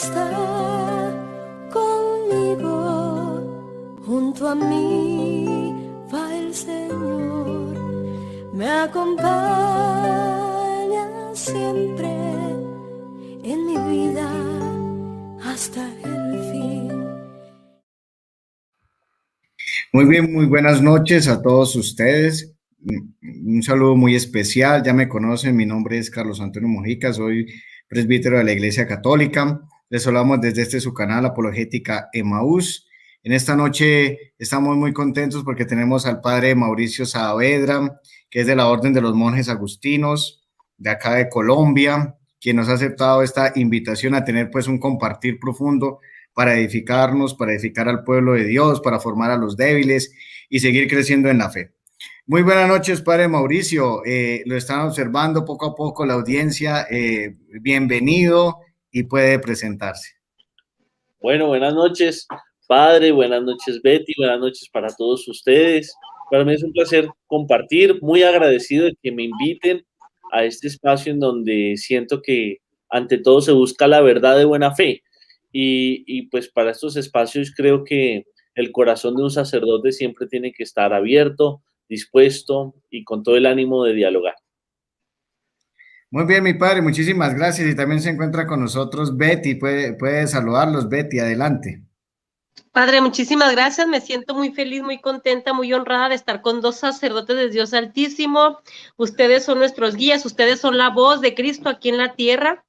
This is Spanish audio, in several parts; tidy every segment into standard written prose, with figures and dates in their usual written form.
Está conmigo, junto a mí va el Señor, me acompaña siempre en mi vida hasta el fin. Muy bien, muy buenas noches a todos ustedes. Un saludo muy especial, ya me conocen, mi nombre es Carlos Antonio Mojica, soy presbítero de la Iglesia Católica. Les hablamos desde su canal Apologética Emaús. En esta noche estamos muy contentos porque tenemos al padre Mauricio Saavedra, que es de la Orden de los Monjes Agustinos, de acá de Colombia, quien nos ha aceptado esta invitación a tener pues un compartir profundo para edificarnos, para edificar al pueblo de Dios, para formar a los débiles y seguir creciendo en la fe. Muy buenas noches, padre Mauricio. Lo están observando poco a poco la audiencia. Bienvenido y puede presentarse. Bueno, buenas noches, padre. Buenas noches, Betty. Buenas noches para todos ustedes. Para mí es un placer compartir. Muy agradecido de que me inviten a este espacio en donde siento que ante todo se busca la verdad de buena fe. Y pues para estos espacios creo que el corazón de un sacerdote siempre tiene que estar abierto, dispuesto y con todo el ánimo de dialogar. Muy bien, mi padre, muchísimas gracias. Y también se encuentra con nosotros Betty. Puede saludarlos, Betty, adelante. Padre, muchísimas gracias. Me siento muy feliz, muy contenta, muy honrada de estar con dos sacerdotes de Dios Altísimo. Ustedes son nuestros guías, ustedes son la voz de Cristo aquí en la tierra.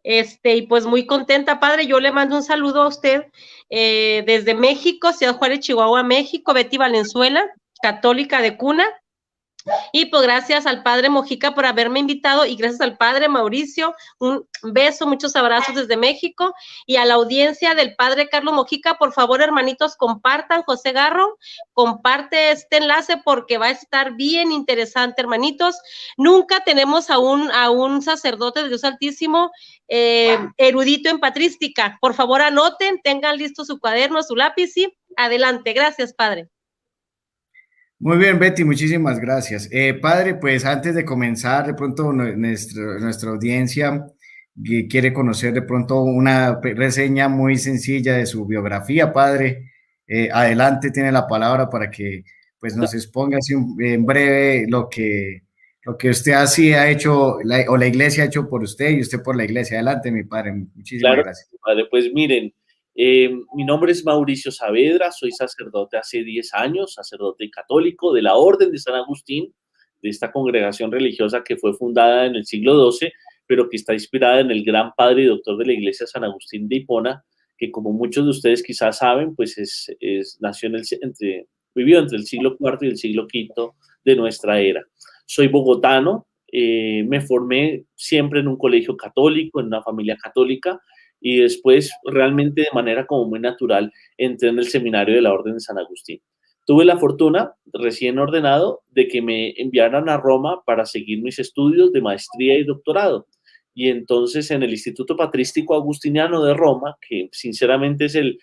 Y pues muy contenta, padre. Yo le mando un saludo a usted desde México, Ciudad Juárez, Chihuahua, México. Betty Valenzuela, católica de cuna. Y pues gracias al padre Mojica por haberme invitado y gracias al padre Mauricio, un beso, muchos abrazos desde México y a la audiencia del padre Carlos Mojica, por favor, hermanitos, compartan. José Garro, comparte este enlace porque va a estar bien interesante, hermanitos. Nunca tenemos a un sacerdote de Dios Altísimo erudito en patrística. Por favor, anoten, tengan listo su cuaderno, su lápiz y adelante. Gracias, padre. Muy bien, Betty, muchísimas gracias. Padre, pues antes de comenzar, de pronto nuestra audiencia quiere conocer de pronto una reseña muy sencilla de su biografía, padre. Adelante, tiene la palabra para que pues nos exponga así en breve lo que usted así ha hecho, o la iglesia ha hecho por usted y usted por la iglesia. Adelante, mi padre, muchísimas gracias. Padre, pues miren, mi nombre es Mauricio Saavedra, soy sacerdote hace 10 años, sacerdote católico de la Orden de San Agustín, de esta congregación religiosa que fue fundada en el siglo XII, pero que está inspirada en el gran padre y doctor de la Iglesia, San Agustín de Hipona, que como muchos de ustedes quizás saben, pues nació vivió entre el siglo IV y el siglo V de nuestra era. Soy bogotano, me formé siempre en un colegio católico, en una familia católica, y después realmente de manera como muy natural entré en el seminario de la Orden de San Agustín. Tuve la fortuna, recién ordenado, de que me enviaran a Roma para seguir mis estudios de maestría y doctorado. Y entonces en el Instituto Patrístico Agustiniano de Roma, que sinceramente es el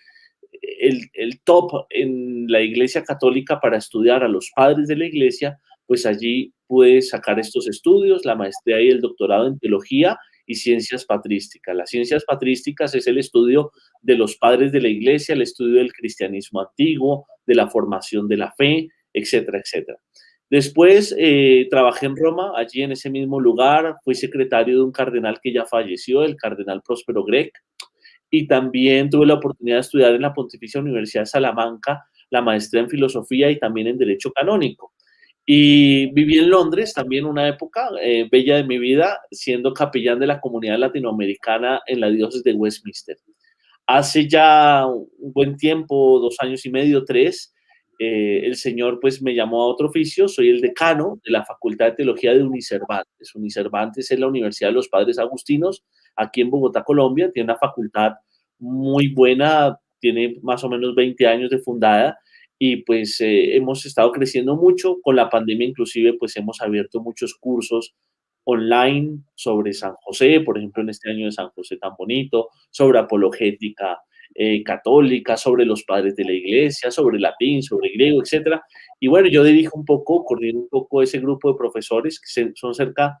top en la Iglesia Católica para estudiar a los padres de la Iglesia, pues allí pude sacar estos estudios, la maestría y el doctorado en teología y ciencias patrísticas. Las ciencias patrísticas es el estudio de los padres de la Iglesia, el estudio del cristianismo antiguo, de la formación de la fe, etcétera, etcétera. Después trabajé en Roma, allí en ese mismo lugar, fui secretario de un cardenal que ya falleció, el cardenal Próspero Gregg, y también tuve la oportunidad de estudiar en la Pontificia Universidad de Salamanca la maestría en filosofía y también en derecho canónico. Y viví en Londres también una época bella de mi vida, siendo capellán de la comunidad latinoamericana en la diócesis de Westminster. Hace ya un buen tiempo, 2 años y medio, 3, el Señor pues me llamó a otro oficio. Soy el decano de la Facultad de Teología de Unicervantes. Unicervantes es la Universidad de los Padres Agustinos, aquí en Bogotá, Colombia. Tiene una facultad muy buena, tiene más o menos 20 años de fundada, y pues hemos estado creciendo mucho. Con la pandemia inclusive pues hemos abierto muchos cursos online sobre San José, por ejemplo en este año de San José tan bonito, sobre apologética católica, sobre los padres de la Iglesia, sobre latín, sobre griego, etcétera. Y bueno, yo dirijo un poco, coordino un poco ese grupo de profesores, que son cerca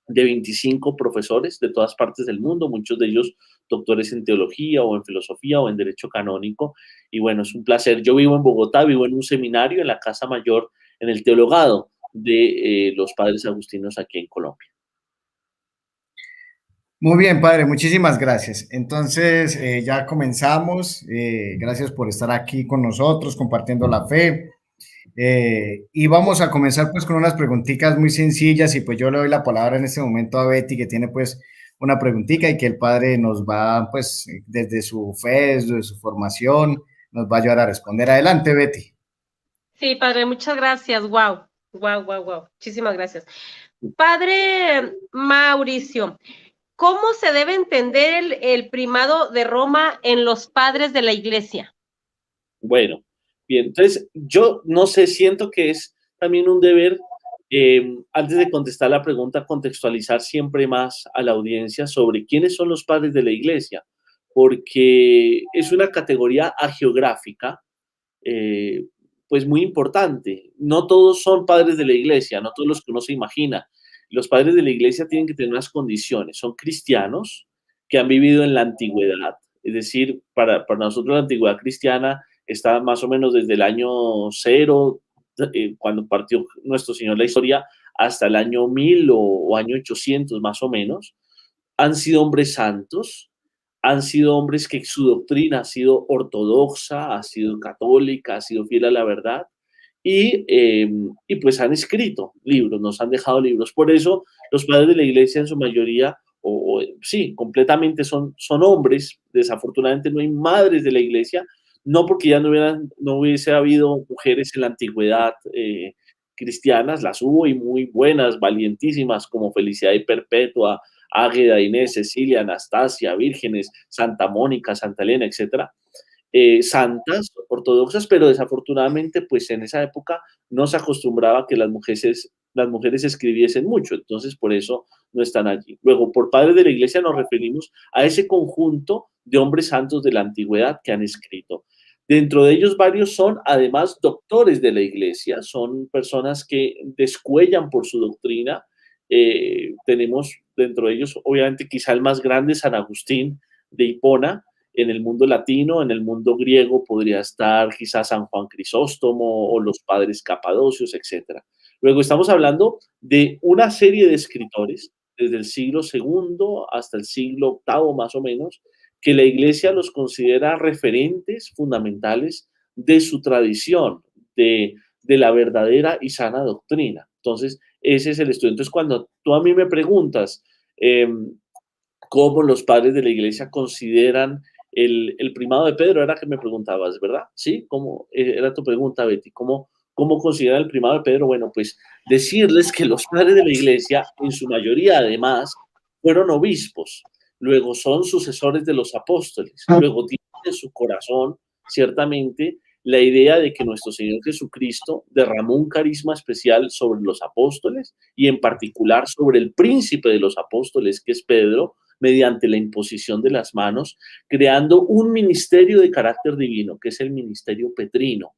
de 25 profesores de todas partes del mundo, muchos de ellos doctores en teología o en filosofía o en derecho canónico. Y bueno, es un placer. Yo vivo en Bogotá, vivo en un seminario en la Casa Mayor, en el Teologado de los Padres Agustinos aquí en Colombia. Muy bien, padre, muchísimas gracias. Entonces, ya comenzamos. Gracias por estar aquí con nosotros, compartiendo la fe. Y vamos a comenzar pues con unas preguntitas muy sencillas y pues yo le doy la palabra en este momento a Betty, que tiene pues una preguntita y que el padre nos va pues desde su fe, desde su formación, nos va a ayudar a responder. Adelante, Betty. Sí, padre, muchas gracias. Wow, wow, wow, wow. Muchísimas gracias. Padre Mauricio, ¿cómo se debe entender el primado de Roma en los padres de la iglesia? Bueno, bien, entonces yo no sé, siento que es también un deber, antes de contestar la pregunta, contextualizar siempre más a la audiencia sobre quiénes son los padres de la iglesia, porque es una categoría agiográfica, eh, pues muy importante. No todos son padres de la iglesia, no todos los que uno se imagina. Los padres de la iglesia tienen que tener unas condiciones, son cristianos que han vivido en la antigüedad, es decir, para nosotros la antigüedad cristiana está más o menos desde el año 0, cuando partió nuestro Señor la historia, hasta el año 1000 o año 800 más o menos. Han sido hombres santos, han sido hombres que su doctrina ha sido ortodoxa, ha sido católica, ha sido fiel a la verdad, y pues han escrito libros, nos han dejado libros. Por eso los padres de la iglesia en su mayoría, sí, completamente son hombres. Desafortunadamente no hay madres de la iglesia, no porque ya no hubiese habido mujeres en la antigüedad cristianas, las hubo y muy buenas, valientísimas, como Felicidad y Perpetua, Águeda, Inés, Cecilia, Anastasia, vírgenes, Santa Mónica, Santa Elena, etcétera, santas, ortodoxas, pero desafortunadamente, pues en esa época no se acostumbraba que las mujeres escribiesen mucho, entonces por eso no están allí. Luego, por padres de la iglesia nos referimos a ese conjunto de hombres santos de la antigüedad que han escrito. Dentro de ellos varios son además doctores de la iglesia, son personas que descuellan por su doctrina. Tenemos dentro de ellos, obviamente, quizá el más grande, San Agustín de Hipona. En el mundo latino, en el mundo griego podría estar quizás San Juan Crisóstomo o los padres capadocios, etc. Luego estamos hablando de una serie de escritores desde el siglo II hasta el siglo VIII más o menos, que la iglesia los considera referentes fundamentales de su tradición, de la verdadera y sana doctrina. Entonces, ese es el estudio. Entonces, cuando tú a mí me preguntas cómo los padres de la iglesia consideran el primado de Pedro, era que me preguntabas, ¿verdad? ¿Sí? ¿Cómo era tu pregunta, Betty? ¿Cómo consideran el primado de Pedro? Bueno, pues decirles que los padres de la iglesia, en su mayoría además, fueron obispos, luego son sucesores de los apóstoles, luego tienen en su corazón, ciertamente, la idea de que nuestro Señor Jesucristo derramó un carisma especial sobre los apóstoles y en particular sobre el príncipe de los apóstoles, que es Pedro, mediante la imposición de las manos, creando un ministerio de carácter divino, que es el ministerio petrino,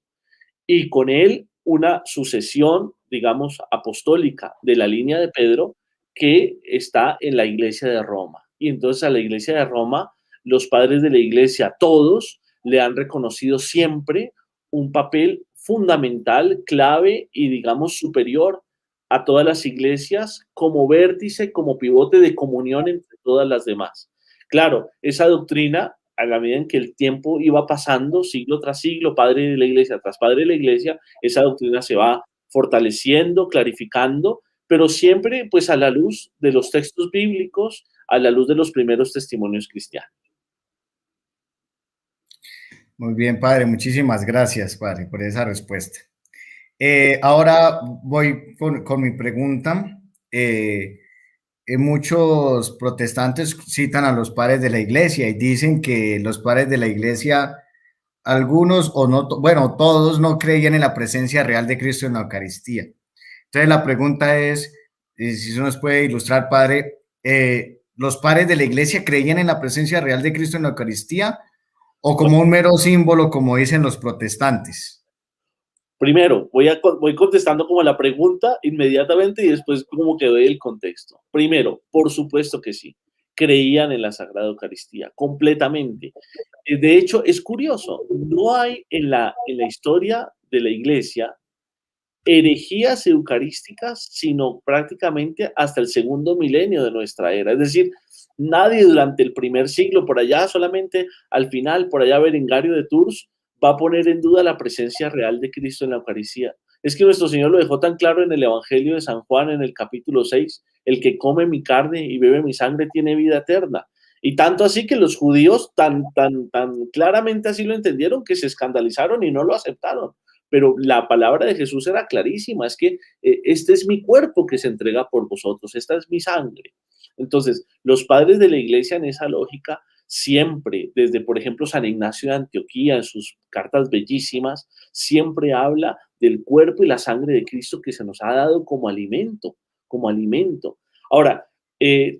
y con él una sucesión, digamos, apostólica de la línea de Pedro que está en la iglesia de Roma. Y entonces a la iglesia de Roma, los padres de la iglesia, todos, le han reconocido siempre un papel fundamental, clave y, digamos, superior a todas las iglesias como vértice, como pivote de comunión entre todas las demás. Claro, esa doctrina, a la medida en que el tiempo iba pasando, siglo tras siglo, padre de la iglesia tras padre de la iglesia, esa doctrina se va fortaleciendo, clarificando, pero siempre pues a la luz de los textos bíblicos, a la luz de los primeros testimonios cristianos. Muy bien, padre, muchísimas gracias, padre, por esa respuesta. Ahora voy con mi pregunta. Muchos protestantes citan a los padres de la iglesia y dicen que los padres de la iglesia, algunos o no, bueno, todos no creían en la presencia real de Cristo en la Eucaristía. Entonces la pregunta es, si se nos puede ilustrar, padre, ¿los padres de la iglesia creían en la presencia real de Cristo en la Eucaristía o como un mero símbolo, como dicen los protestantes? Primero, voy contestando como la pregunta inmediatamente y después como que doy el contexto. Primero, por supuesto que sí, creían en la Sagrada Eucaristía, completamente. De hecho, es curioso, no hay en la historia de la Iglesia herejías eucarísticas, sino prácticamente hasta el segundo milenio de nuestra era. Es decir, nadie durante el primer siglo, por allá solamente al final, por allá Berengario de Tours, va a poner en duda la presencia real de Cristo en la Eucaristía. Es que nuestro Señor lo dejó tan claro en el Evangelio de San Juan, en el capítulo 6, el que come mi carne y bebe mi sangre tiene vida eterna. Y tanto así que los judíos tan claramente así lo entendieron que se escandalizaron y no lo aceptaron. Pero la palabra de Jesús era clarísima, es que este es mi cuerpo que se entrega por vosotros, esta es mi sangre. Entonces, los padres de la iglesia en esa lógica siempre, desde por ejemplo San Ignacio de Antioquía, en sus cartas bellísimas, siempre habla del cuerpo y la sangre de Cristo que se nos ha dado como alimento, como alimento. Ahora,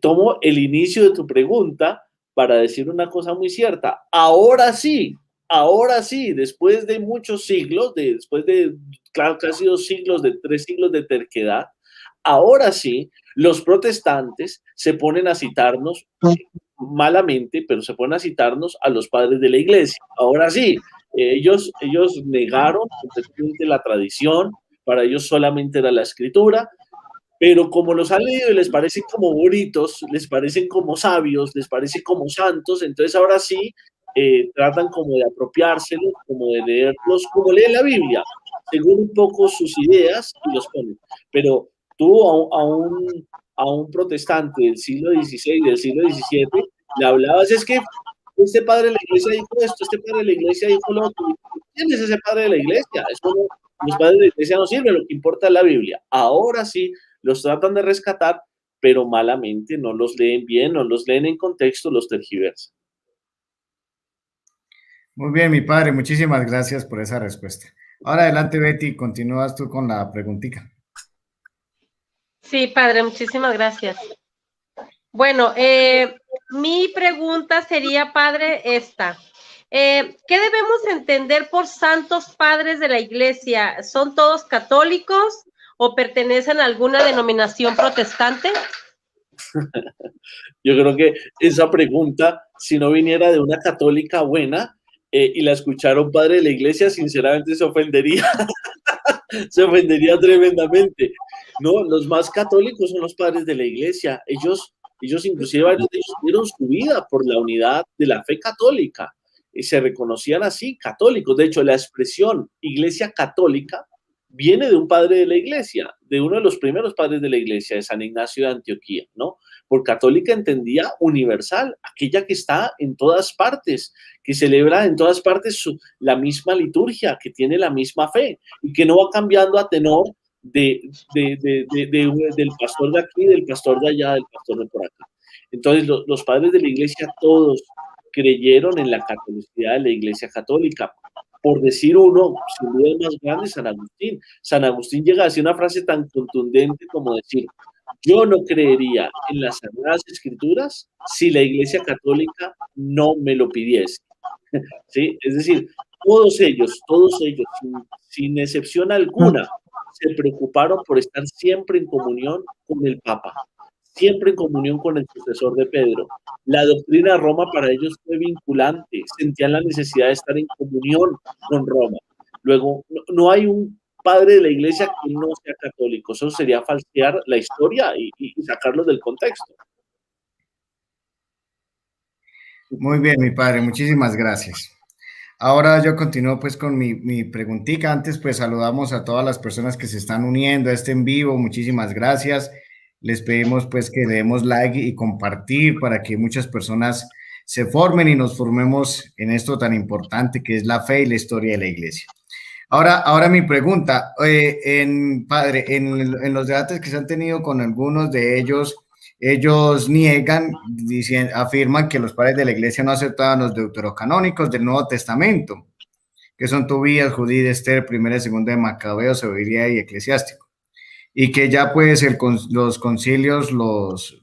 tomo el inicio de tu pregunta para decir una cosa muy cierta. Ahora sí, después de muchos siglos, después de casi 2 siglos, de 3 siglos de terquedad, ahora sí, los protestantes se ponen a citarnos malamente, pero se ponen a citarnos a los padres de la iglesia. Ahora sí, ellos negaron completamente la tradición, para ellos solamente era la escritura, pero como los han leído y les parecen como bonitos, les parecen como sabios, les parecen como santos, entonces ahora sí tratan como de apropiárselos, como de leerlos, como leen la Biblia, según un poco sus ideas y los ponen. Pero tú a un protestante del siglo XVI, del siglo XVII, le hablabas, es que este padre de la iglesia dijo esto, este padre de la iglesia dijo lo otro. ¿Quién es ese padre de la iglesia? Es como los padres de la iglesia no sirven, lo que importa es la Biblia. Ahora sí, los tratan de rescatar, pero malamente, no los leen bien, no los leen en contexto, los tergiversan. Muy bien, mi padre, muchísimas gracias por esa respuesta. Ahora adelante, Betty, continúas tú con la preguntita. Sí, padre, muchísimas gracias. Bueno, mi pregunta sería, padre, esta. ¿Qué debemos entender por santos padres de la iglesia? ¿Son todos católicos o pertenecen a alguna denominación protestante? Yo creo que esa pregunta, si no viniera de una católica buena y la escuchara un padre de la iglesia, sinceramente se ofendería. Se ofendería tremendamente. No, los más católicos son los padres de la iglesia. Ellos inclusive varios de ellos dieron su vida por la unidad de la fe católica y se reconocían así católicos. De hecho, la expresión iglesia católica viene de un padre de la iglesia, de uno de los primeros padres de la iglesia, de San Ignacio de Antioquía, ¿no? Por católica entendía universal, aquella que está en todas partes, que celebra en todas partes la misma liturgia, que tiene la misma fe y que no va cambiando a tenor del pastor de aquí, del pastor de allá, del pastor de por acá. Entonces, los padres de la iglesia todos creyeron en la catolicidad de la iglesia católica. Por decir uno, sin duda el más grande, San Agustín. San Agustín llega a decir una frase tan contundente como decir: yo no creería en las Sagradas Escrituras si la Iglesia Católica no me lo pidiese. ¿Sí? Es decir, todos ellos, sin excepción alguna, se preocuparon por estar siempre en comunión con el Papa, siempre en comunión con el sucesor de Pedro. La doctrina de Roma para ellos fue vinculante, sentían la necesidad de estar en comunión con Roma. Luego, no hay un padre de la iglesia que no sea católico. Eso sería falsear la historia y sacarlos del contexto. Muy bien, mi padre, muchísimas gracias. Ahora yo continúo pues con mi preguntita. Antes pues saludamos a todas las personas que se están uniendo a este en vivo. Muchísimas gracias. Les pedimos pues que le demos like y compartir para que muchas personas se formen y nos formemos en esto tan importante que es la fe y la historia de la iglesia. Ahora mi pregunta, padre, en los debates que se han tenido con algunos de ellos, ellos niegan, afirman que los padres de la iglesia no aceptaban los deuterocanónicos del Nuevo Testamento, que son Tobías, Judí, Esther, Primera y Segunda de Macabeos, Sabiduría y Eclesiástico, y que ya pues los concilios los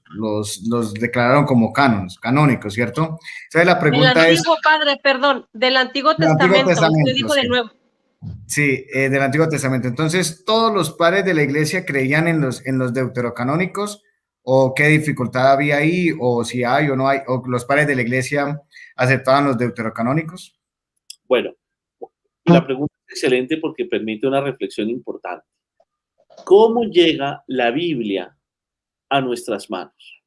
declararon como canónicos, ¿cierto? Entonces la pregunta del antiguo, padre, perdón, del Antiguo Testamento, usted dijo de nuevo. Sí, del Antiguo Testamento. Entonces, ¿todos los padres de la iglesia creían en los deuterocanónicos? ¿O qué dificultad había ahí? ¿O si hay o no hay? ¿O los padres de la iglesia aceptaban los deuterocanónicos? Bueno, la pregunta es excelente porque permite una reflexión importante. ¿Cómo llega la Biblia a nuestras manos?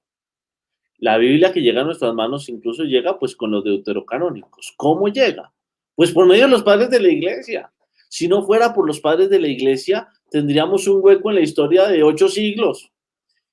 La Biblia que llega a nuestras manos incluso llega pues con los deuterocanónicos. ¿Cómo llega? Pues por medio de los padres de la iglesia. Si no fuera por los padres de la iglesia, tendríamos un hueco en la historia de 8 siglos.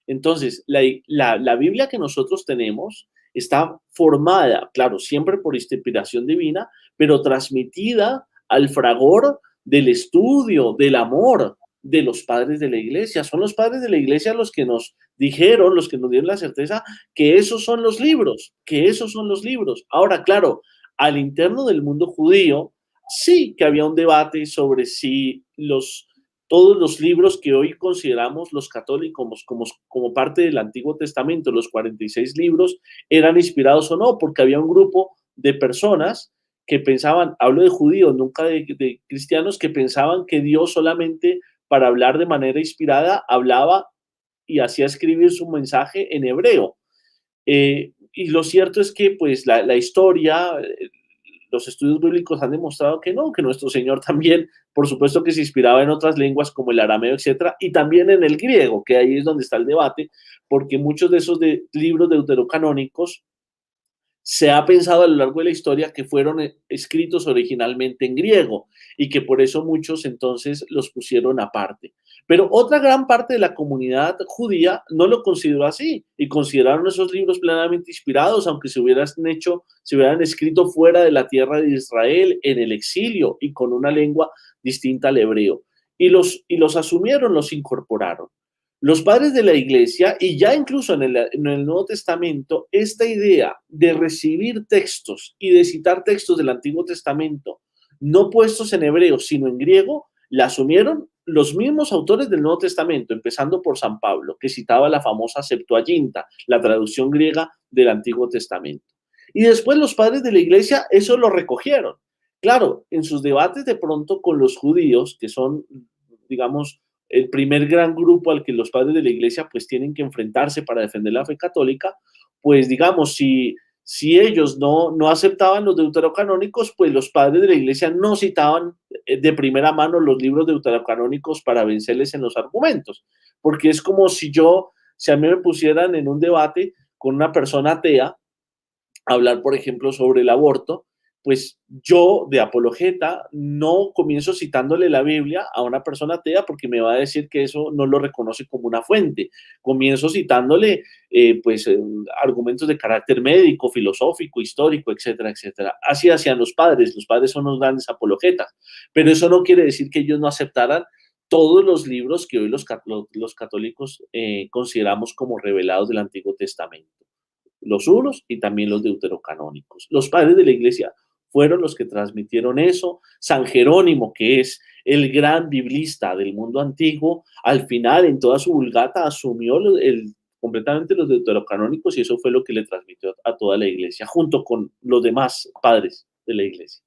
Entonces, la Biblia que nosotros tenemos está formada, claro, siempre por inspiración divina, pero transmitida al fragor del estudio, del amor de los padres de la iglesia. Son los padres de la iglesia los que nos dijeron, los que nos dieron la certeza que esos son los libros, que esos son los libros. Ahora, claro, al interno del mundo judío, sí que había un debate sobre si todos los libros que hoy consideramos los católicos como parte del Antiguo Testamento, los 46 libros, eran inspirados o no, porque había un grupo de personas que pensaban, hablo de judíos, nunca de cristianos, que pensaban que Dios solamente para hablar de manera inspirada hablaba y hacía escribir su mensaje en hebreo. Y lo cierto es que pues la historia, los estudios bíblicos han demostrado que no, que nuestro Señor también, por supuesto que se inspiraba en otras lenguas como el arameo, etcétera, y también en el griego, que ahí es donde está el debate, porque muchos de esos libros deuterocanónicos se ha pensado a lo largo de la historia que fueron escritos originalmente en griego y que por eso muchos entonces los pusieron aparte. Pero otra gran parte de la comunidad judía no lo consideró así y consideraron esos libros plenamente inspirados, aunque se hubieran escrito fuera de la tierra de Israel, en el exilio y con una lengua distinta al hebreo. Y los asumieron, los incorporaron. Los padres de la iglesia, y ya incluso en el Nuevo Testamento, esta idea de recibir textos y de citar textos del Antiguo Testamento, no puestos en hebreo, sino en griego, la asumieron los mismos autores del Nuevo Testamento, empezando por San Pablo, que citaba la famosa Septuaginta, la traducción griega del Antiguo Testamento. Y después los padres de la iglesia eso lo recogieron. Claro, en sus debates de pronto con los judíos, que son, digamos, el primer gran grupo al que los padres de la iglesia pues tienen que enfrentarse para defender la fe católica, pues digamos, si ellos no aceptaban los deuterocanónicos, pues los padres de la iglesia no citaban de primera mano los libros deuterocanónicos para vencerles en los argumentos, porque es como si a mí me pusieran en un debate con una persona atea, hablar, por ejemplo, sobre el aborto, pues yo de apologeta no comienzo citándole la Biblia a una persona atea porque me va a decir que eso no lo reconoce como una fuente. Comienzo citándole argumentos de carácter médico, filosófico, histórico, etcétera, etcétera. Así hacían los padres son los grandes apologetas, pero eso no quiere decir que ellos no aceptaran todos los libros que hoy los católicos consideramos como revelados del Antiguo Testamento. Los unos y también los deuterocanónicos. Los padres de la iglesia fueron los que transmitieron eso. San Jerónimo, que es el gran biblista del mundo antiguo, al final en toda su Vulgata asumió completamente los deuterocanónicos y eso fue lo que le transmitió a toda la iglesia, junto con los demás padres de la iglesia.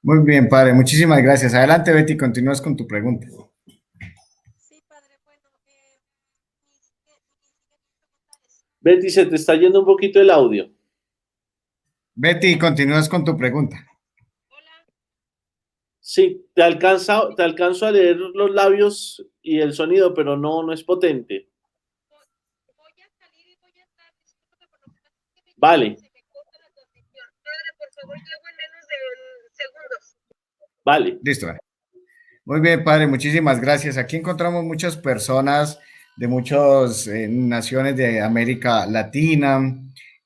Muy bien, padre, muchísimas gracias. Adelante, Betty, continúas con tu pregunta. Betty, se te está yendo un poquito el audio. Betty, continúas con tu pregunta. Hola. Sí, te alcanzo a leer los labios y el sonido, pero no es potente. Voy a salir y voy a estar. Vale. Padre, por favor, llego en menos de segundos. Vale. Listo. Muy bien, padre, muchísimas gracias. Aquí encontramos muchas personas de muchas naciones de América Latina,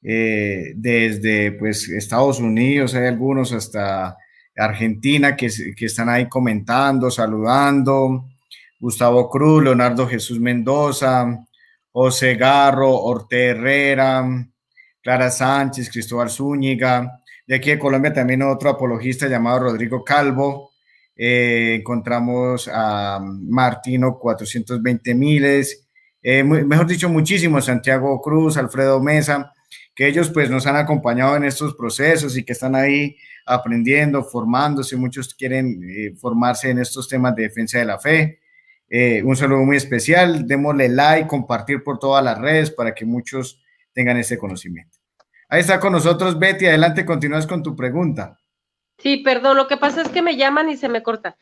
desde pues Estados Unidos, hay algunos hasta Argentina que están ahí comentando, saludando. Gustavo Cruz, Leonardo Jesús Mendoza, José Garro, Orte Herrera, Clara Sánchez, Cristóbal Zúñiga. De aquí de Colombia también otro apologista llamado Rodrigo Calvo. Encontramos a Martino 420 Miles, mejor dicho, muchísimos, Santiago Cruz, Alfredo Mesa, que ellos pues nos han acompañado en estos procesos y que están ahí aprendiendo, formándose, muchos quieren formarse en estos temas de defensa de la fe. Un saludo muy especial, démosle like, compartir por todas las redes para que muchos tengan este conocimiento. Ahí está con nosotros Betty, adelante, continúas con tu pregunta. Sí, perdón, lo que pasa es que me llaman y se me corta.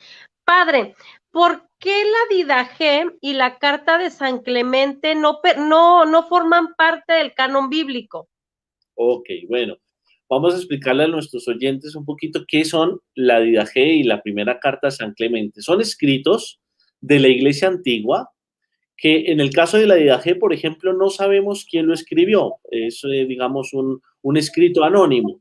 Padre, ¿por qué la Didache y la Carta de San Clemente no forman parte del canon bíblico? Ok, bueno, vamos a explicarle a nuestros oyentes un poquito qué son la Didache y la primera Carta de San Clemente. Son escritos de la Iglesia antigua que en el caso de la Didache, por ejemplo, no sabemos quién lo escribió. Es, digamos, un escrito anónimo.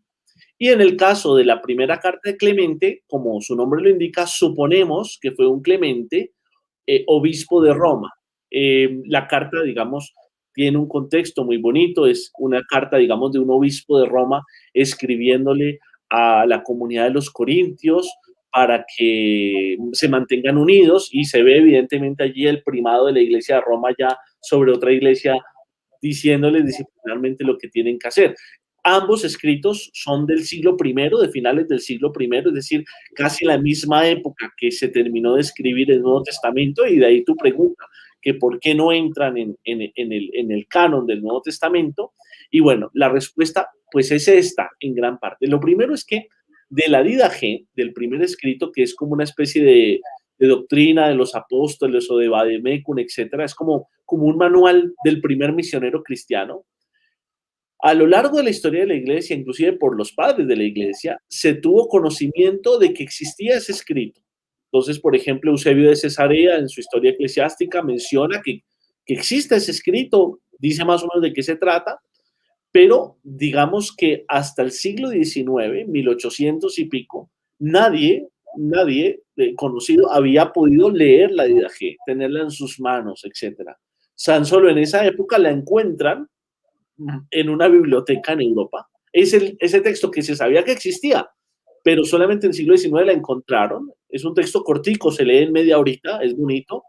Y en el caso de la primera carta de Clemente, como su nombre lo indica, suponemos que fue un Clemente, obispo de Roma. La carta, digamos, tiene un contexto muy bonito, es una carta, digamos, de un obispo de Roma escribiéndole a la comunidad de los corintios para que se mantengan unidos, y se ve evidentemente allí el primado de la iglesia de Roma ya sobre otra iglesia, diciéndoles disciplinarmente lo que tienen que hacer. Ambos escritos son del siglo I, de finales del siglo I, es decir, casi la misma época que se terminó de escribir el Nuevo Testamento, y de ahí tu pregunta, que por qué no entran en el canon del Nuevo Testamento. Y bueno, la respuesta pues es esta en gran parte. Lo primero es que de la Didache, del primer escrito, que es como una especie de doctrina de los apóstoles o de Vademecum, etcétera, es como un manual del primer misionero cristiano. A lo largo de la historia de la iglesia, inclusive por los padres de la iglesia, se tuvo conocimiento de que existía ese escrito. Entonces, por ejemplo, Eusebio de Cesarea, en su historia eclesiástica, menciona que existe ese escrito, dice más o menos de qué se trata, pero digamos que hasta el siglo XIX, 1800 y pico, nadie conocido había podido leer la Didache, tenerla en sus manos, etc. Tan solo en esa época la encuentran en una biblioteca en Europa. Ese texto que se sabía que existía, pero solamente en el siglo XIX la encontraron. Es un texto cortico, se lee en media horita, es bonito.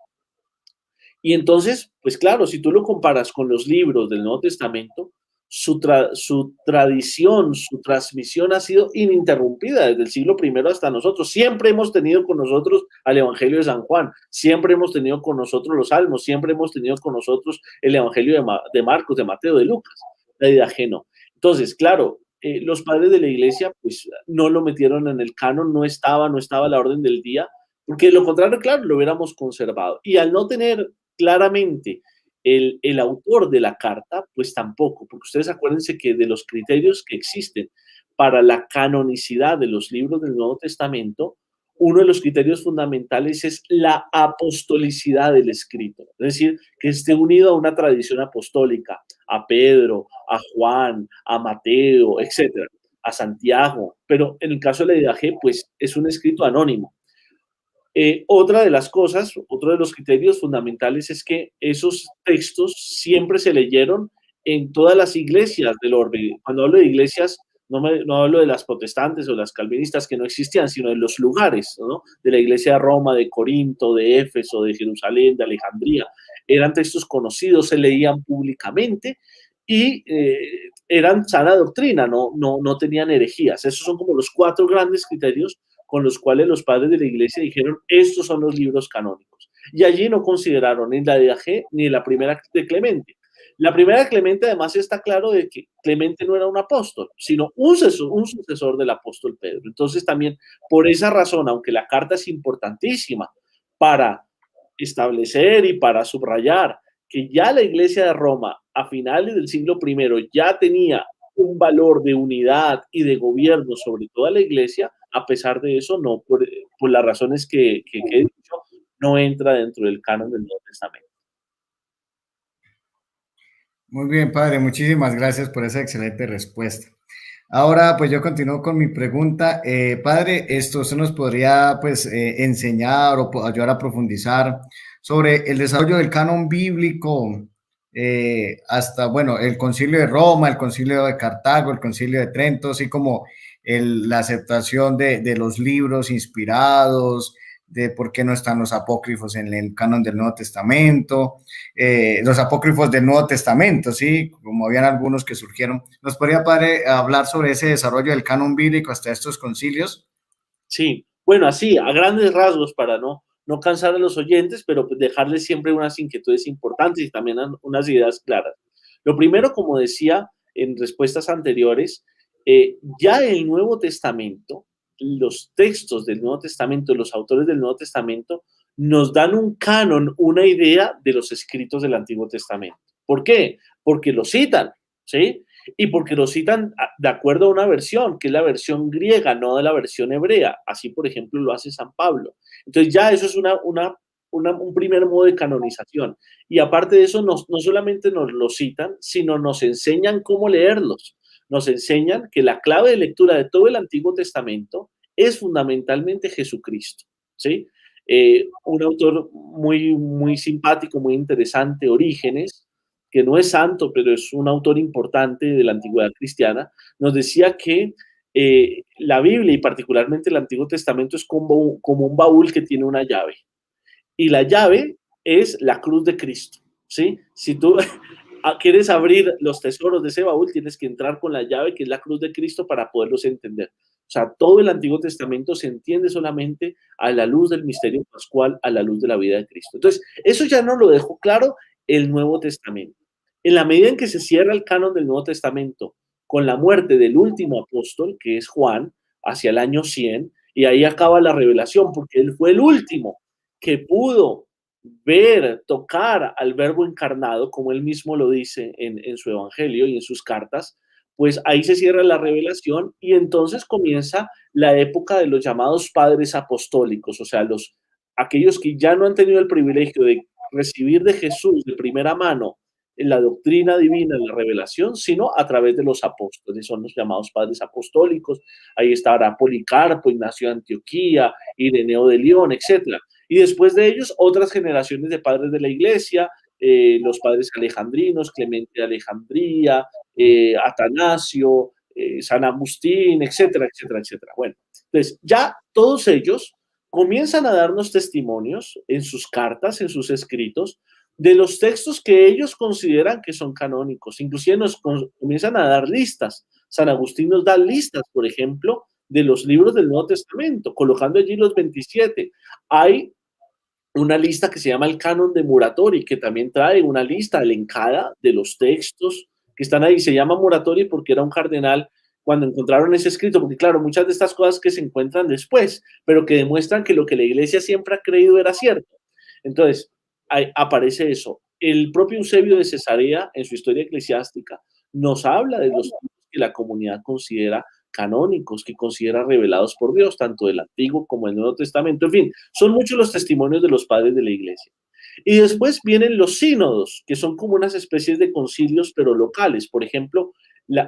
Y entonces, pues claro, si tú lo comparas con los libros del Nuevo Testamento, su tradición, su transmisión ha sido ininterrumpida desde el siglo I hasta nosotros. Siempre hemos tenido con nosotros al Evangelio de San Juan, siempre hemos tenido con nosotros los Salmos, siempre hemos tenido con nosotros el Evangelio de Marcos, de Mateo, de Lucas, la Didache no. Entonces, claro, los padres de la iglesia pues no lo metieron en el canon, no estaba a la orden del día, porque de lo contrario, claro, lo hubiéramos conservado. Y al no tener claramente el autor de la carta, pues tampoco, porque ustedes acuérdense que de los criterios que existen para la canonicidad de los libros del Nuevo Testamento, uno de los criterios fundamentales es la apostolicidad del escrito, es decir, que esté unido a una tradición apostólica, a Pedro, a Juan, a Mateo, etcétera, a Santiago, pero en el caso de la Didache, pues es un escrito anónimo. Otra de las cosas, otro de los criterios fundamentales es que esos textos siempre se leyeron en todas las iglesias del orbe. Cuando hablo de iglesias, no hablo de las protestantes o las calvinistas que no existían, sino de los lugares, ¿no? De la iglesia de Roma, de Corinto, de Éfeso, de Jerusalén, de Alejandría. Eran textos conocidos, se leían públicamente y eran sana doctrina, no tenían herejías. Esos son como los 4 grandes criterios con los cuales los padres de la iglesia dijeron, estos son los libros canónicos. Y allí no consideraron ni la Didache ni la primera de Clemente. La primera de Clemente, además, está claro de que Clemente no era un apóstol, sino un sucesor del apóstol Pedro. Entonces, también por esa razón, aunque la carta es importantísima para establecer y para subrayar que ya la iglesia de Roma, a finales del siglo I, ya tenía un valor de unidad y de gobierno sobre toda la iglesia, a pesar de eso, no, por las razones que he dicho, no entra dentro del canon del Nuevo Testamento. Muy bien, padre, muchísimas gracias por esa excelente respuesta. Ahora, pues yo continúo con mi pregunta. Padre, ¿usted nos podría pues enseñar o ayudar a profundizar sobre el desarrollo del canon bíblico hasta, bueno, el Concilio de Roma, el Concilio de Cartago, el Concilio de Trento, así como la aceptación de los libros inspirados, de por qué no están los apócrifos en el canon del Nuevo Testamento, los apócrifos del Nuevo Testamento, ¿sí? Como habían algunos que surgieron. ¿Nos podría, padre, hablar sobre ese desarrollo del canon bíblico hasta estos concilios? Sí, bueno, así, a grandes rasgos, para no cansar a los oyentes, pero pues dejarles siempre unas inquietudes importantes y también unas ideas claras. Lo primero, como decía en respuestas anteriores, ya el Nuevo Testamento, los textos del Nuevo Testamento, los autores del Nuevo Testamento, nos dan un canon, una idea de los escritos del Antiguo Testamento. ¿Por qué? Porque lo citan, ¿sí? Y porque lo citan de acuerdo a una versión, que es la versión griega, no de la versión hebrea. Así, por ejemplo, lo hace San Pablo. Entonces ya eso es un primer modo de canonización. Y aparte de eso, no solamente nos lo citan, sino nos enseñan cómo leerlos. Nos enseñan que la clave de lectura de todo el Antiguo Testamento es fundamentalmente Jesucristo, ¿sí? Un autor muy simpático, muy interesante, Orígenes, que no es santo, pero es un autor importante de la antigüedad cristiana, nos decía que la Biblia y particularmente el Antiguo Testamento es como un baúl que tiene una llave. Y la llave es la cruz de Cristo, ¿sí? Si tú quieres abrir los tesoros de ese baúl, tienes que entrar con la llave que es la cruz de Cristo para poderlos entender. O sea, todo el Antiguo Testamento se entiende solamente a la luz del misterio pascual, a la luz de la vida de Cristo. Entonces, eso ya nos lo dejó claro el Nuevo Testamento. En la medida en que se cierra el canon del Nuevo Testamento con la muerte del último apóstol, que es Juan, hacia el año 100, y ahí acaba la revelación, porque él fue el último que pudo ver, tocar al Verbo encarnado, como él mismo lo dice en su evangelio y en sus cartas, pues ahí se cierra la revelación y entonces comienza la época de los llamados padres apostólicos, o sea, aquellos que ya no han tenido el privilegio de recibir de Jesús de primera mano en la doctrina divina, en la revelación, sino a través de los apóstoles, son los llamados padres apostólicos. Ahí estará Policarpo, Ignacio de Antioquía, Ireneo de León, etcétera. Y después de ellos, otras generaciones de padres de la iglesia, los padres alejandrinos, Clemente de Alejandría, Atanasio, San Agustín, etcétera, etcétera, etcétera. Bueno, entonces ya todos ellos comienzan a darnos testimonios en sus cartas, en sus escritos, de los textos que ellos consideran que son canónicos. Inclusive nos comienzan a dar listas. San Agustín nos da listas, por ejemplo, de los libros del Nuevo Testamento, colocando allí los 27. Hay una lista que se llama el Canon de Muratori, que también trae una lista elencada de los textos que están ahí. Se llama Muratori porque era un cardenal cuando encontraron ese escrito, porque claro, muchas de estas cosas que se encuentran después, pero que demuestran que lo que la iglesia siempre ha creído era cierto. Entonces, ahí aparece eso. El propio Eusebio de Cesarea, en su historia eclesiástica, nos habla de los que la comunidad considera canónicos, que considera revelados por Dios, tanto del Antiguo como del Nuevo Testamento. En fin, son muchos los testimonios de los padres de la iglesia. Y después vienen los sínodos, que son como unas especies de concilios, pero locales. Por ejemplo,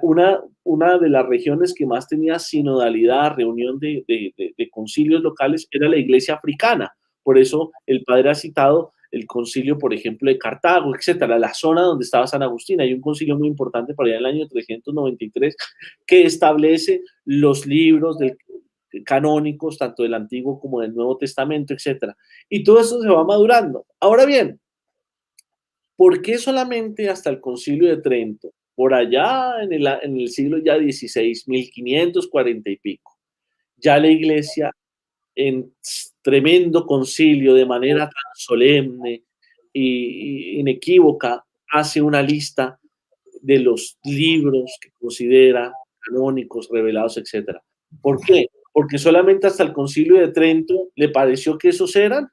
una de las regiones que más tenía sinodalidad, reunión de concilios locales, era la iglesia africana. Por eso el padre ha citado el concilio, por ejemplo, de Cartago, etcétera, la zona donde estaba San Agustín. Hay un concilio muy importante para allá en el año 393 que establece los libros canónicos, tanto del Antiguo como del Nuevo Testamento, etcétera. Y todo eso se va madurando. Ahora bien, ¿por qué solamente hasta el concilio de Trento? Por allá en el siglo ya XVI, 1540 y pico, ya la iglesia en tremendo concilio, de manera tan solemne e inequívoca, hace una lista de los libros que considera canónicos, revelados, etc. ¿Por qué? Porque solamente hasta el concilio de Trento le pareció que esos eran.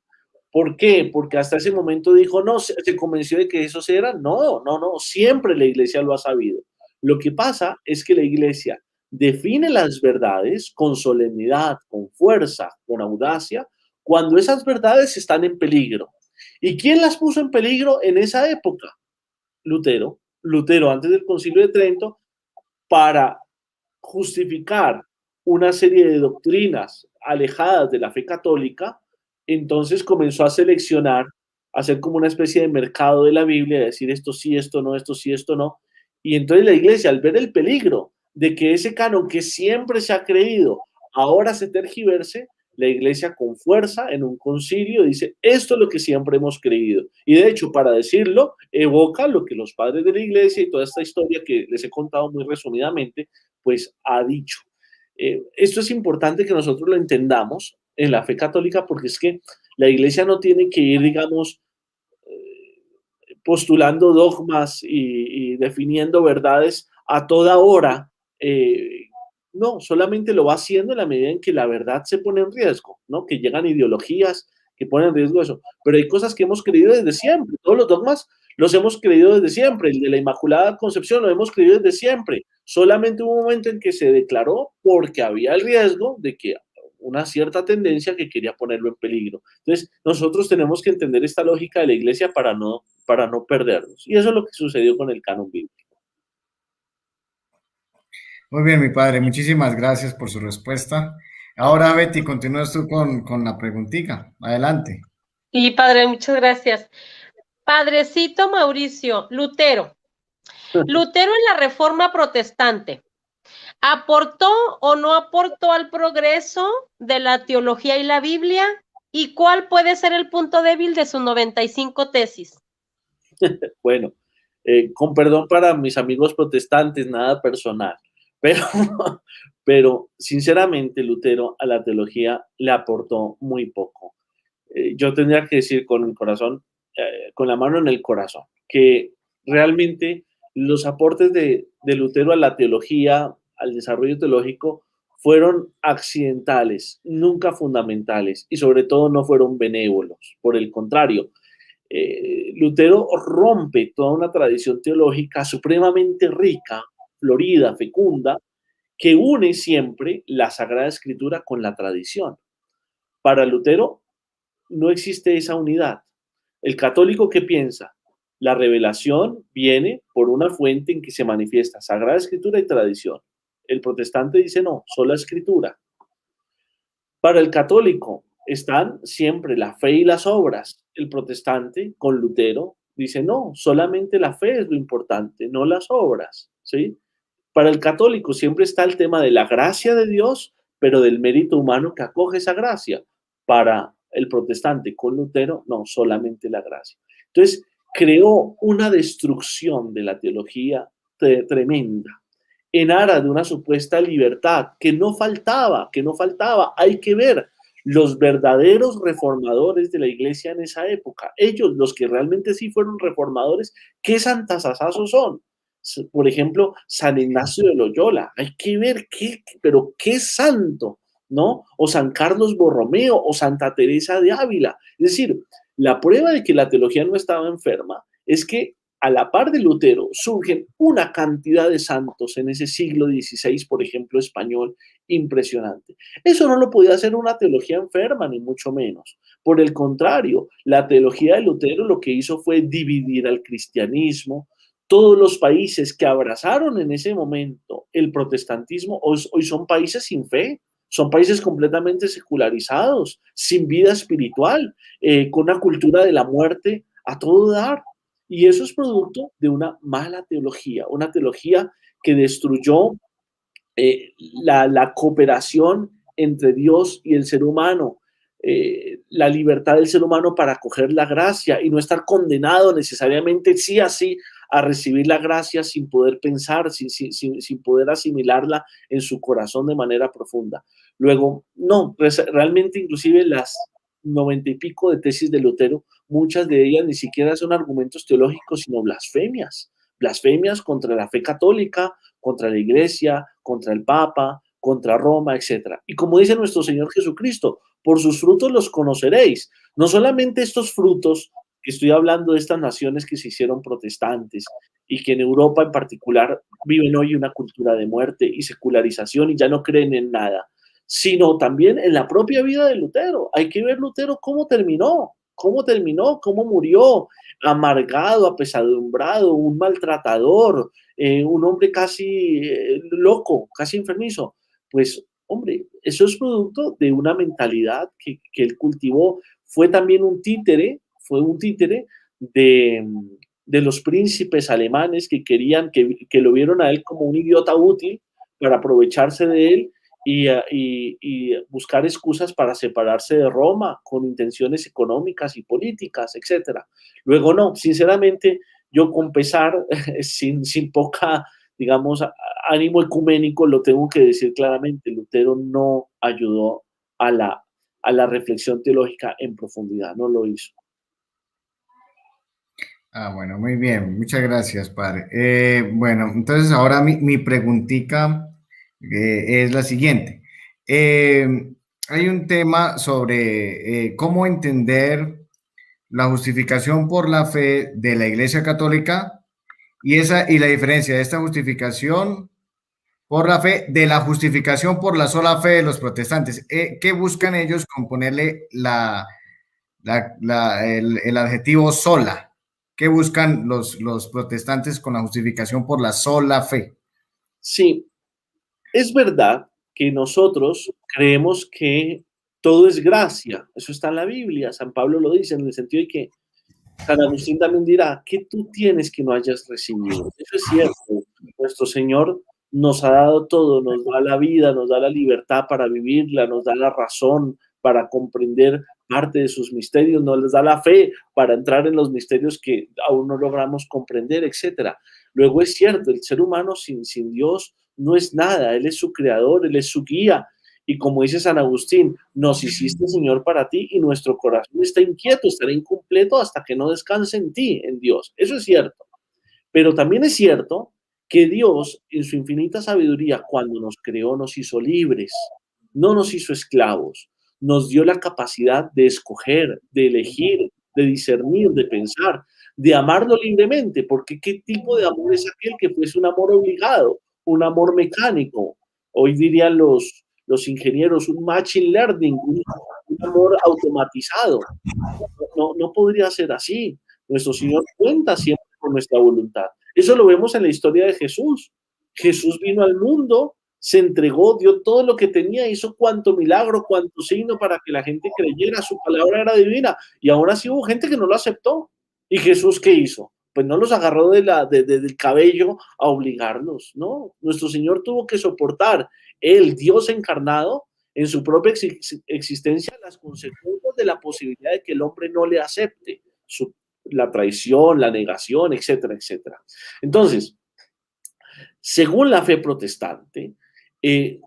¿Por qué? Porque hasta ese momento dijo, no, se convenció de que esos eran. No, siempre la iglesia lo ha sabido. Lo que pasa es que la iglesia define las verdades con solemnidad, con fuerza, con audacia, cuando esas verdades están en peligro. ¿Y quién las puso en peligro en esa época? Lutero. Lutero, antes del Concilio de Trento, para justificar una serie de doctrinas alejadas de la fe católica, entonces comenzó a seleccionar, a hacer como una especie de mercado de la Biblia, decir esto sí, esto no, esto sí, esto no. Y entonces la iglesia, al ver el peligro de que ese canon que siempre se ha creído ahora se tergiverse, la iglesia con fuerza en un concilio dice, esto es lo que siempre hemos creído. Y de hecho, para decirlo, evoca lo que los padres de la iglesia y toda esta historia que les he contado muy resumidamente, pues ha dicho. Esto es importante que nosotros lo entendamos en la fe católica, porque es que la iglesia no tiene que ir, digamos, postulando dogmas y definiendo verdades a toda hora. No, solamente lo va haciendo en la medida en que la verdad se pone en riesgo, ¿no? Que llegan ideologías que ponen en riesgo eso. Pero hay cosas que hemos creído desde siempre. Todos los dogmas los hemos creído desde siempre. El de la Inmaculada Concepción lo hemos creído desde siempre. Solamente hubo un momento en que se declaró porque había el riesgo de que una cierta tendencia que quería ponerlo en peligro. Entonces, nosotros tenemos que entender esta lógica de la iglesia para no perdernos. Y eso es lo que sucedió con el canon bíblico. Muy bien, mi padre, muchísimas gracias por su respuesta. Ahora, Betty, continúas tú con la preguntita. Adelante. Y padre, muchas gracias. Padrecito Mauricio, Lutero. Lutero en la Reforma Protestante, ¿aportó o no aportó al progreso de la teología y la Biblia? ¿Y cuál puede ser el punto débil de sus 95 tesis? Bueno, con perdón para mis amigos protestantes, nada personal, pero sinceramente Lutero a la teología le aportó muy poco. Yo tendría que decir con el corazón, con la mano en el corazón, que realmente los aportes de Lutero a la teología, al desarrollo teológico, fueron accidentales, nunca fundamentales y sobre todo no fueron benévolos. Por el contrario, Lutero rompe toda una tradición teológica supremamente rica, florida, fecunda, que une siempre la Sagrada Escritura con la tradición. Para Lutero no existe esa unidad. El católico, ¿qué piensa? La revelación viene por una fuente en que se manifiesta Sagrada Escritura y tradición. El protestante dice no, solo Escritura. Para el católico están siempre la fe y las obras. El protestante, con Lutero, dice no, solamente la fe es lo importante, no las obras, ¿sí? Para el católico siempre está el tema de la gracia de Dios, pero del mérito humano que acoge esa gracia. Para el protestante, con Lutero, no, solamente la gracia. Entonces, creó una destrucción de la teología tremenda, en aras de una supuesta libertad que no faltaba. Hay que ver los verdaderos reformadores de la iglesia en esa época, ellos, los que realmente sí fueron reformadores, ¿qué santasasazos son? Por ejemplo, San Ignacio de Loyola, hay que ver pero qué santo, ¿no? O San Carlos Borromeo o Santa Teresa de Ávila. Es decir, la prueba de que la teología no estaba enferma es que a la par de Lutero surgen una cantidad de santos en ese siglo XVI, por ejemplo, español, impresionante. Eso no lo podía hacer una teología enferma, ni mucho menos. Por el contrario, la teología de Lutero lo que hizo fue dividir al cristianismo. Todos los países que abrazaron en ese momento el protestantismo hoy son países sin fe, son países completamente secularizados, sin vida espiritual, con una cultura de la muerte a todo dar. Y eso es producto de una mala teología, una teología que destruyó la cooperación entre Dios y el ser humano, la libertad del ser humano para acoger la gracia y no estar condenado necesariamente sí así a recibir la gracia sin poder pensar, sin poder asimilarla en su corazón de manera profunda. Luego, no, realmente inclusive las 90 y pico de tesis de Lutero, muchas de ellas ni siquiera son argumentos teológicos, sino blasfemias. Blasfemias contra la fe católica, contra la iglesia, contra el Papa, contra Roma, etc. Y como dice nuestro Señor Jesucristo, por sus frutos los conoceréis. No solamente estos frutos, que estoy hablando de estas naciones que se hicieron protestantes y que en Europa en particular viven hoy una cultura de muerte y secularización y ya no creen en nada, sino también en la propia vida de Lutero. Hay que ver Lutero cómo terminó, cómo murió, amargado, apesadumbrado, un maltratador, un hombre casi loco, casi enfermizo. Pues, hombre, eso es producto de una mentalidad que él cultivó. Fue también un títere de los príncipes alemanes que querían, que lo vieron a él como un idiota útil para aprovecharse de él y buscar excusas para separarse de Roma con intenciones económicas y políticas, etc. Luego no, sinceramente, yo con pesar, sin poca, digamos, ánimo ecuménico, lo tengo que decir claramente, Lutero no ayudó a la reflexión teológica en profundidad, no lo hizo. Bueno, muy bien, muchas gracias, padre. Bueno, entonces ahora mi preguntita es la siguiente. Hay un tema sobre cómo entender la justificación por la fe de la Iglesia Católica y la diferencia de esta justificación por la fe de la justificación por la sola fe de los protestantes. ¿Qué buscan ellos con ponerle el adjetivo sola? ¿Qué buscan los protestantes con la justificación por la sola fe? Sí, es verdad que nosotros creemos que todo es gracia. Eso está en la Biblia. San Pablo lo dice en el sentido de que San Agustín también dirá, ¿qué tú tienes que no hayas recibido? Eso es cierto. Nuestro Señor nos ha dado todo, nos da la vida, nos da la libertad para vivirla, nos da la razón para comprender parte de sus misterios, nos les da la fe para entrar en los misterios que aún no logramos comprender, etc. Luego es cierto, el ser humano sin Dios no es nada, Él es su creador, Él es su guía. Y como dice San Agustín, nos hiciste, Señor, para ti y nuestro corazón está inquieto, estará incompleto hasta que no descanse en ti, en Dios. Eso es cierto. Pero también es cierto que Dios, en su infinita sabiduría, cuando nos creó, nos hizo libres, no nos hizo esclavos, nos dio la capacidad de escoger, de elegir, de discernir, de pensar, de amarlo libremente, porque ¿qué tipo de amor es aquel que fuese un amor obligado, un amor mecánico? Hoy dirían los ingenieros, un machine learning, un amor automatizado. No podría ser así. Nuestro Señor cuenta siempre con nuestra voluntad. Eso lo vemos en la historia de Jesús. Jesús vino al mundo, se entregó, dio todo lo que tenía, hizo cuanto milagro, cuanto signo para que la gente creyera, su palabra era divina, y aún así hubo gente que no lo aceptó. ¿Y Jesús qué hizo? Pues no los agarró del cabello a obligarlos, ¿no? Nuestro Señor tuvo que soportar, el Dios encarnado, en su propia existencia, las consecuencias de la posibilidad de que el hombre no le acepte la traición, la negación, etcétera, etcétera. Entonces, según la fe protestante,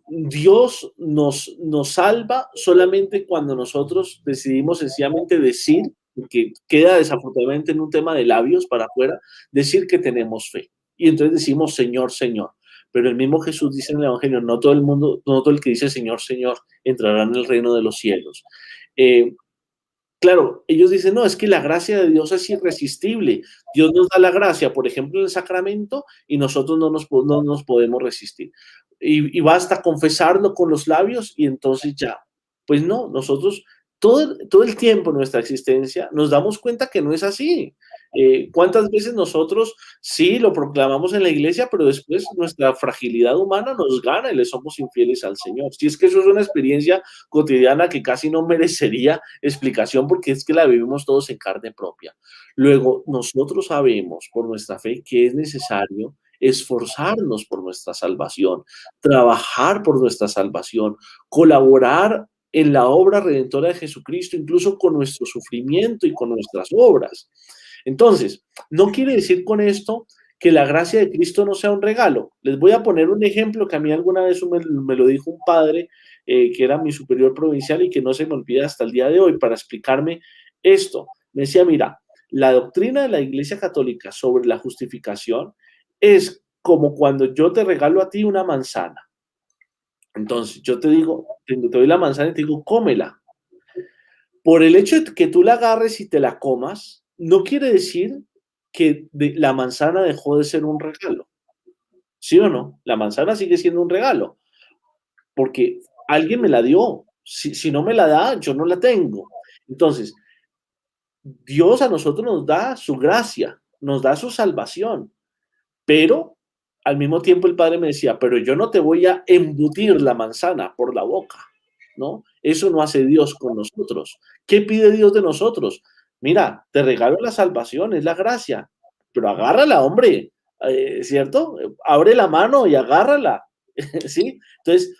Dios nos salva solamente cuando nosotros decidimos sencillamente decir, que queda desafortunadamente en un tema de labios para afuera, decir que tenemos fe. Y entonces decimos Señor, Señor. Pero el mismo Jesús dice en el Evangelio, no todo el mundo, no todo el que dice Señor, Señor, entrará en el reino de los cielos. Claro, ellos dicen, no, es que la gracia de Dios es irresistible. Dios nos da la gracia, por ejemplo, en el sacramento, y nosotros no nos podemos resistir. Y basta confesarlo con los labios y entonces ya. Pues no, nosotros todo el tiempo en nuestra existencia nos damos cuenta que no es así. ¿Cuántas veces nosotros sí lo proclamamos en la iglesia, pero después nuestra fragilidad humana nos gana y le somos infieles al Señor? Si es que eso es una experiencia cotidiana que casi no merecería explicación porque es que la vivimos todos en carne propia. Luego, nosotros sabemos por nuestra fe que es necesario esforzarnos por nuestra salvación, trabajar por nuestra salvación, colaborar en la obra redentora de Jesucristo, incluso con nuestro sufrimiento y con nuestras obras. Entonces, no quiere decir con esto que la gracia de Cristo no sea un regalo. Les voy a poner un ejemplo que a mí alguna vez me lo dijo un padre que era mi superior provincial y que no se me olvida hasta el día de hoy para explicarme esto. Me decía, mira, la doctrina de la Iglesia Católica sobre la justificación es como cuando yo te regalo a ti una manzana. Entonces, yo te digo, te doy la manzana y te digo, cómela. Por el hecho de que tú la agarres y te la comas, no quiere decir que la manzana dejó de ser un regalo. ¿Sí o no? La manzana sigue siendo un regalo, porque alguien me la dio. Si no me la da, yo no la tengo. Entonces, Dios a nosotros nos da su gracia, nos da su salvación, pero al mismo tiempo el Padre me decía, pero yo no te voy a embutir la manzana por la boca, ¿no? Eso no hace Dios con nosotros. ¿Qué pide Dios de nosotros? Mira, te regalo la salvación, es la gracia, pero agárrala, hombre, ¿cierto? Abre la mano y agárrala, ¿sí? Entonces,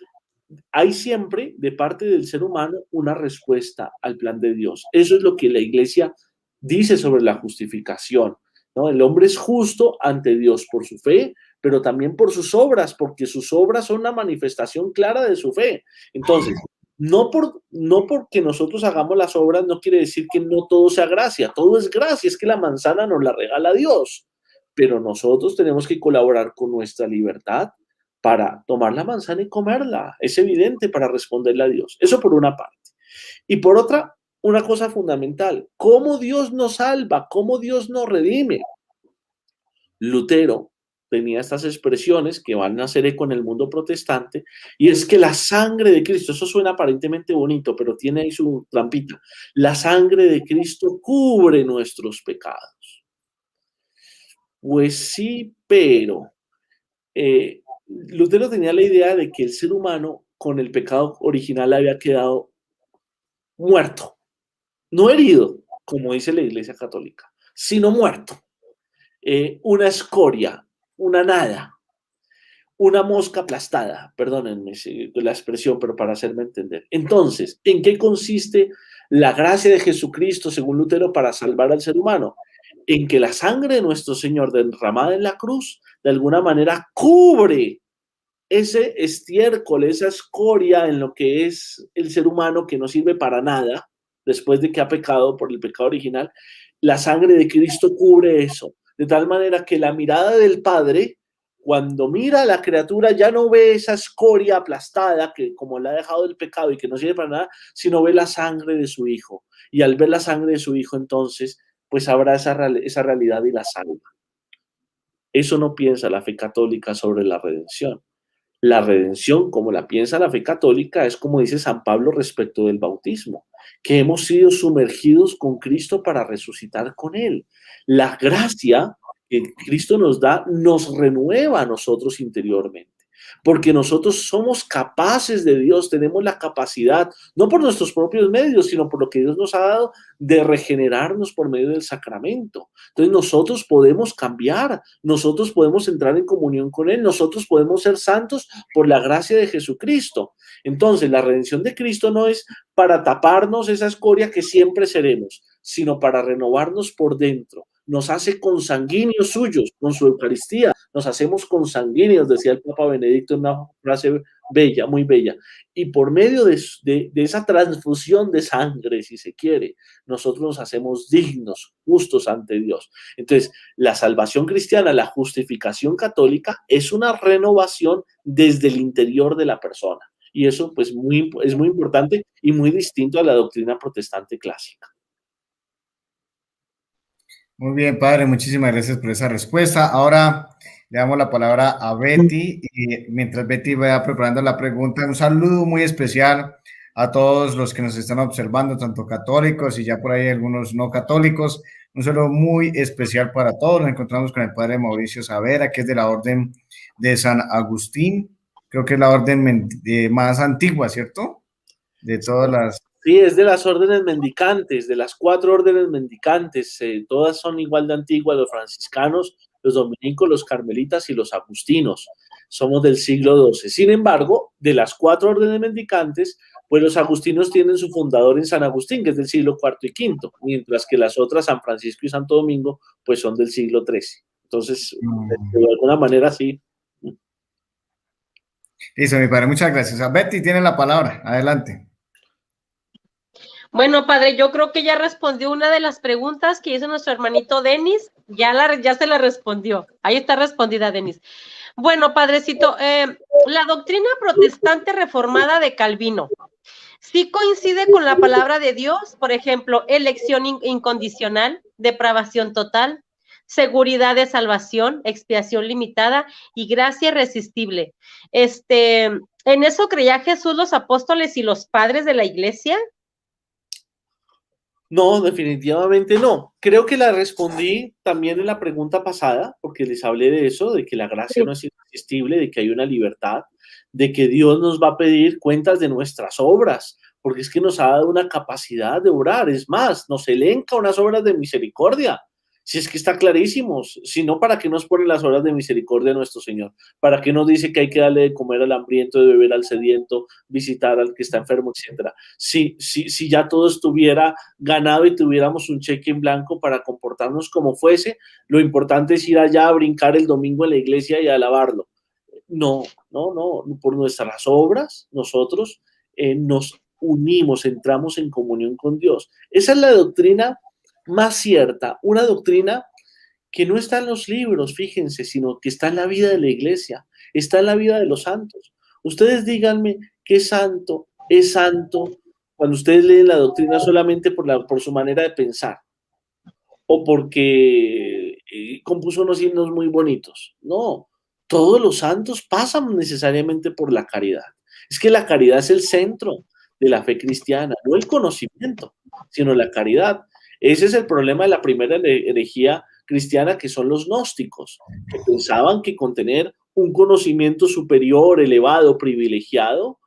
hay siempre de parte del ser humano una respuesta al plan de Dios. Eso es lo que la iglesia dice sobre la justificación, ¿no? El hombre es justo ante Dios por su fe, pero también por sus obras, porque sus obras son una manifestación clara de su fe. Entonces, no porque nosotros hagamos las obras no quiere decir que no todo sea gracia, todo es gracia, es que la manzana nos la regala Dios, pero nosotros tenemos que colaborar con nuestra libertad para tomar la manzana y comerla. Es evidente, para responderle a Dios. Eso por una parte. Y por otra, una cosa fundamental, ¿cómo Dios nos salva? ¿Cómo Dios nos redime? Lutero tenía estas expresiones que van a hacer eco en el mundo protestante, y es que la sangre de Cristo, eso suena aparentemente bonito, pero tiene ahí su trampita, la sangre de Cristo cubre nuestros pecados. Pues sí, pero Lutero tenía la idea de que el ser humano con el pecado original había quedado muerto, no herido, como dice la Iglesia Católica, sino muerto. Una escoria, una nada, una mosca aplastada, perdónenme la expresión, pero para hacerme entender. Entonces, ¿en qué consiste la gracia de Jesucristo, según Lutero, para salvar al ser humano? En que la sangre de nuestro Señor derramada en la cruz, de alguna manera cubre ese estiércol, esa escoria en lo que es el ser humano, que no sirve para nada después de que ha pecado por el pecado original. La sangre de Cristo cubre eso, de tal manera que la mirada del Padre, cuando mira a la criatura, ya no ve esa escoria aplastada que como la ha dejado el pecado y que no sirve para nada, sino ve la sangre de su Hijo. Y al ver la sangre de su Hijo, entonces, pues habrá esa realidad y la salva. Eso no piensa la fe católica sobre la redención. La redención, como la piensa la fe católica, es como dice San Pablo respecto del bautismo, que hemos sido sumergidos con Cristo para resucitar con Él. La gracia que Cristo nos da nos renueva a nosotros interiormente, porque nosotros somos capaces de Dios, tenemos la capacidad, no por nuestros propios medios, sino por lo que Dios nos ha dado, de regenerarnos por medio del sacramento. Entonces nosotros podemos cambiar, nosotros podemos entrar en comunión con Él, nosotros podemos ser santos por la gracia de Jesucristo. Entonces la redención de Cristo no es para taparnos esa escoria que siempre seremos, sino para renovarnos por dentro. Nos hace consanguíneos suyos con su Eucaristía, nos hacemos consanguíneos, decía el Papa Benedicto en una frase bella, muy bella, y por medio de esa transfusión de sangre, si se quiere, nosotros nos hacemos dignos, justos ante Dios. Entonces, la salvación cristiana, la justificación católica, es una renovación desde el interior de la persona, y eso pues es muy importante y muy distinto a la doctrina protestante clásica. Muy bien, padre, muchísimas gracias por esa respuesta. Ahora le damos la palabra a Betty, y mientras Betty va preparando la pregunta, un saludo muy especial a todos los que nos están observando, tanto católicos y ya por ahí algunos no católicos. Un saludo muy especial para todos. Nos encontramos con el padre Mauricio Saavedra, que es de la Orden de San Agustín. Creo que es la orden más antigua, ¿cierto? De todas las... Sí, es de las órdenes mendicantes, de las 4 órdenes mendicantes, todas son igual de antiguas, los franciscanos, los dominicos, los carmelitas y los agustinos. Somos del siglo XII. Sin embargo, de las 4 órdenes mendicantes, pues los agustinos tienen su fundador en San Agustín, que es del siglo IV y V, mientras que las otras, San Francisco y Santo Domingo, pues son del siglo XIII. Entonces, de alguna manera sí. Listo, mi padre, muchas gracias. Betty tiene la palabra, adelante. Bueno, padre, yo creo que ya respondió una de las preguntas que hizo nuestro hermanito Denis, ya se la respondió, ahí está respondida, Denis. Bueno, padrecito, la doctrina protestante reformada de Calvino, ¿sí coincide con la palabra de Dios? Por ejemplo, elección incondicional, depravación total, seguridad de salvación, expiación limitada y gracia irresistible. ¿En eso creía Jesús, los apóstoles y los padres de la iglesia? No, definitivamente no. Creo que la respondí también en la pregunta pasada, porque les hablé de eso, de que la gracia no es irresistible, de que hay una libertad, de que Dios nos va a pedir cuentas de nuestras obras, porque es que nos ha dado una capacidad de obrar. Es más, nos elenca unas obras de misericordia. Si es que está clarísimo, si no, ¿para qué nos ponen las obras de misericordia nuestro Señor? ¿Para qué nos dice que hay que darle de comer al hambriento, de beber al sediento, visitar al que está enfermo, etcétera? Si ya todo estuviera ganado y tuviéramos un cheque en blanco para comportarnos como fuese, lo importante es ir allá a brincar el domingo en la iglesia y a alabarlo. No, por nuestras obras nosotros nos unimos, entramos en comunión con Dios. Esa es la doctrina más cierta, una doctrina que no está en los libros, fíjense, sino que está en la vida de la iglesia, está en la vida de los santos. Ustedes díganme qué santo es santo cuando ustedes leen la doctrina solamente por su manera de pensar o porque compuso unos himnos muy bonitos. No, todos los santos pasan necesariamente por la caridad. Es que la caridad es el centro de la fe cristiana, no el conocimiento, sino la caridad. Ese es el problema de la primera herejía cristiana, que son los gnósticos, que pensaban que con tener un conocimiento superior, elevado, privilegiado,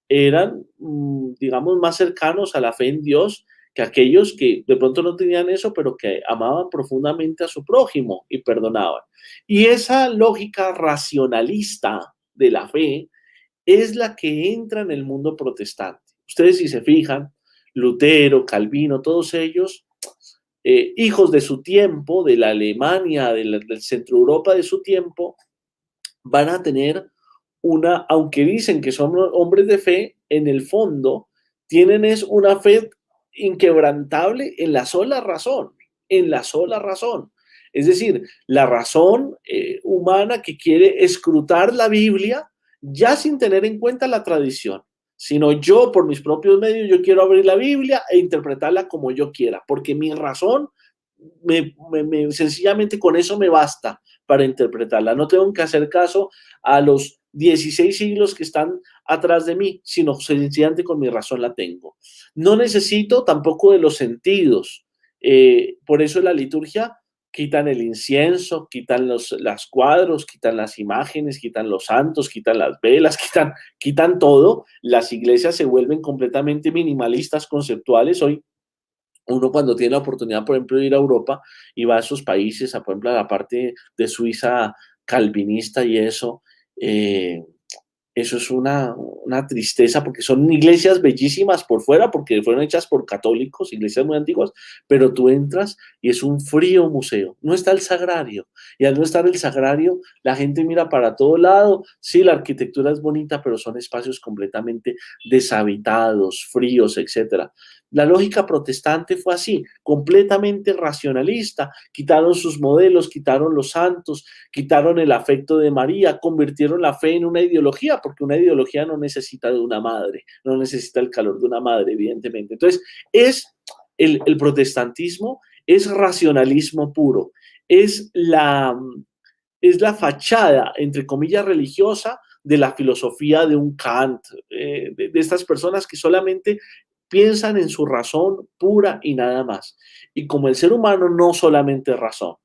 eran, digamos, más cercanos a la fe en Dios que aquellos que de pronto no tenían eso, pero que amaban profundamente a su prójimo y perdonaban. Y esa lógica racionalista de la fe es la que entra en el mundo protestante. Ustedes, si se fijan, Lutero, Calvino, todos ellos, hijos de su tiempo, de la Alemania, del centro Europa de su tiempo, van a tener una, aunque dicen que son hombres de fe, en el fondo tienen es una fe inquebrantable en la sola razón, en la sola razón. Es decir, la razón humana que quiere escrutar la Biblia ya sin tener en cuenta la tradición, sino yo por mis propios medios, yo quiero abrir la Biblia e interpretarla como yo quiera, porque mi razón sencillamente con eso me basta para interpretarla. No tengo que hacer caso a los 16 siglos que están atrás de mí, sino sencillamente con mi razón la tengo. No necesito tampoco de los sentidos. Por eso en la liturgia quitan el incienso, quitan los cuadros, quitan las imágenes, quitan los santos, quitan las velas, quitan todo. Las iglesias se vuelven completamente minimalistas, conceptuales. Hoy uno cuando tiene la oportunidad, por ejemplo, de ir a Europa y va a esos países, por ejemplo, a la parte de Suiza calvinista y eso es una tristeza, porque son iglesias bellísimas por fuera, porque fueron hechas por católicos, iglesias muy antiguas, pero tú entras y es un frío museo. No está el sagrario, y al no estar el sagrario, la gente mira para todo lado. Sí, la arquitectura es bonita, pero son espacios completamente deshabitados, fríos, etcétera. La lógica protestante fue así, completamente racionalista. Quitaron sus modelos, quitaron los santos, quitaron el afecto de María, convirtieron la fe en una ideología, porque una ideología no necesita de una madre, no necesita el calor de una madre, evidentemente. Entonces, el protestantismo es racionalismo puro, es la fachada, entre comillas, religiosa de la filosofía de un Kant, de estas personas que solamente piensan en su razón pura y nada más. Y como el ser humano no solamente es razón,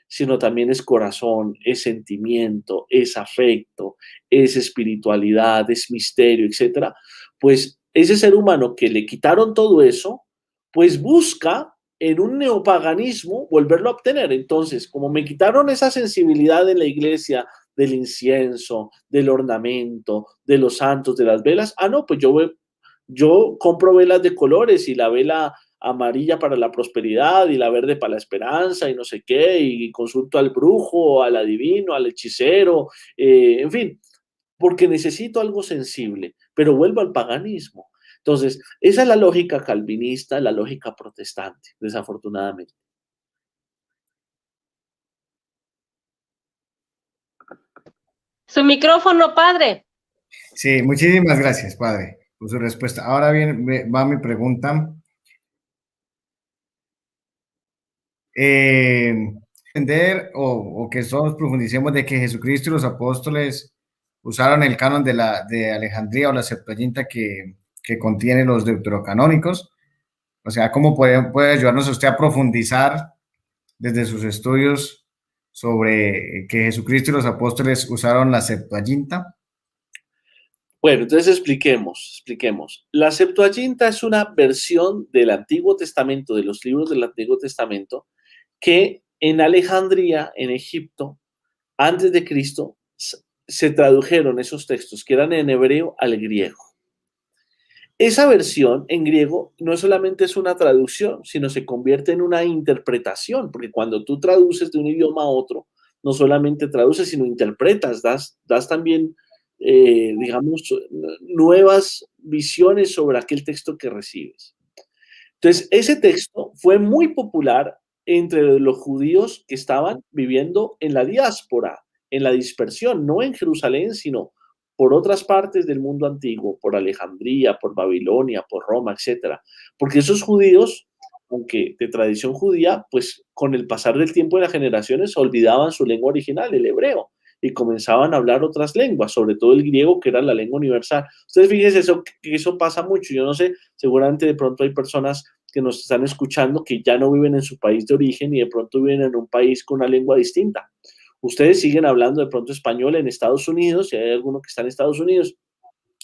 sino también es corazón, es sentimiento, es afecto, es espiritualidad, es misterio, etcétera, pues ese ser humano que le quitaron todo eso, pues busca en un neopaganismo volverlo a obtener. Entonces, como me quitaron esa sensibilidad en la iglesia del incienso, del ornamento, de los santos, de las velas, no, pues yo compro velas de colores, y la vela amarilla para la prosperidad y la verde para la esperanza y no sé qué, y consulto al brujo, al adivino, al hechicero, en fin, porque necesito algo sensible, pero vuelvo al paganismo. Entonces, esa es la lógica calvinista, la lógica protestante, desafortunadamente. Su micrófono, padre. Sí, muchísimas gracias, padre, por su respuesta. Ahora bien, va mi pregunta. Entender o que todos profundicemos de que Jesucristo y los apóstoles usaron el canon de Alejandría o la Septuaginta que contiene los deuterocanónicos. O sea, ¿cómo puede ayudarnos usted a profundizar desde sus estudios sobre que Jesucristo y los apóstoles usaron la Septuaginta? Bueno, entonces expliquemos. La Septuaginta es una versión del Antiguo Testamento, de los libros del Antiguo Testamento, que en Alejandría, en Egipto, antes de Cristo, se tradujeron esos textos que eran en hebreo al griego. Esa versión en griego no solamente es una traducción, sino se convierte en una interpretación, porque cuando tú traduces de un idioma a otro, no solamente traduces, sino interpretas, das también, digamos, nuevas visiones sobre aquel texto que recibes. Entonces, ese texto fue muy popular entre los judíos que estaban viviendo en la diáspora, en la dispersión, no en Jerusalén, sino por otras partes del mundo antiguo, por Alejandría, por Babilonia, por Roma, etcétera. Porque esos judíos, aunque de tradición judía, pues con el pasar del tiempo y las generaciones olvidaban su lengua original, el hebreo, y comenzaban a hablar otras lenguas, sobre todo el griego, que era la lengua universal. Ustedes fíjense que eso pasa mucho. Yo no sé, seguramente de pronto hay personas que nos están escuchando que ya no viven en su país de origen y de pronto viven en un país con una lengua distinta. Ustedes siguen hablando de pronto español en Estados Unidos, si hay alguno que está en Estados Unidos,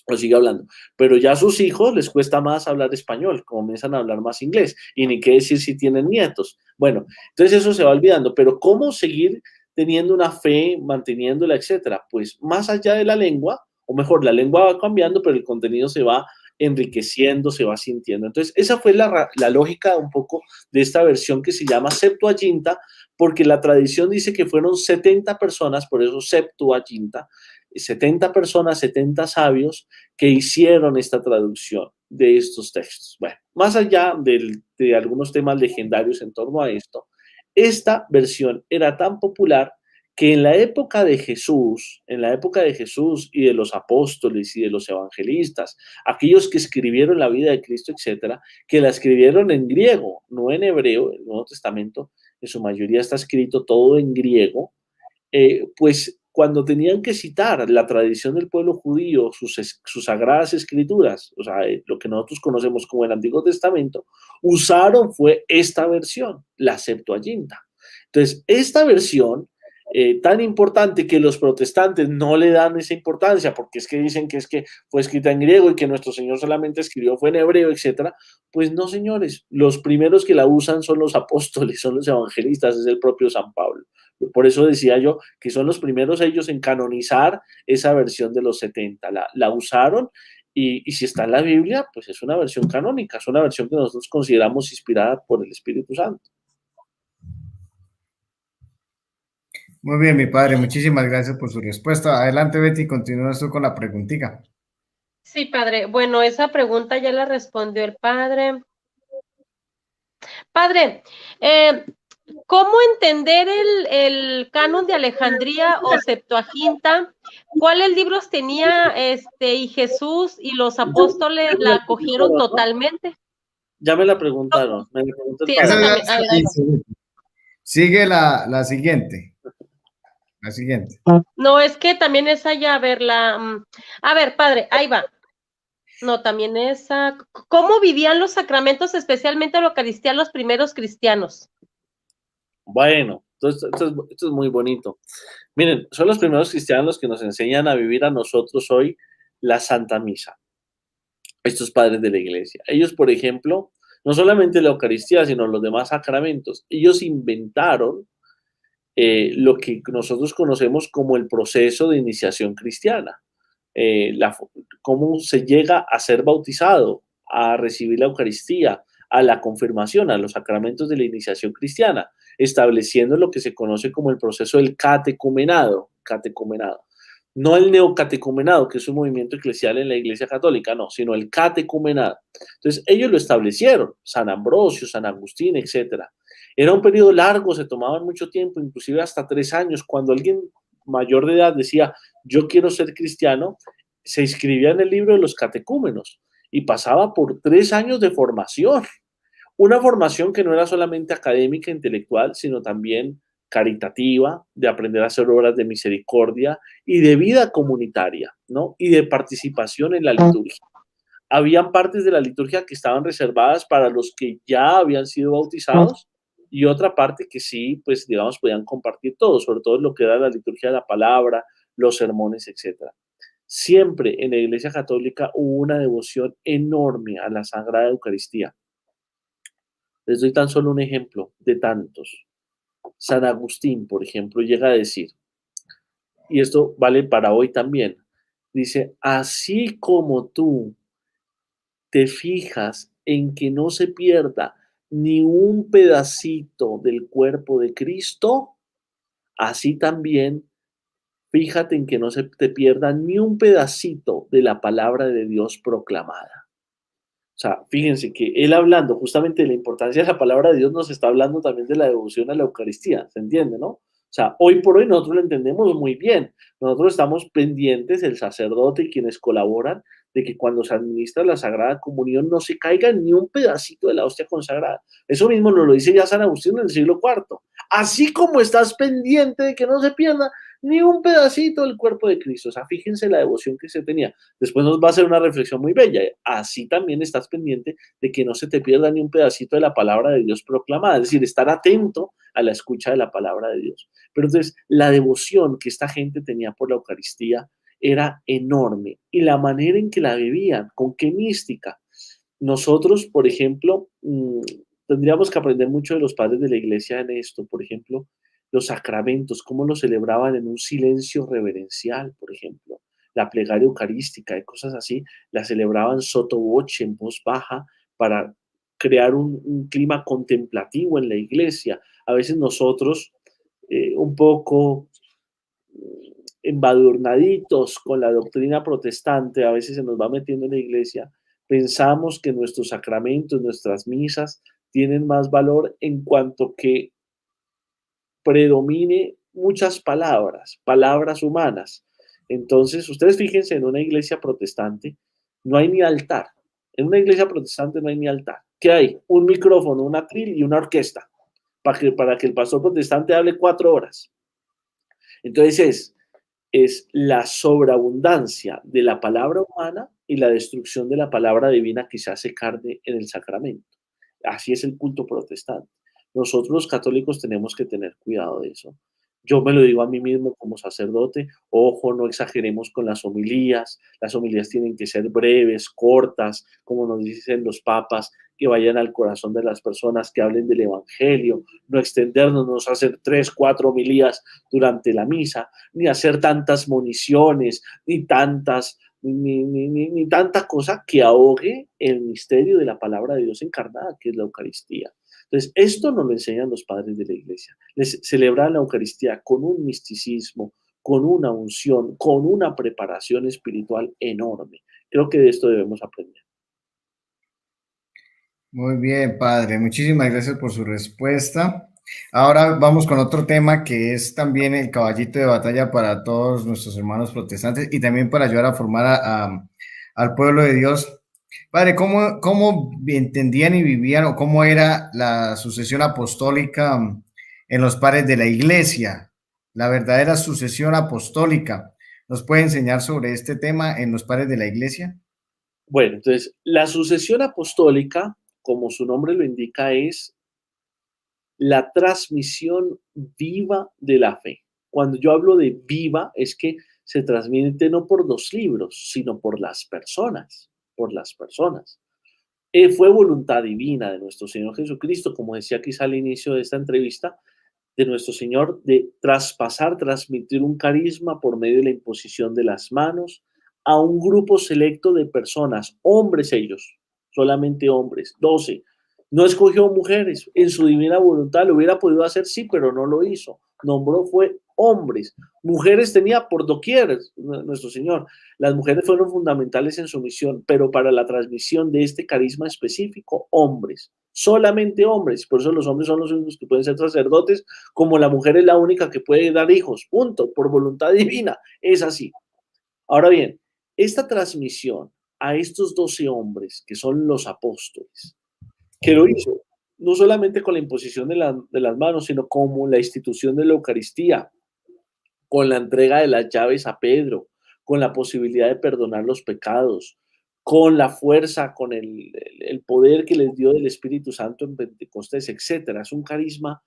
lo sigue hablando, pero ya a sus hijos les cuesta más hablar español, comienzan a hablar más inglés, y ni qué decir si tienen nietos. Bueno, entonces eso se va olvidando, pero ¿cómo seguir teniendo una fe, manteniéndola, etcétera? Pues más allá de la lengua, o mejor, la lengua va cambiando, pero el contenido se va enriqueciendo, se va sintiendo. Entonces, esa fue la lógica un poco de esta versión que se llama Septuaginta, porque la tradición dice que fueron 70 personas, por eso Septuaginta, 70 personas, 70 sabios que hicieron esta traducción de estos textos. Bueno, más allá de algunos temas legendarios en torno a esto, esta versión era tan popular que en la época de Jesús, y de los apóstoles y de los evangelistas, aquellos que escribieron la vida de Cristo, etcétera, que la escribieron en griego, no en hebreo. El Nuevo Testamento en su mayoría está escrito todo en griego, pues cuando tenían que citar la tradición del pueblo judío, sus sagradas escrituras, o sea, lo que nosotros conocemos como el Antiguo Testamento, usaron fue esta versión, la Septuaginta. Entonces, esta versión, tan importante que los protestantes no le dan esa importancia, porque es que dicen que fue escrita en griego y que nuestro Señor solamente escribió fue en hebreo, etcétera. Pues no, señores, los primeros que la usan son los apóstoles, son los evangelistas, es el propio San Pablo. Por eso decía yo que son los primeros ellos en canonizar esa versión de los 70. La usaron y si está en la Biblia, pues es una versión canónica, es una versión que nosotros consideramos inspirada por el Espíritu Santo. Muy bien, mi padre, muchísimas gracias por su respuesta. Adelante, Betty, continúas tú con la preguntita. Sí, padre. Bueno, esa pregunta ya la respondió el padre. Padre, ¿cómo entender el canon de Alejandría o Septuaginta? ¿Cuáles libros tenía y Jesús y los apóstoles la acogieron totalmente? Ya me la preguntaron. Me la preguntó el Sí, padre. esa también. Sigue la siguiente. La siguiente. No, es que también esa ya, a ver, a ver, padre, ahí va. No, también esa. ¿Cómo vivían los sacramentos, especialmente la Eucaristía, los primeros cristianos? Bueno, esto es muy bonito. Miren, son los primeros cristianos que nos enseñan a vivir a nosotros hoy la Santa Misa. Estos padres de la iglesia. Ellos, por ejemplo, no solamente la Eucaristía, sino los demás sacramentos. Ellos inventaron lo que nosotros conocemos como el proceso de iniciación cristiana. Cómo se llega a ser bautizado, a recibir la Eucaristía, a la confirmación, a los sacramentos de la iniciación cristiana, estableciendo lo que se conoce como el proceso del catecumenado. No el neocatecumenado, que es un movimiento eclesial en la Iglesia Católica, no, sino el catecumenado. Entonces, ellos lo establecieron, San Ambrosio, San Agustín, etcétera. Era un periodo largo, se tomaban mucho tiempo, inclusive hasta 3 años. Cuando alguien mayor de edad decía, yo quiero ser cristiano, se inscribía en el libro de los catecúmenos y pasaba por 3 años de formación. Una formación que no era solamente académica, intelectual, sino también caritativa, de aprender a hacer obras de misericordia y de vida comunitaria, ¿no? Y de participación en la liturgia. Habían partes de la liturgia que estaban reservadas para los que ya habían sido bautizados y otra parte que sí, pues digamos, podían compartir todo, sobre todo lo que era la liturgia de la palabra, los sermones, etc. Siempre en la Iglesia Católica hubo una devoción enorme a la Sagrada Eucaristía. Les doy tan solo un ejemplo de tantos. San Agustín, por ejemplo, llega a decir, y esto vale para hoy también, dice, así como tú te fijas en que no se pierda ni un pedacito del cuerpo de Cristo, así también fíjate en que no se te pierda ni un pedacito de la palabra de Dios proclamada. O sea, fíjense que él hablando justamente de la importancia de la palabra de Dios nos está hablando también de la devoción a la Eucaristía, ¿se entiende, no? O sea, hoy por hoy nosotros lo entendemos muy bien. Nosotros estamos pendientes, el sacerdote y quienes colaboran, de que cuando se administra la Sagrada Comunión no se caiga ni un pedacito de la hostia consagrada. Eso mismo nos lo dice ya San Agustín en el siglo IV. Así como estás pendiente de que no se pierda ni un pedacito del cuerpo de Cristo. O sea, fíjense la devoción que se tenía. Después nos va a hacer una reflexión muy bella. Así también estás pendiente de que no se te pierda ni un pedacito de la palabra de Dios proclamada. Es decir, estar atento a la escucha de la palabra de Dios. Pero entonces, la devoción que esta gente tenía por la Eucaristía era enorme. Y la manera en que la vivían, con qué mística. Nosotros, por ejemplo, tendríamos que aprender mucho de los padres de la iglesia en esto. Por ejemplo, los sacramentos, cómo los celebraban en un silencio reverencial, por ejemplo. La plegaria eucarística y cosas así, la celebraban sotto voce, en voz baja, para crear un clima contemplativo en la iglesia. A veces nosotros, un poco embadurnaditos con la doctrina protestante, a veces se nos va metiendo en la iglesia, pensamos que nuestros sacramentos, nuestras misas, tienen más valor en cuanto que predomine muchas palabras, palabras humanas. Entonces, ustedes fíjense, en una iglesia protestante no hay ni altar. En una iglesia protestante no hay ni altar. ¿Qué hay? Un micrófono, un atril y una orquesta para que el pastor protestante hable 4 horas. Entonces es la sobreabundancia de la palabra humana y la destrucción de la palabra divina que se hace carne en el sacramento. Así es el culto protestante. Nosotros los católicos tenemos que tener cuidado de eso. Yo me lo digo a mí mismo como sacerdote, ojo, no exageremos con las homilías tienen que ser breves, cortas, como nos dicen los papas, que vayan al corazón de las personas, que hablen del evangelio, no extendernos, no hacer 3, 4 homilías durante la misa, ni hacer tantas municiones, ni tanta cosa que ahogue el misterio de la palabra de Dios encarnada, que es la Eucaristía. Entonces, esto nos lo enseñan los padres de la iglesia. Les celebran la Eucaristía con un misticismo, con una unción, con una preparación espiritual enorme. Creo que de esto debemos aprender. Muy bien, padre. Muchísimas gracias por su respuesta. Ahora vamos con otro tema que es también el caballito de batalla para todos nuestros hermanos protestantes y también para ayudar a formar al pueblo de Dios. Padre, ¿cómo entendían y vivían o cómo era la sucesión apostólica en los padres de la iglesia? La verdadera sucesión apostólica. ¿Nos puede enseñar sobre este tema en los padres de la iglesia? Bueno, entonces, la sucesión apostólica, como su nombre lo indica, es la transmisión viva de la fe. Cuando yo hablo de viva, es que se transmite no por 2 libros, sino por las personas, por las personas. Fue voluntad divina de nuestro Señor Jesucristo, como decía quizá al inicio de esta entrevista, de nuestro Señor, de transmitir un carisma por medio de la imposición de las manos a un grupo selecto de personas, hombres ellos, solamente hombres, 12. No escogió mujeres, en su divina voluntad lo hubiera podido hacer, sí, pero no lo hizo. Nombró fue hombres. Mujeres tenía por doquier nuestro Señor. Las mujeres fueron fundamentales en su misión, pero para la transmisión de este carisma específico, hombres. Solamente hombres. Por eso los hombres son los únicos que pueden ser sacerdotes, como la mujer es la única que puede dar hijos. Punto. Por voluntad divina. Es así. Ahora bien, esta transmisión a estos 12 hombres, que son los apóstoles, que lo hizo no solamente con la imposición de las manos, sino como la institución de la Eucaristía, con la entrega de las llaves a Pedro, con la posibilidad de perdonar los pecados, con la fuerza, con el poder que les dio del Espíritu Santo en Pentecostés, etc. Es un carisma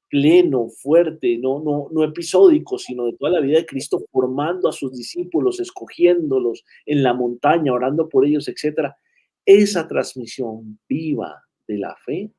pleno, fuerte, no episódico, sino de toda la vida de Cristo, formando a sus discípulos, escogiéndolos en la montaña, orando por ellos, etc. Esa transmisión viva de la fe,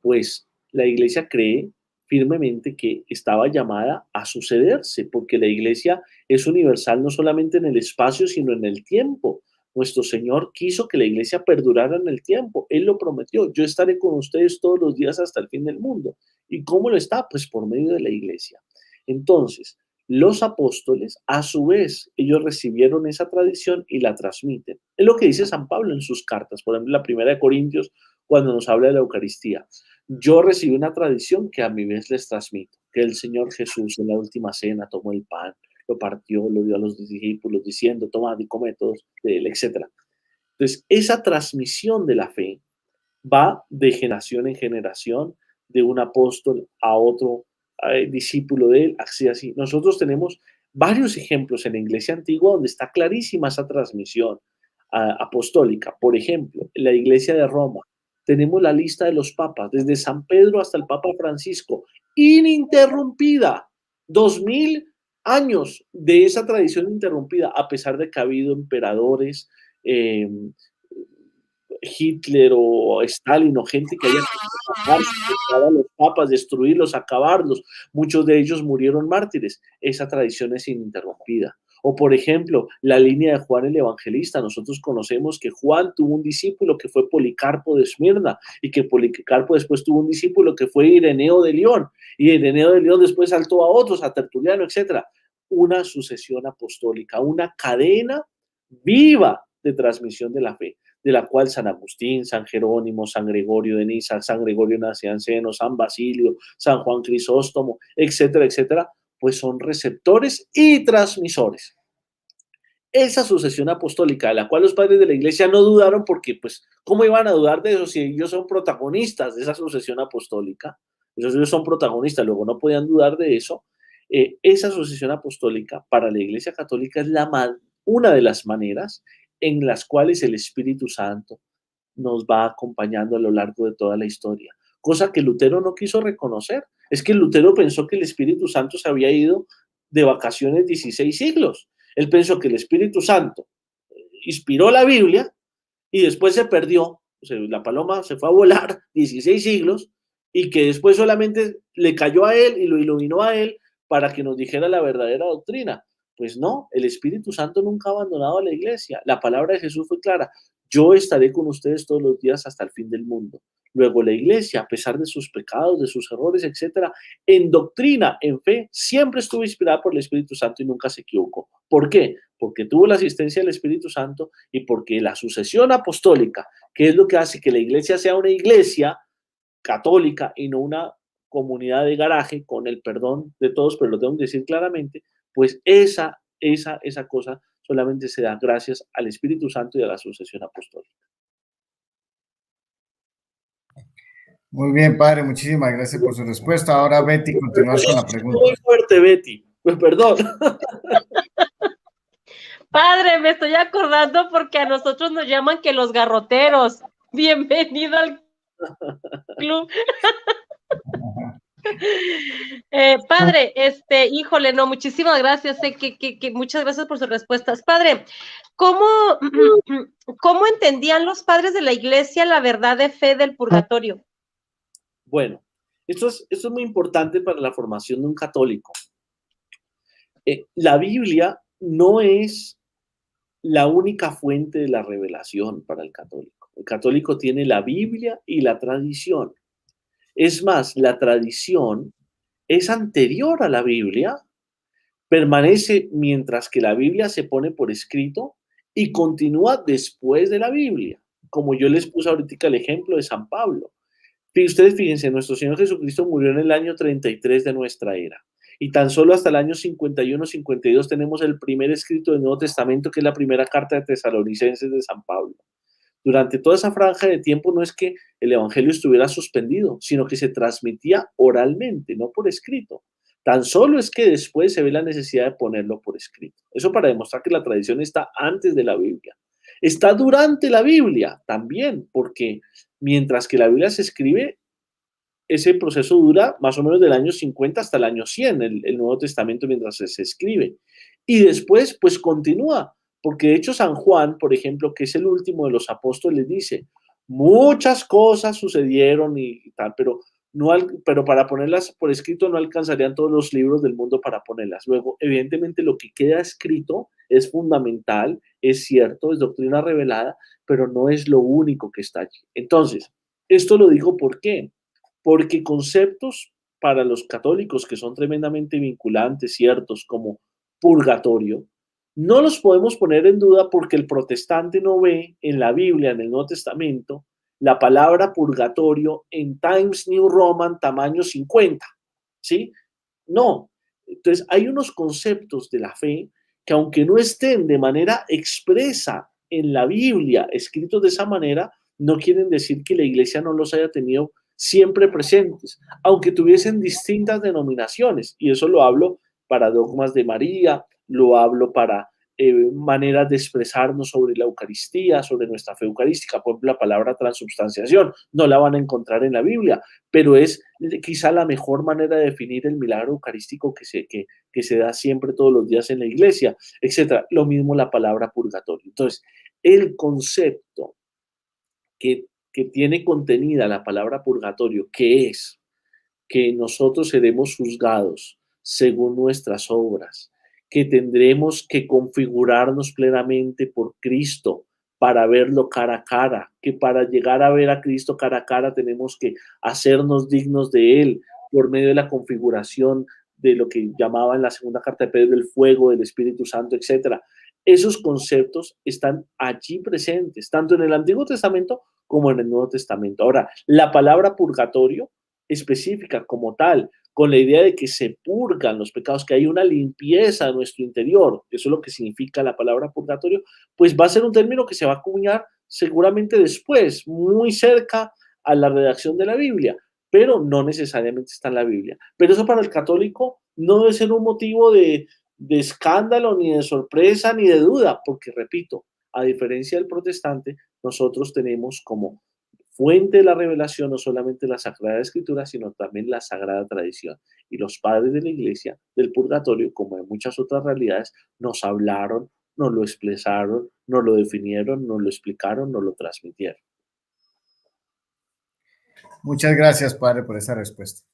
pues la iglesia cree firmemente que estaba llamada a sucederse, porque la iglesia es universal no solamente en el espacio, sino en el tiempo. Nuestro Señor quiso que la iglesia perdurara en el tiempo. Él lo prometió. Yo estaré con ustedes todos los días hasta el fin del mundo. ¿Y cómo lo está? Pues por medio de la iglesia. Entonces, los apóstoles, a su vez, ellos recibieron esa tradición y la transmiten. Es lo que dice San Pablo en sus cartas, por ejemplo, la primera de Corintios, cuando nos habla de la Eucaristía. Yo recibí una tradición que a mi vez les transmito, que el Señor Jesús en la última cena tomó el pan, lo partió, lo dio a los discípulos diciendo, tomad y comed todos de él, etc. Entonces, esa transmisión de la fe va de generación en generación, de un apóstol a otro discípulo de él, así, así. Nosotros tenemos varios ejemplos en la iglesia antigua donde está clarísima esa transmisión apostólica. Por ejemplo, en la iglesia de Roma tenemos la lista de los papas, desde San Pedro hasta el Papa Francisco, ininterrumpida, 2000 años de esa tradición interrumpida, a pesar de que ha habido emperadores, Hitler o Stalin o gente que haya matado a los papas, destruirlos, acabarlos. Muchos de ellos murieron mártires. Esa tradición es ininterrumpida. O, por ejemplo, la línea de Juan el Evangelista. Nosotros conocemos que Juan tuvo un discípulo que fue Policarpo de Esmirna y que Policarpo después tuvo un discípulo que fue Ireneo de León y Ireneo de León después saltó a otros, a Tertuliano, etc. Una sucesión apostólica, una cadena viva de transmisión de la fe, de la cual San Agustín, San Jerónimo, San Gregorio de Niza, San Gregorio Nacianceno, San Basilio, San Juan Crisóstomo, etcétera, etcétera, pues son receptores y transmisores. Esa sucesión apostólica, de la cual los padres de la iglesia no dudaron, porque pues, ¿cómo iban a dudar de eso si ellos son protagonistas de esa sucesión apostólica? Ellos son protagonistas, luego no podían dudar de eso. Esa sucesión apostólica para la iglesia católica es una de las maneras en las cuales el Espíritu Santo nos va acompañando a lo largo de toda la historia, cosa que Lutero no quiso reconocer. Es que Lutero pensó que el Espíritu Santo se había ido de vacaciones 16 siglos. Él pensó que el Espíritu Santo inspiró la Biblia y después se perdió. O sea, la paloma se fue a volar 16 siglos y que después solamente le cayó a él y lo iluminó a él para que nos dijera la verdadera doctrina. Pues no, el Espíritu Santo nunca ha abandonado a la iglesia. La palabra de Jesús fue clara: yo estaré con ustedes todos los días hasta el fin del mundo. Luego la iglesia, a pesar de sus pecados, de sus errores, etcétera, en doctrina, en fe, siempre estuvo inspirada por el Espíritu Santo y nunca se equivocó. ¿Por qué? Porque tuvo la asistencia del Espíritu Santo y porque la sucesión apostólica, que es lo que hace que la iglesia sea una iglesia católica y no una comunidad de garaje, con el perdón de todos, pero lo tengo que decir claramente, pues esa cosa solamente se da gracias al Espíritu Santo y a la sucesión apostólica. Muy bien, padre, muchísimas gracias por su respuesta. Ahora, Betty, continúas con la pregunta. Muy fuerte, Betty. Pues perdón. Padre, me estoy acordando porque a nosotros nos llaman que los garroteros. Bienvenido al club. Padre, híjole, no, muchísimas gracias, muchas gracias por sus respuestas. Padre, ¿cómo entendían los padres de la iglesia la verdad de fe del purgatorio? Bueno, esto es muy importante para la formación de un católico. La Biblia no es la única fuente de la revelación para el católico. El católico tiene la Biblia y la tradición. Es más, la tradición es anterior a la Biblia, permanece mientras que la Biblia se pone por escrito y continúa después de la Biblia, como yo les puse ahorita el ejemplo de San Pablo. Ustedes fíjense, nuestro Señor Jesucristo murió en el año 33 de nuestra era, y tan solo hasta el año 51, 52 tenemos el primer escrito del Nuevo Testamento, que es la primera carta de Tesalonicenses de San Pablo. Durante toda esa franja de tiempo no es que el evangelio estuviera suspendido, sino que se transmitía oralmente, no por escrito. Tan solo es que después se ve la necesidad de ponerlo por escrito. Eso para demostrar que la tradición está antes de la Biblia. Está durante la Biblia también, porque mientras que la Biblia se escribe, ese proceso dura más o menos del año 50 hasta el año 100, el Nuevo Testamento mientras se escribe. Y después, pues continúa. Porque de hecho San Juan, por ejemplo, que es el último de los apóstoles, dice, muchas cosas sucedieron y tal, pero pero para ponerlas por escrito no alcanzarían todos los libros del mundo para ponerlas. Luego, evidentemente, lo que queda escrito es fundamental, es cierto, es doctrina revelada, pero no es lo único que está allí. Entonces, esto lo digo ¿por qué? Porque conceptos para los católicos que son tremendamente vinculantes, ciertos, como purgatorio, no los podemos poner en duda porque el protestante no ve en la Biblia, en el Nuevo Testamento, la palabra purgatorio en Times New Roman tamaño 50, ¿sí? No. Entonces, hay unos conceptos de la fe que aunque no estén de manera expresa en la Biblia, escritos de esa manera, no quieren decir que la iglesia no los haya tenido siempre presentes, aunque tuviesen distintas denominaciones. Y eso lo hablo para dogmas de María, lo hablo para maneras de expresarnos sobre la Eucaristía, sobre nuestra fe eucarística. Por ejemplo, la palabra transubstanciación no la van a encontrar en la Biblia, pero es quizá la mejor manera de definir el milagro eucarístico que se da siempre todos los días en la iglesia, etc. Lo mismo la palabra purgatorio. Entonces, el concepto que tiene contenida la palabra purgatorio, que es que nosotros seremos juzgados según nuestras obras, que tendremos que configurarnos plenamente por Cristo para verlo cara a cara, que para llegar a ver a Cristo cara a cara tenemos que hacernos dignos de Él por medio de la configuración de lo que llamaba en la segunda carta de Pedro el fuego del Espíritu Santo, etcétera. Esos conceptos están allí presentes, tanto en el Antiguo Testamento como en el Nuevo Testamento. Ahora, la palabra purgatorio específica como tal, con la idea de que se purgan los pecados, que hay una limpieza en nuestro interior, eso es lo que significa la palabra purgatorio, pues va a ser un término que se va a acuñar seguramente después, muy cerca a la redacción de la Biblia, pero no necesariamente está en la Biblia. Pero eso para el católico no debe ser un motivo de escándalo, ni de sorpresa, ni de duda, porque repito, a diferencia del protestante, nosotros tenemos como fuente de la revelación no solamente la Sagrada Escritura, sino también la Sagrada Tradición. Y los padres de la Iglesia del purgatorio, como en muchas otras realidades, nos hablaron, nos lo expresaron, nos lo definieron, nos lo explicaron, nos lo transmitieron. Muchas gracias, padre, por esa respuesta.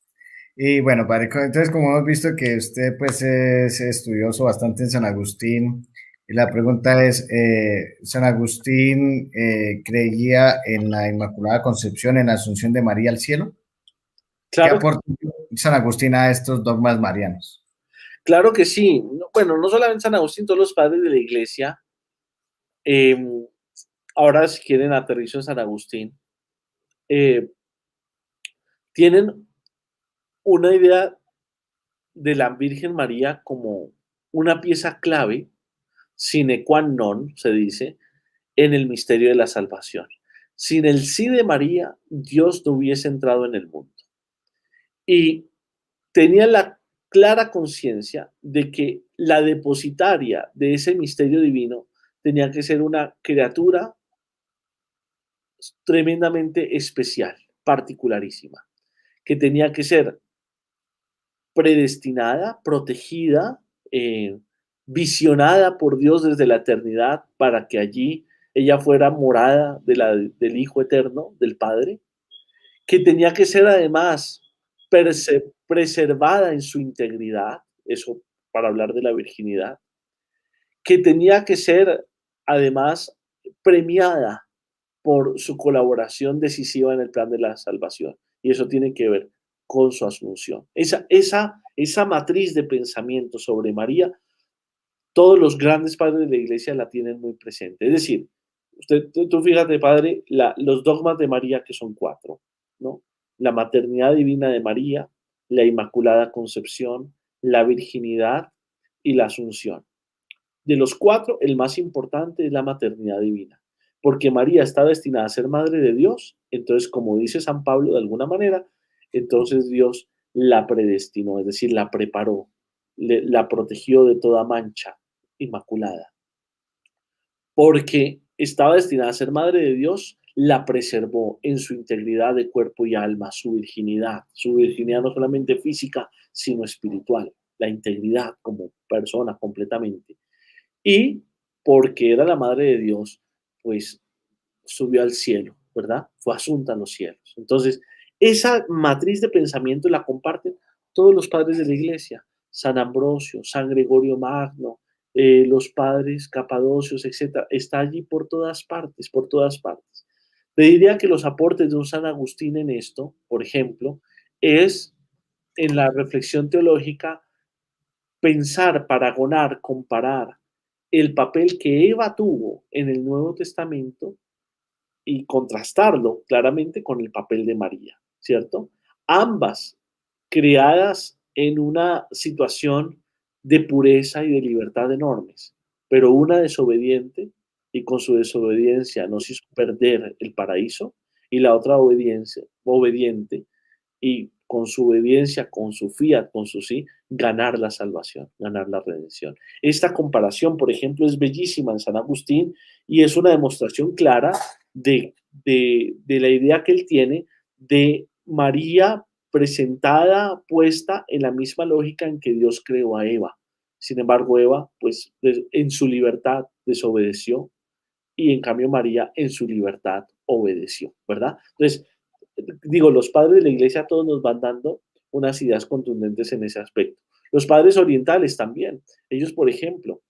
Y bueno, padre, entonces como hemos visto que usted pues es estudioso bastante en San Agustín, y la pregunta es, ¿San Agustín creía en la Inmaculada Concepción, en la Asunción de María al cielo? ¿Qué Claro, aporta San Agustín a estos dogmas marianos? claro que sí. Bueno, no solamente San Agustín, todos los padres de la Iglesia, eh, ahora si quieren aterrizo en San Agustín, eh, tienen una idea de la Virgen María como una pieza clave, sine qua non, se dice, en el misterio de la salvación. Sin el sí de María, Dios no hubiese entrado en el mundo. Y tenía la clara conciencia de que la depositaria de ese misterio divino tenía que ser una criatura tremendamente especial, particularísima, que tenía que ser predestinada, protegida, visionada por Dios desde la eternidad para que allí ella fuera morada del Hijo Eterno, del Padre, que tenía que ser además preservada en su integridad, eso para hablar de la virginidad, que tenía que ser además premiada por su colaboración decisiva en el plan de la salvación. Y eso tiene que ver con su asunción. Esa matriz de pensamiento sobre María, todos los grandes padres de la iglesia la tienen muy presente. Es decir, tú fíjate, padre, los dogmas de María, que son 4, ¿no? La maternidad divina de María, la Inmaculada Concepción, la virginidad y la asunción. De los 4, el más importante es la maternidad divina, porque María está destinada a ser madre de Dios, entonces, como dice San Pablo de alguna manera, entonces Dios la predestinó, es decir, la preparó, la protegió de toda mancha, inmaculada. Porque estaba destinada a ser madre de Dios, la preservó en su integridad de cuerpo y alma, su virginidad no solamente física, sino espiritual, la integridad como persona completamente. Y porque era la madre de Dios, pues subió al cielo, ¿verdad? Fue asunta a los cielos. Entonces, Esa matriz de pensamiento la comparten todos los padres de la iglesia, San Ambrosio, San Gregorio Magno, los padres capadocios, etcétera. Está allí por todas partes, por todas partes. Te diría que los aportes de un San Agustín en esto, por ejemplo, es en la reflexión teológica pensar, paragonar, comparar el papel que Eva tuvo en el Nuevo Testamento y contrastarlo claramente con el papel de María, ¿cierto? Ambas creadas en una situación de pureza y de libertad enormes, pero una desobediente y con su desobediencia nos hizo perder el paraíso y la otra obediente y con su obediencia, con su fiat, con su sí, ganar la salvación, ganar la redención. Esta comparación, por ejemplo, es bellísima en San Agustín y es una demostración clara de la idea que él tiene de María presentada, puesta en la misma lógica en que Dios creó a Eva. Sin embargo, Eva, pues en su libertad desobedeció y en cambio María en su libertad obedeció, ¿verdad? Entonces, digo, los padres de la iglesia todos nos van dando unas ideas contundentes en ese aspecto. Los padres orientales también. Ellos, por ejemplo,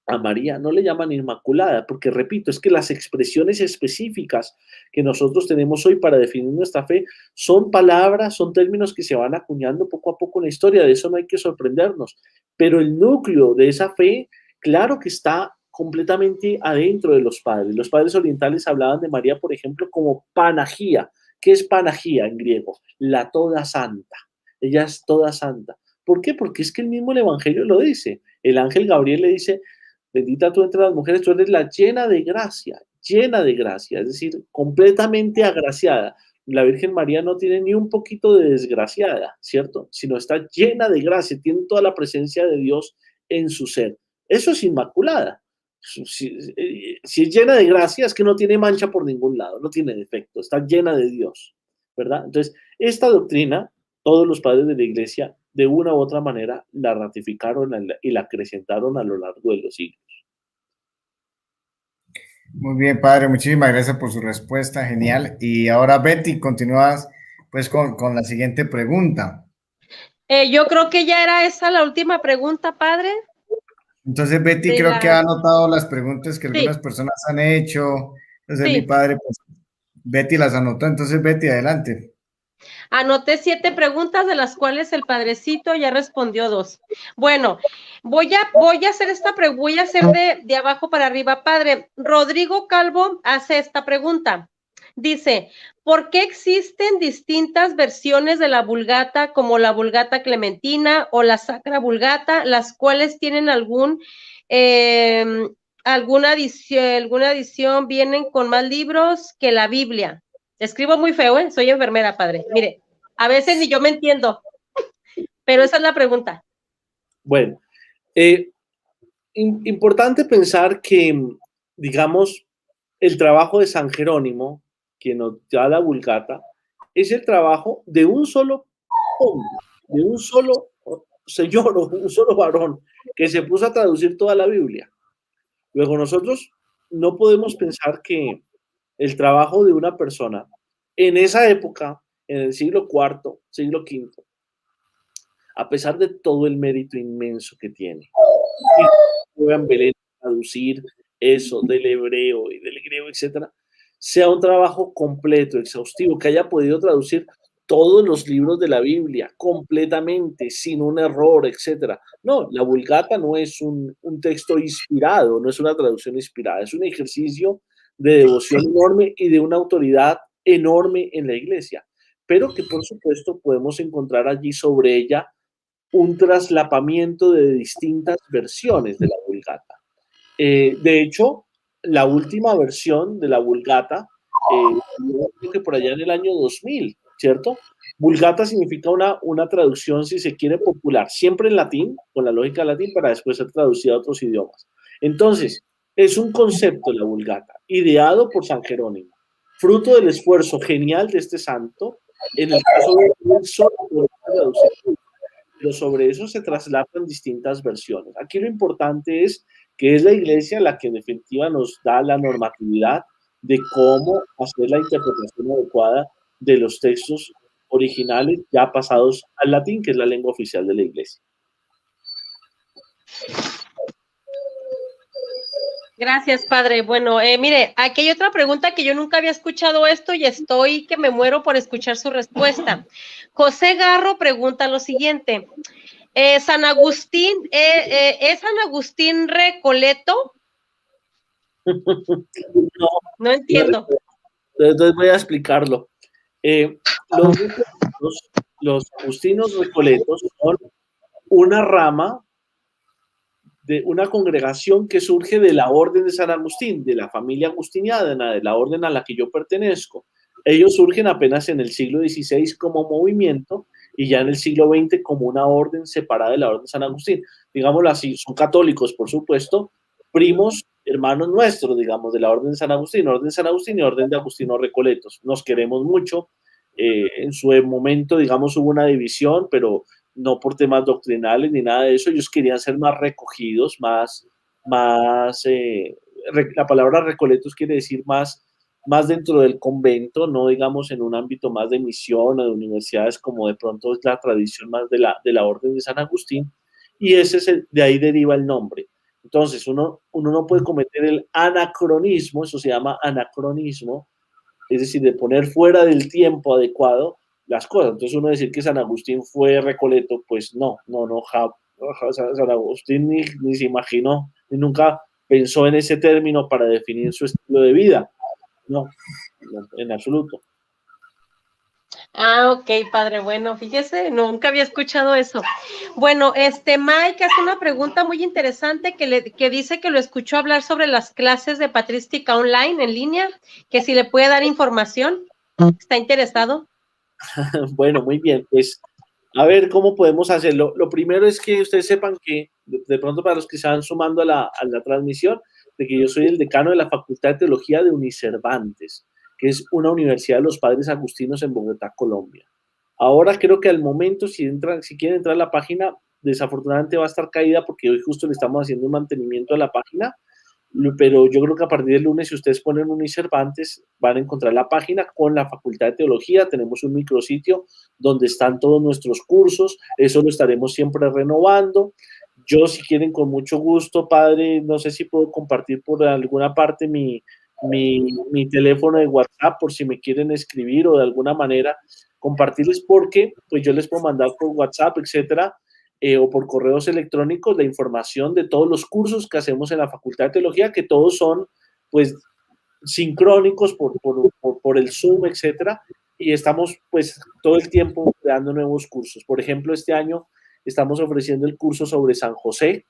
a María no le llaman Inmaculada, porque repito, es que las expresiones específicas que nosotros tenemos hoy para definir nuestra fe son palabras, son términos que se van acuñando poco a poco en la historia, de eso no hay que sorprendernos, pero el núcleo de esa fe, claro que está completamente adentro de los padres. Los padres orientales hablaban de María, por ejemplo, como Panagía. ¿Qué es Panagía en griego? La toda santa. Ella es toda santa. ¿Por qué? Porque es que el mismo el Evangelio lo dice. El ángel Gabriel le dice: bendita tú entre las mujeres, tú eres la llena de gracia, es decir, completamente agraciada. La Virgen María no tiene ni un poquito de desgraciada, ¿cierto? Sino está llena de gracia, tiene toda la presencia de Dios en su ser. Eso es inmaculada. Si es llena de gracia, es que no tiene mancha por ningún lado, no tiene defecto, está llena de Dios, ¿verdad? Entonces, esta doctrina, todos los padres de la iglesia, de una u otra manera, la ratificaron y la acrecentaron a lo largo de los siglos. Muy bien, padre, muchísimas gracias por su respuesta, genial. Y ahora, Betty, continúas pues con la siguiente pregunta. Yo creo que ya era esa la última pregunta, padre. Entonces, Betty creo que ha anotado las preguntas que algunas personas han hecho. Entonces, mi padre, pues, Betty las anotó. Entonces, Betty, adelante. Anoté 7 preguntas, de las cuales el padrecito ya respondió 2. Bueno, voy a hacer esta pregunta, voy a hacer de abajo para arriba. Padre, Rodrigo Calvo hace esta pregunta. Dice, ¿por qué existen distintas versiones de la Vulgata, como la Vulgata Clementina o la Sacra Vulgata, las cuales tienen alguna edición, vienen con más libros que la Biblia? Escribo muy feo, ¿eh? Soy enfermera, padre. Mire, a veces ni yo me entiendo, pero esa es la pregunta. Bueno, importante pensar que, digamos, el trabajo de San Jerónimo, que nos da la Vulgata, es el trabajo de un solo hombre, de un solo señor o un solo varón que se puso a traducir toda la Biblia. Luego nosotros no podemos pensar que el trabajo de una persona en esa época, en el siglo IV, siglo V, a pesar de todo el mérito inmenso que tiene, y puedan traducir eso del hebreo y del griego, etcétera, sea un trabajo completo, exhaustivo, que haya podido traducir todos los libros de la Biblia completamente, sin un error, etcétera. No, la Vulgata no es un texto inspirado, no es una traducción inspirada, es un ejercicio de devoción enorme y de una autoridad enorme en la iglesia, pero que por supuesto podemos encontrar allí sobre ella un traslapamiento de distintas versiones de la Vulgata. De hecho, la última versión de la Vulgata, creo que por allá en el año 2000, ¿cierto? Vulgata significa una traducción, si se quiere, popular, siempre en latín, con la lógica latín, para después ser traducida a otros idiomas. Entonces, es un concepto la Vulgata, ideado por San Jerónimo, fruto del esfuerzo genial de este santo, en el caso de él solo poder traducir, pero sobre eso se traslapan distintas versiones. Aquí lo importante es que es la iglesia la que en definitiva nos da la normatividad de cómo hacer la interpretación adecuada de los textos originales ya pasados al latín, que es la lengua oficial de la Iglesia. Gracias, padre. Bueno, mire, aquí hay otra pregunta que yo nunca había escuchado esto y estoy que me muero por escuchar su respuesta. José Garro pregunta lo siguiente. San Agustín, ¿es San Agustín Recoleto? No, no entiendo. Entonces voy a explicarlo. Los agustinos recoletos son una rama de una congregación que surge de la orden de San Agustín, de la familia agustiniana, de la orden a la que yo pertenezco. Ellos surgen apenas en el siglo XVI como movimiento y ya en el siglo XX como una orden separada de la orden de San Agustín. Digámoslo así, son católicos, por supuesto, primos, hermanos nuestros, digamos, de la orden de San Agustín y orden de Agustinos Recoletos. Nos queremos mucho. En su momento, digamos, hubo una división, pero no por temas doctrinales ni nada de eso. Ellos querían ser más recogidos, la palabra recoletos quiere decir más dentro del convento, no digamos en un ámbito más de misión o de universidades como de pronto es la tradición más de la orden de San Agustín, y de ahí deriva el nombre. Entonces uno no puede cometer el anacronismo, eso se llama anacronismo, es decir, de poner fuera del tiempo adecuado las cosas. Entonces uno decir que San Agustín fue Recoleto, pues no, San Agustín ni se imaginó, ni nunca pensó en ese término para definir su estilo de vida. No, en absoluto. Ah, ok, padre. Bueno, fíjese, nunca había escuchado eso. Bueno, Mike hace una pregunta muy interesante que dice que lo escuchó hablar sobre las clases de patrística online en línea, que si le puede dar información. ¿Está interesado? Bueno, muy bien. Pues, a ver cómo podemos hacerlo. Lo primero es que ustedes sepan que, de pronto para los que se van sumando a la transmisión, de que yo soy el decano de la Facultad de Teología de Unicervantes, que es una universidad de los Padres Agustinos en Bogotá, Colombia. Ahora creo que al momento, si quieren entrar a la página, desafortunadamente va a estar caída porque hoy justo le estamos haciendo un mantenimiento a la página, pero yo creo que a partir del lunes, si ustedes ponen Unicervantes, van a encontrar la página con la Facultad de Teología. Tenemos un micrositio donde están todos nuestros cursos, eso lo estaremos siempre renovando. Yo, si quieren, con mucho gusto, padre, no sé si puedo compartir por alguna parte mi teléfono de WhatsApp por si me quieren escribir o de alguna manera compartirles, porque pues yo les puedo mandar por WhatsApp, etcétera, o por correos electrónicos la información de todos los cursos que hacemos en la Facultad de Teología, que todos son pues sincrónicos por el Zoom, etcétera, y estamos pues todo el tiempo creando nuevos cursos. Por ejemplo, este año estamos ofreciendo el curso sobre San José,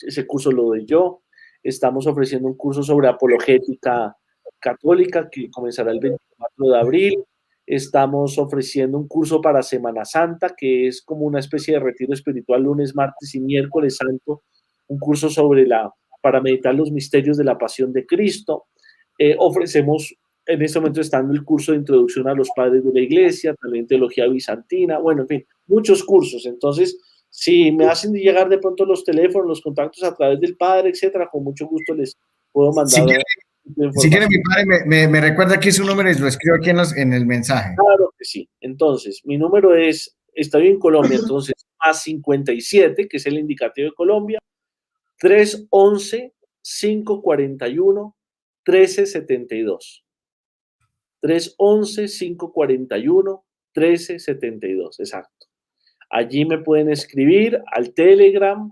ese curso lo doy yo. Estamos ofreciendo un curso sobre apologética católica que comenzará el 24 de abril. Estamos ofreciendo un curso para Semana Santa, que es como una especie de retiro espiritual lunes, martes y miércoles santo, un curso para meditar los misterios de la pasión de Cristo. Ofrecemos, en este momento estando el curso de introducción a los padres de la iglesia, también teología bizantina, bueno, en fin, muchos cursos. Entonces, si me hacen llegar de pronto los teléfonos, los contactos a través del padre, etcétera, con mucho gusto les puedo mandar. Si quiere, mi padre, me recuerda aquí su número y lo escribo aquí en el mensaje. Claro que sí. Entonces, mi número estoy en Colombia, entonces, más 57, que es el indicativo de Colombia, 311-541-1372. 311-541-1372, exacto. Allí me pueden escribir al Telegram,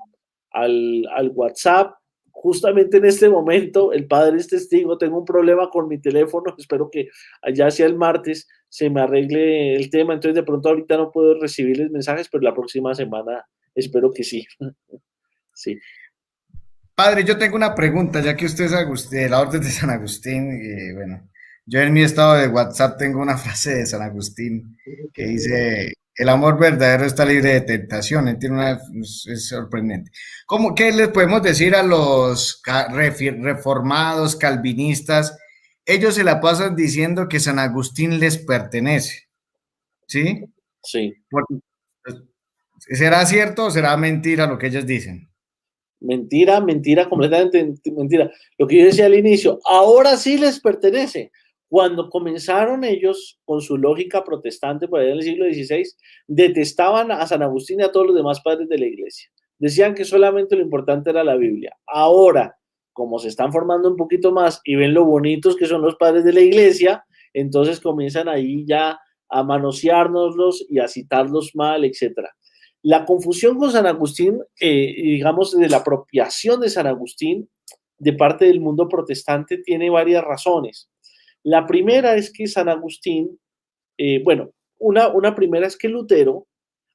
al WhatsApp. Justamente en este momento, el padre es testigo, tengo un problema con mi teléfono, espero que allá hacia el martes se me arregle el tema, entonces de pronto ahorita no puedo recibirles mensajes, pero la próxima semana espero que sí. Sí. Padre, yo tengo una pregunta, ya que usted es de la Orden de San Agustín, bueno, yo en mi estado de WhatsApp tengo una frase de San Agustín que dice: el amor verdadero está libre de tentación. Es sorprendente. ¿Qué les podemos decir a los reformados, calvinistas? Ellos se la pasan diciendo que San Agustín les pertenece, ¿sí? Sí. ¿Será cierto o será mentira lo que ellos dicen? Mentira, completamente mentira. Lo que yo decía al inicio, ahora sí les pertenece. Cuando comenzaron ellos con su lógica protestante por allá en el siglo XVI, detestaban a San Agustín y a todos los demás padres de la iglesia. Decían que solamente lo importante era la Biblia. Ahora, como se están formando un poquito más y ven lo bonitos que son los padres de la iglesia, entonces comienzan ahí ya a manoseárnoslos y a citarlos mal, etc. La confusión con San Agustín, digamos, de la apropiación de San Agustín de parte del mundo protestante tiene varias razones. La primera es que San Agustín, una primera es que Lutero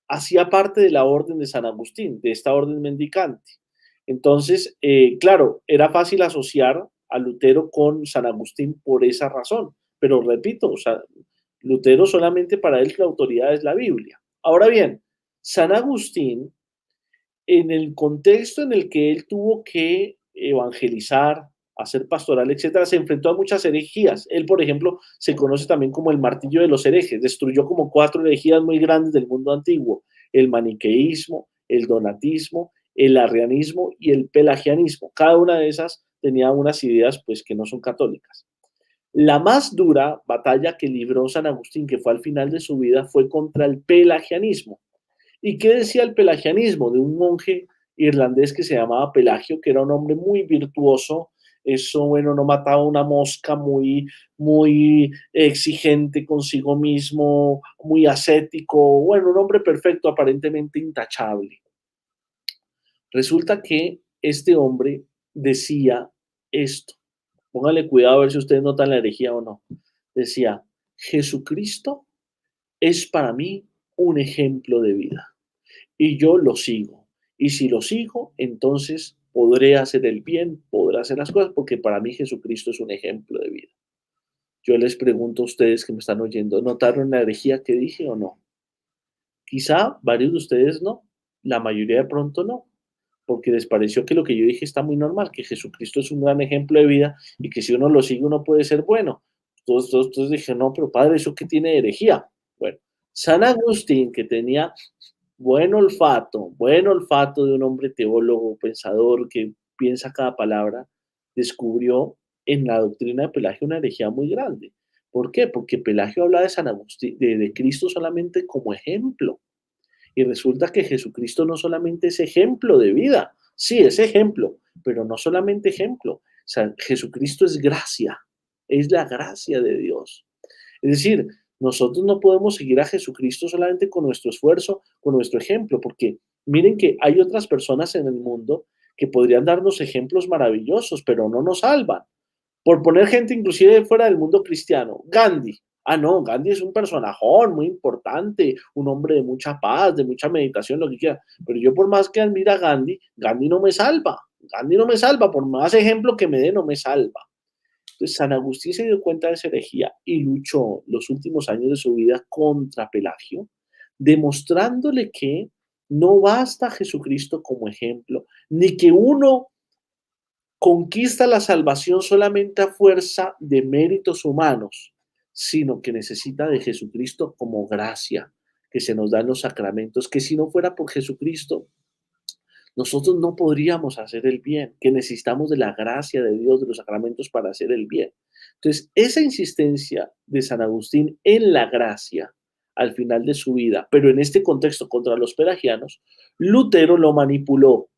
hacía parte de la orden de San Agustín, de esta orden mendicante. Entonces, claro, era fácil asociar a Lutero con San Agustín por esa razón, pero repito, o sea, Lutero solamente para él la autoridad es la Biblia. Ahora bien, San Agustín, en el contexto en el que él tuvo que evangelizar, hacer pastoral, etcétera, se enfrentó a muchas herejías. Él, por ejemplo, se conoce también como el martillo de los herejes. Destruyó como 4 herejías muy grandes del mundo antiguo: el maniqueísmo, el donatismo, el arrianismo y el pelagianismo. Cada una de esas tenía unas ideas pues que no son católicas. La más dura batalla que libró San Agustín, que fue al final de su vida, fue contra el pelagianismo. ¿Y qué decía el pelagianismo? De un monje irlandés que se llamaba Pelagio, que era un hombre muy virtuoso. Eso, bueno, no mataba una mosca, muy exigente consigo mismo, muy ascético, bueno, un hombre perfecto, aparentemente intachable. Resulta que este hombre decía esto. Póngale cuidado a ver si ustedes notan la herejía o no. Decía: Jesucristo es para mí un ejemplo de vida y yo lo sigo. Y si lo sigo, entonces podré hacer el bien, podré hacer las cosas, porque para mí Jesucristo es un ejemplo de vida. Yo les pregunto a ustedes que me están oyendo, ¿notaron la herejía que dije o no? Quizá varios de ustedes no, la mayoría de pronto no, porque les pareció que lo que yo dije está muy normal, que Jesucristo es un gran ejemplo de vida y que si uno lo sigue uno puede ser bueno. Entonces dije, no, pero padre, ¿eso qué tiene de herejía? Bueno, San Agustín, que tenía buen olfato de un hombre teólogo, pensador, que piensa cada palabra, descubrió en la doctrina de Pelagio una herejía muy grande. ¿Por qué? Porque Pelagio habla de San Agustín, de Cristo solamente como ejemplo. Y resulta que Jesucristo no solamente es ejemplo de vida, sí, es ejemplo, pero no solamente ejemplo. O sea, Jesucristo es gracia, es la gracia de Dios. Es decir, nosotros no podemos seguir a Jesucristo solamente con nuestro esfuerzo, con nuestro ejemplo, porque miren que hay otras personas en el mundo que podrían darnos ejemplos maravillosos, pero no nos salvan. Por poner gente inclusive fuera del mundo cristiano, Gandhi. Ah, no, Gandhi es un personajón muy importante, un hombre de mucha paz, de mucha meditación, lo que quiera. Pero yo por más que admire a Gandhi, Gandhi no me salva. Gandhi no me salva, por más ejemplo que me dé, no me salva. Entonces, San Agustín se dio cuenta de esa herejía y luchó los últimos años de su vida contra Pelagio, demostrándole que no basta Jesucristo como ejemplo, ni que uno conquista la salvación solamente a fuerza de méritos humanos, sino que necesita de Jesucristo como gracia que se nos da en los sacramentos, que si no fuera por Jesucristo, nosotros no podríamos hacer el bien, que necesitamos de la gracia de Dios, de los sacramentos para hacer el bien. Entonces, esa insistencia de San Agustín en la gracia al final de su vida, pero en este contexto contra los pelagianos, Lutero lo manipuló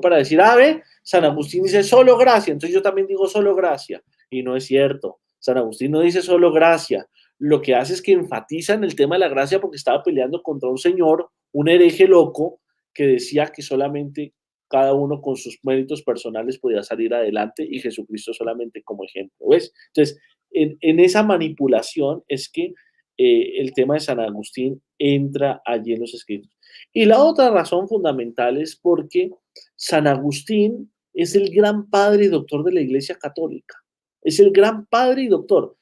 para decir, ve, San Agustín dice solo gracia, entonces yo también digo solo gracia. Y no es cierto, San Agustín no dice solo gracia, lo que hace es que enfatiza en el tema de la gracia porque estaba peleando contra un señor, un hereje loco, que decía que solamente cada uno con sus méritos personales podía salir adelante y Jesucristo solamente como ejemplo, ¿ves? Entonces, en esa manipulación es que el tema de San Agustín entra allí en los escritos. Y la otra razón fundamental es porque San Agustín es el gran padre y doctor de la Iglesia Católica. Es el gran padre y doctor.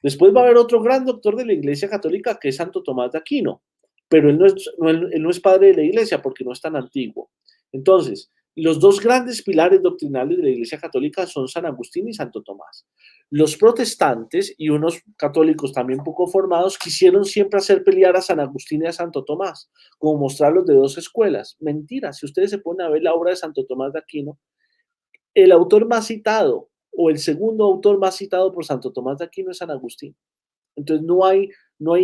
Después va a haber otro gran doctor de la Iglesia Católica que es Santo Tomás de Aquino, pero él no es padre de la Iglesia porque no es tan antiguo. Entonces, los dos grandes pilares doctrinales de la Iglesia Católica son San Agustín y Santo Tomás. Los protestantes y unos católicos también poco formados quisieron siempre hacer pelear a San Agustín y a Santo Tomás, como mostrarlos de dos escuelas. Mentira, si ustedes se ponen a ver la obra de Santo Tomás de Aquino, el autor más citado o el segundo autor más citado por Santo Tomás de Aquino es San Agustín. Entonces no hay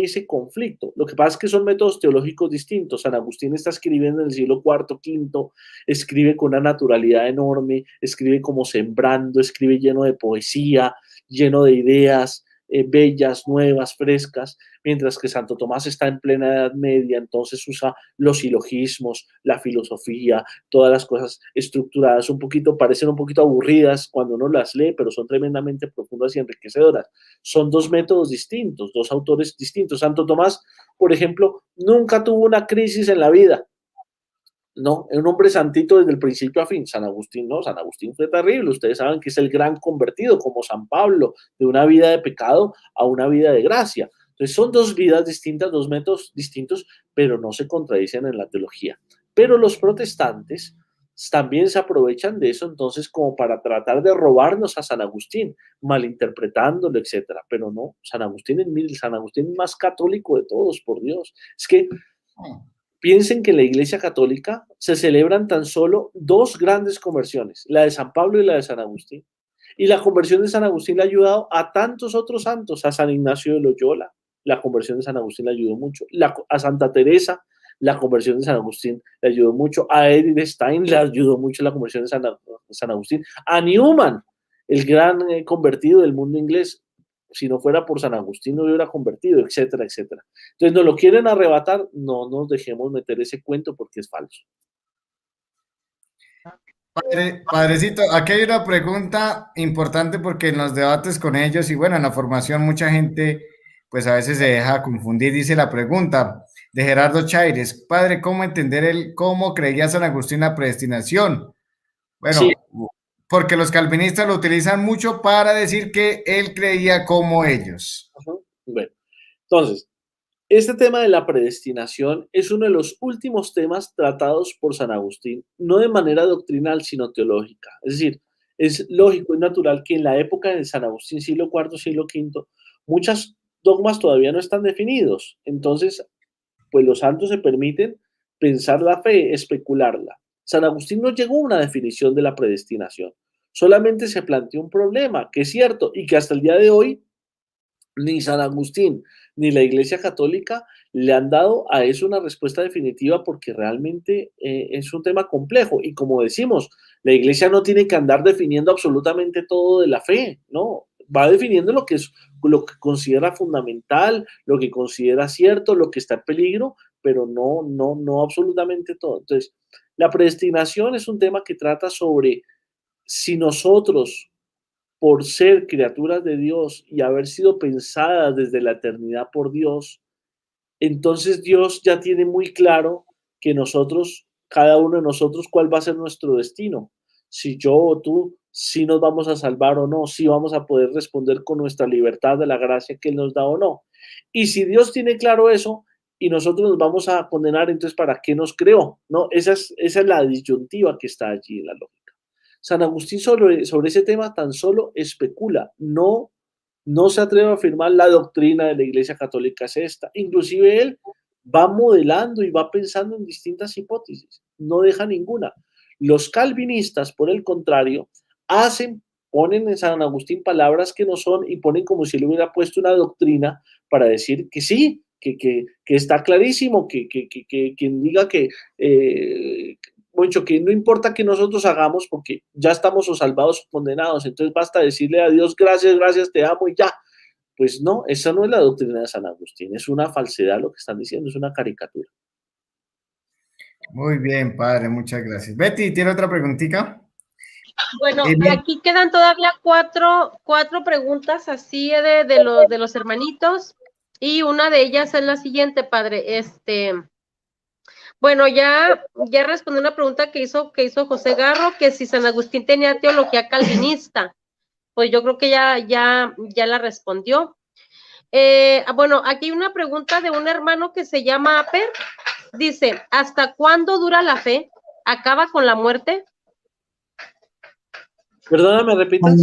ese conflicto. Lo que pasa es que son métodos teológicos distintos. San Agustín está escribiendo en el siglo IV, V, escribe con una naturalidad enorme, escribe como sembrando, escribe lleno de poesía, lleno de ideas bellas, nuevas, frescas, mientras que Santo Tomás está en plena Edad Media, entonces usa los silogismos, la filosofía, todas las cosas estructuradas, parecen un poquito aburridas cuando uno las lee, pero son tremendamente profundas y enriquecedoras. Son dos métodos distintos, dos autores distintos. Santo Tomás, por ejemplo, nunca tuvo una crisis en la vida. No, es un hombre santito desde el principio a fin. San Agustín no, San Agustín fue terrible. Ustedes saben que es el gran convertido, como San Pablo, de una vida de pecado a una vida de gracia. Entonces son dos vidas distintas, dos métodos distintos, pero no se contradicen en la teología. Pero los protestantes también se aprovechan de eso entonces como para tratar de robarnos a San Agustín, malinterpretándolo, etcétera. Pero no, San Agustín es más católico de todos, por Dios. Es que piensen que en la Iglesia Católica se celebran tan solo dos grandes conversiones, la de San Pablo y la de San Agustín. Y la conversión de San Agustín le ha ayudado a tantos otros santos, a San Ignacio de Loyola, la conversión de San Agustín le ayudó mucho, a Santa Teresa, la conversión de San Agustín le ayudó mucho, a Edith Stein le ayudó mucho la conversión de San Agustín, a Newman, el gran convertido del mundo inglés, si no fuera por San Agustín no hubiera convertido, etcétera, etcétera. Entonces, ¿nos lo quieren arrebatar? No nos dejemos meter ese cuento porque es falso. Padrecito, aquí hay una pregunta importante porque en los debates con ellos y bueno, en la formación mucha gente pues a veces se deja confundir. Dice la pregunta de Gerardo Chaires: padre, ¿cómo entender cómo creía San Agustín la predestinación? Bueno, sí, porque los calvinistas lo utilizan mucho para decir que él creía como ellos. Bueno, entonces, este tema de la predestinación es uno de los últimos temas tratados por San Agustín, no de manera doctrinal, sino teológica. Es decir, es lógico y natural que en la época de San Agustín, siglo IV, siglo V, muchos dogmas todavía no están definidos. Entonces, pues los santos se permiten pensar la fe, especularla. San Agustín no llegó a una definición de la predestinación, solamente se planteó un problema, que es cierto, y que hasta el día de hoy ni San Agustín ni la Iglesia Católica le han dado a eso una respuesta definitiva porque realmente es un tema complejo. Y como decimos, la Iglesia no tiene que andar definiendo absolutamente todo de la fe, ¿no? Va definiendo lo que considera fundamental, lo que considera cierto, lo que está en peligro, pero no absolutamente todo. Entonces, la predestinación es un tema que trata sobre si nosotros, por ser criaturas de Dios y haber sido pensadas desde la eternidad por Dios, entonces Dios ya tiene muy claro que nosotros, cada uno de nosotros, cuál va a ser nuestro destino. Si yo o tú, si nos vamos a salvar o no, si vamos a poder responder con nuestra libertad de la gracia que Él nos da o no. Y si Dios tiene claro eso y nosotros nos vamos a condenar, entonces ¿para qué nos creó? ¿No? Esa es la disyuntiva que está allí en la lógica. San Agustín sobre ese tema tan solo especula, no se atreve a afirmar la doctrina de la Iglesia Católica es esta. Inclusive él va modelando y va pensando en distintas hipótesis, no deja ninguna. Los calvinistas, por el contrario, ponen en San Agustín palabras que no son y ponen como si él hubiera puesto una doctrina para decir que sí, que está clarísimo, que quien diga que no importa que nosotros hagamos porque ya estamos o salvados o condenados, entonces basta decirle a Dios gracias, te amo y ya. Pues no, esa no es la doctrina de San Agustín, es una falsedad lo que están diciendo, es una caricatura. Muy bien, padre, muchas gracias. Betty, ¿tiene otra preguntita? Bueno, aquí quedan todavía cuatro preguntas así de los hermanitos y una de ellas es la siguiente, padre. Bueno, ya respondí una pregunta que hizo José Garro, que si San Agustín tenía teología calvinista. Pues yo creo que ya la respondió. Bueno, aquí hay una pregunta de un hermano que se llama Aper. Dice, ¿hasta cuándo dura la fe? ¿Acaba con la muerte? Perdona, ¿me repitas?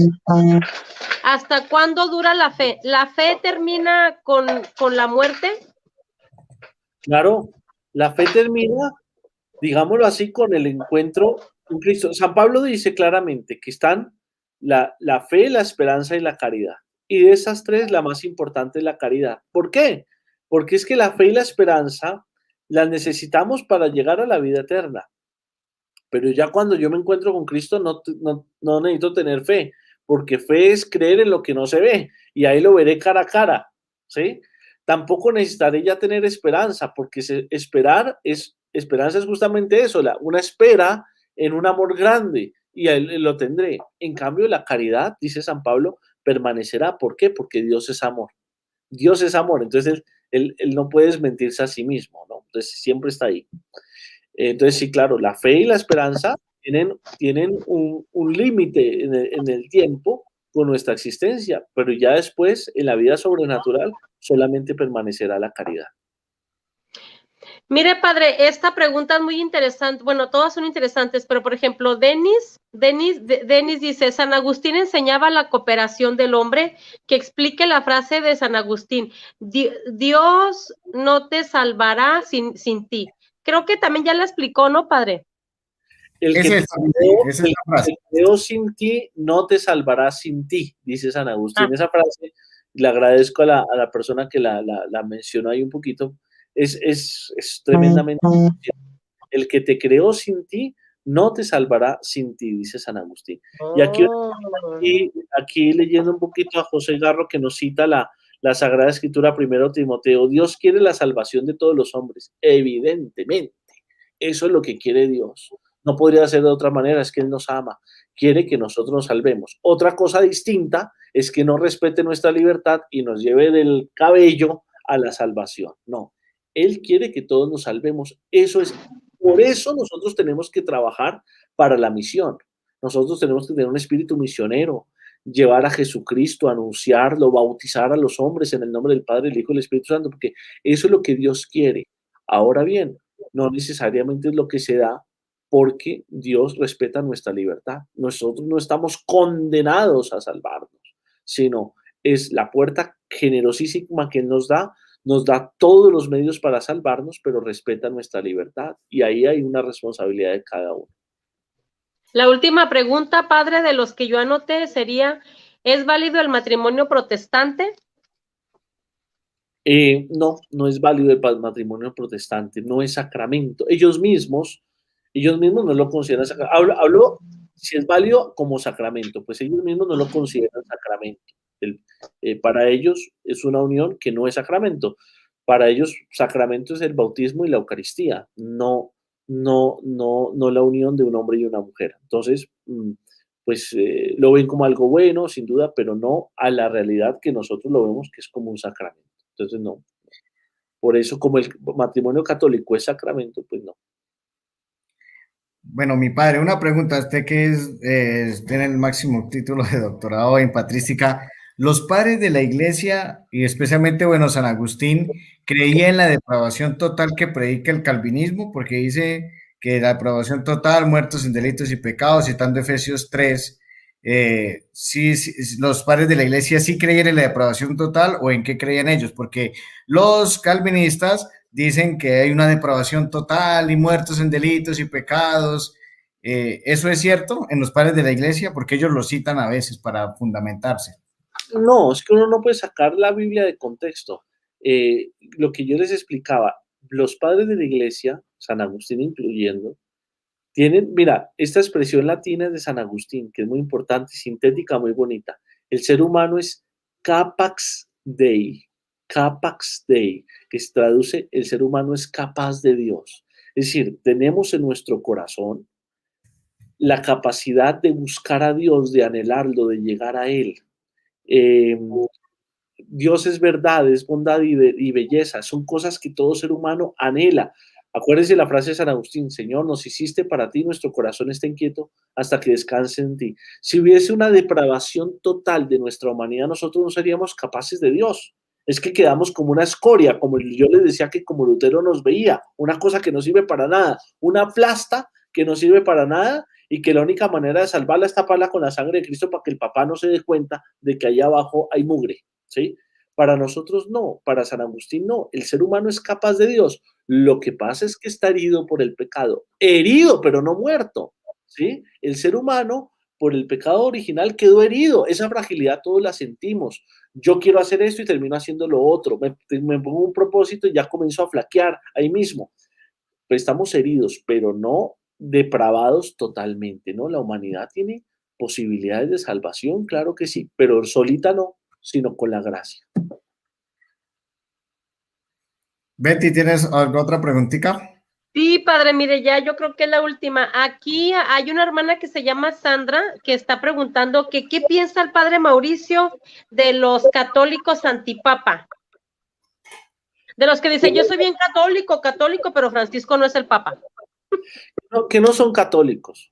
¿Hasta cuándo dura la fe? ¿La fe termina con la muerte? Claro, la fe termina, digámoslo así, con el encuentro con Cristo. San Pablo dice claramente que están la fe, la esperanza y la caridad. Y de esas tres, la más importante es la caridad. ¿Por qué? Porque es que la fe y la esperanza las necesitamos para llegar a la vida eterna. Pero ya cuando yo me encuentro con Cristo no necesito tener fe, porque fe es creer en lo que no se ve, y ahí lo veré cara a cara, ¿sí? Tampoco necesitaré ya tener esperanza, porque esperanza es justamente eso, una espera en un amor grande, y ahí lo tendré. En cambio, la caridad, dice San Pablo, permanecerá. ¿Por qué? Porque Dios es amor. Dios es amor, entonces él no puede desmentirse a sí mismo, ¿no? Entonces siempre está ahí. Entonces, sí, claro, la fe y la esperanza tienen un límite en el tiempo con nuestra existencia, pero ya después, en la vida sobrenatural, solamente permanecerá la caridad. Mire, padre, esta pregunta es muy interesante. Bueno, todas son interesantes, pero por ejemplo, Denis dice, San Agustín enseñaba la cooperación del hombre, que explique la frase de San Agustín, Dios no te salvará sin ti. Creo que también ya la explicó, ¿no, padre? El que te creó sin ti, no te salvará sin ti, dice San Agustín. Esa frase, le agradezco a la persona que la mencionó ahí un poquito, es tremendamente. El que te creó sin ti, no te salvará sin ti, dice San Agustín. Y aquí leyendo un poquito a José Garro, que nos cita la Sagrada Escritura, 1 Timoteo, Dios quiere la salvación de todos los hombres, evidentemente. Eso es lo que quiere Dios. No podría ser de otra manera, es que Él nos ama, quiere que nosotros nos salvemos. Otra cosa distinta es que no respete nuestra libertad y nos lleve del cabello a la salvación. No, Él quiere que todos nos salvemos. Por eso nosotros tenemos que trabajar para la misión. Nosotros tenemos que tener un espíritu misionero, llevar a Jesucristo, anunciarlo, bautizar a los hombres en el nombre del Padre, el Hijo y el Espíritu Santo, porque eso es lo que Dios quiere. Ahora bien, no necesariamente es lo que se da, porque Dios respeta nuestra libertad. Nosotros no estamos condenados a salvarnos, sino es la puerta generosísima que Él nos da todos los medios para salvarnos, pero respeta nuestra libertad. Y ahí hay una responsabilidad de cada uno. La última pregunta, padre, de los que yo anoté sería, ¿es válido el matrimonio protestante? No es válido el matrimonio protestante, no es sacramento. Ellos mismos no lo consideran sacramento. Hablo si es válido como sacramento, pues ellos mismos no lo consideran sacramento. Para ellos es una unión que no es sacramento. Para ellos sacramento es el bautismo y la Eucaristía, no la unión de un hombre y una mujer. Entonces, pues lo ven como algo bueno, sin duda, pero no a la realidad que nosotros lo vemos, que es como un sacramento. Entonces, no. Por eso, como el matrimonio católico es sacramento, pues no. Bueno, mi padre, una pregunta, usted que tiene el máximo título de doctorado en patrística, los padres de la iglesia, y especialmente, bueno, San Agustín, creía en la depravación total que predica el calvinismo, porque dice que la depravación total, muertos en delitos y pecados, citando Efesios 3, sí, los padres de la iglesia sí creían en la depravación total, o en qué creían ellos, porque los calvinistas dicen que hay una depravación total y muertos en delitos y pecados. ¿Eso es cierto en los padres de la iglesia? Porque ellos lo citan a veces para fundamentarse. No, es que uno no puede sacar la Biblia de contexto. Lo que yo les explicaba, los padres de la iglesia, San Agustín incluyendo, tienen, mira, esta expresión latina es de San Agustín, que es muy importante, sintética, muy bonita. El ser humano es capax Dei, que se traduce, el ser humano es capaz de Dios. Es decir, tenemos en nuestro corazón la capacidad de buscar a Dios, de anhelarlo, de llegar a Él. Dios es verdad, es bondad y belleza, son cosas que todo ser humano anhela. Acuérdense la frase de San Agustín, Señor, nos hiciste para ti, nuestro corazón está inquieto hasta que descanse en ti. Si hubiese una depravación total de nuestra humanidad, nosotros no seríamos capaces de Dios. Es que quedamos como una escoria, como yo les decía que como Lutero nos veía, una cosa que no sirve para nada, una plasta que no sirve para nada y que la única manera de salvarla es taparla con la sangre de Cristo para que el papá no se dé cuenta de que allá abajo hay mugre, ¿sí? Para nosotros no, para San Agustín no, el ser humano es capaz de Dios. Lo que pasa es que está herido por el pecado, herido pero no muerto, ¿sí? El ser humano por el pecado original quedó herido. Esa fragilidad todos la sentimos. Yo quiero hacer esto y termino haciendo lo otro. Me pongo un propósito y ya comienzo a flaquear ahí mismo. Pero estamos heridos, pero no depravados totalmente, ¿no? La humanidad tiene posibilidades de salvación, claro que sí, pero solita no, sino con la gracia. Betty, ¿tienes alguna otra preguntita? Sí, padre, mire, ya yo creo que es la última. Aquí hay una hermana que se llama Sandra, que está preguntando que qué piensa el padre Mauricio de los católicos antipapa. De los que dicen, yo soy bien católico, pero Francisco no es el papa. No, que no son católicos,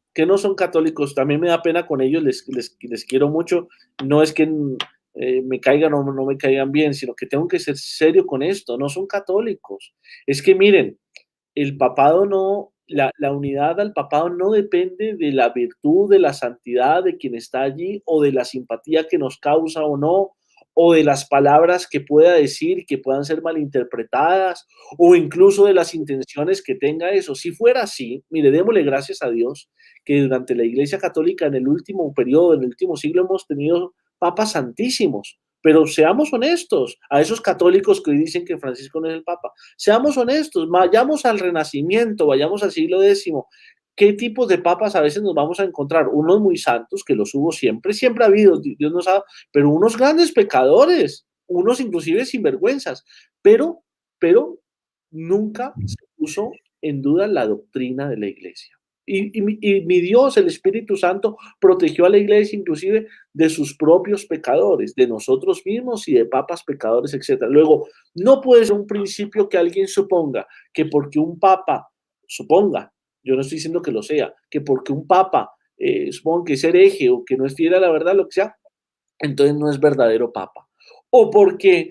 también me da pena con ellos, les quiero mucho, no es que me caigan o no me caigan bien, sino que tengo que ser serio con esto, no son católicos, es que miren, el papado no, la unidad al papado no depende de la virtud, de la santidad de quien está allí, o de la simpatía que nos causa o no, o de las palabras que pueda decir que puedan ser malinterpretadas, o incluso de las intenciones que tenga eso. Si fuera así, mire, démosle gracias a Dios que durante la Iglesia Católica en el último periodo, en el último siglo, hemos tenido papas santísimos. Pero seamos honestos, a esos católicos que hoy dicen que Francisco no es el Papa, seamos honestos, vayamos al Renacimiento, vayamos al siglo X, ¿qué tipos de papas a veces nos vamos a encontrar? Unos muy santos, que los hubo siempre, siempre ha habido, Dios nos sabe, pero unos grandes pecadores, unos inclusive sinvergüenzas, pero nunca se puso en duda la doctrina de la Iglesia. Y mi Dios, el Espíritu Santo, protegió a la Iglesia inclusive de sus propios pecadores, de nosotros mismos y de papas pecadores, etc. Luego, no puede ser un principio que alguien suponga que porque un papa, suponga, yo no estoy diciendo que lo sea, que porque un papa suponga que es hereje o que no es fiel a la verdad, lo que sea, entonces no es verdadero papa. O porque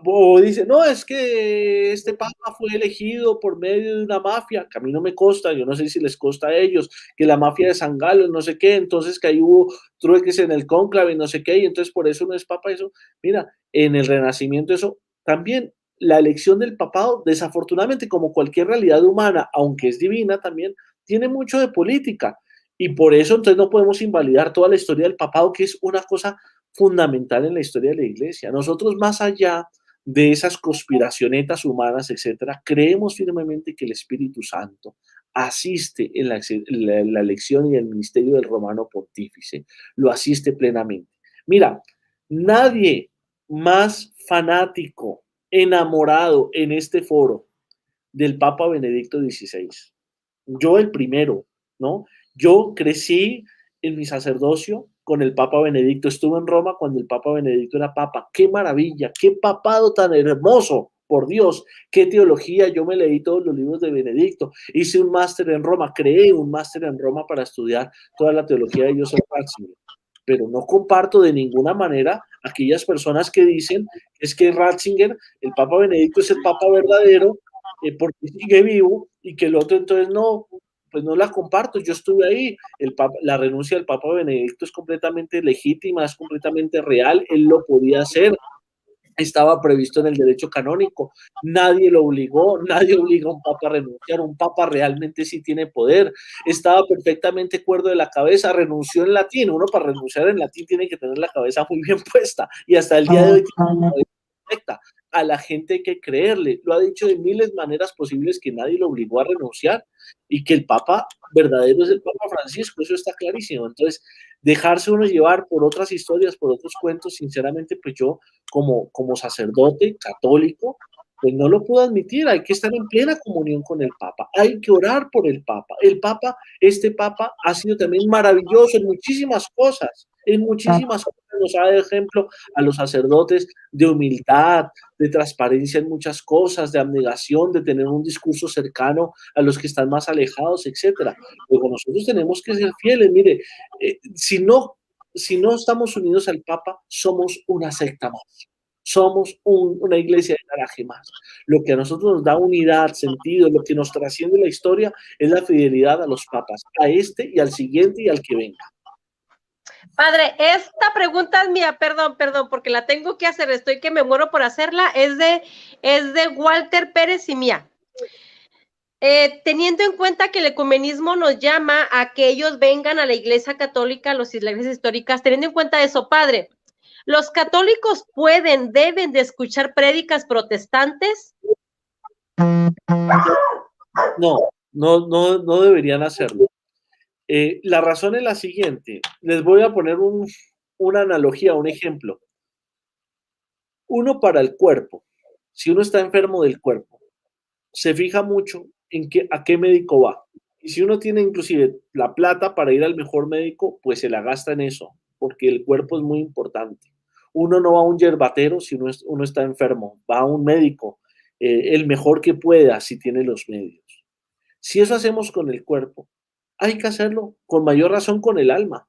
o dice, no, es que este papa fue elegido por medio de una mafia, que a mí no me consta, yo no sé si les consta a ellos, que la mafia de San Galo, no sé qué, entonces que ahí hubo trueques en el cónclave, no sé qué, y entonces por eso no es papa eso. Mira, en el Renacimiento eso también, la elección del papado, desafortunadamente, como cualquier realidad humana, aunque es divina también, tiene mucho de política, y por eso entonces no podemos invalidar toda la historia del papado, que es una cosa fundamental en la historia de la Iglesia. Nosotros, más allá de esas conspiracionetas humanas, etcétera, creemos firmemente que el Espíritu Santo asiste en la elección y el ministerio del romano pontífice, lo asiste plenamente. Mira, nadie más fanático, enamorado en este foro del Papa Benedicto XVI. Yo el primero, ¿no? Yo crecí en mi sacerdocio con el Papa Benedicto, estuve en Roma cuando el Papa Benedicto era Papa, qué maravilla, qué papado tan hermoso, por Dios, qué teología, yo me leí todos los libros de Benedicto, hice un máster en Roma, creé un máster en Roma para estudiar toda la teología de Joseph Ratzinger, pero no comparto de ninguna manera aquellas personas que dicen es que Ratzinger, el Papa Benedicto es el Papa verdadero, porque sigue vivo y que el otro entonces no, pues no la comparto, yo estuve ahí, la renuncia del Papa Benedicto es completamente legítima, es completamente real, él lo podía hacer, estaba previsto en el derecho canónico, nadie lo obligó, nadie obliga a un papa a renunciar, un papa realmente sí tiene poder, estaba perfectamente cuerdo de la cabeza, renunció en latín, uno para renunciar en latín tiene que tener la cabeza muy bien puesta, y hasta el día de hoy tiene la cabeza perfecta. A la gente hay que creerle, lo ha dicho de miles de maneras posibles que nadie lo obligó a renunciar y que el Papa verdadero es el Papa Francisco, eso está clarísimo. Entonces, dejarse uno llevar por otras historias, por otros cuentos, sinceramente, pues yo como sacerdote católico, pues no lo puedo admitir, hay que estar en plena comunión con el Papa, hay que orar por el Papa. El Papa, este Papa ha sido también maravilloso en muchísimas cosas, nos ha dado ejemplo a los sacerdotes de humildad, de transparencia en muchas cosas, de abnegación, de tener un discurso cercano a los que están más alejados, etcétera. Luego nosotros tenemos que ser fieles, mire, si no estamos unidos al Papa, somos una secta más. Somos una iglesia de garaje más. Lo que a nosotros nos da unidad, sentido, lo que nos trasciende la historia es la fidelidad a los papas, a este y al siguiente y al que venga. Padre, esta pregunta es mía, perdón, porque la tengo que hacer, estoy que me muero por hacerla, es de Walter Pérez y mía. Teniendo en cuenta que el ecumenismo nos llama a que ellos vengan a la Iglesia Católica, a las iglesias históricas, teniendo en cuenta eso, padre, ¿los católicos deben de escuchar prédicas protestantes? No deberían hacerlo. La razón es la siguiente. Les voy a poner una analogía, un ejemplo. Uno para el cuerpo. Si uno está enfermo del cuerpo, se fija mucho en a qué médico va. Y si uno tiene inclusive la plata para ir al mejor médico, pues se la gasta en eso, porque el cuerpo es muy importante. Uno no va a un yerbatero si uno está enfermo, va a un médico, el mejor que pueda si tiene los medios. Si eso hacemos con el cuerpo, hay que hacerlo con mayor razón con el alma.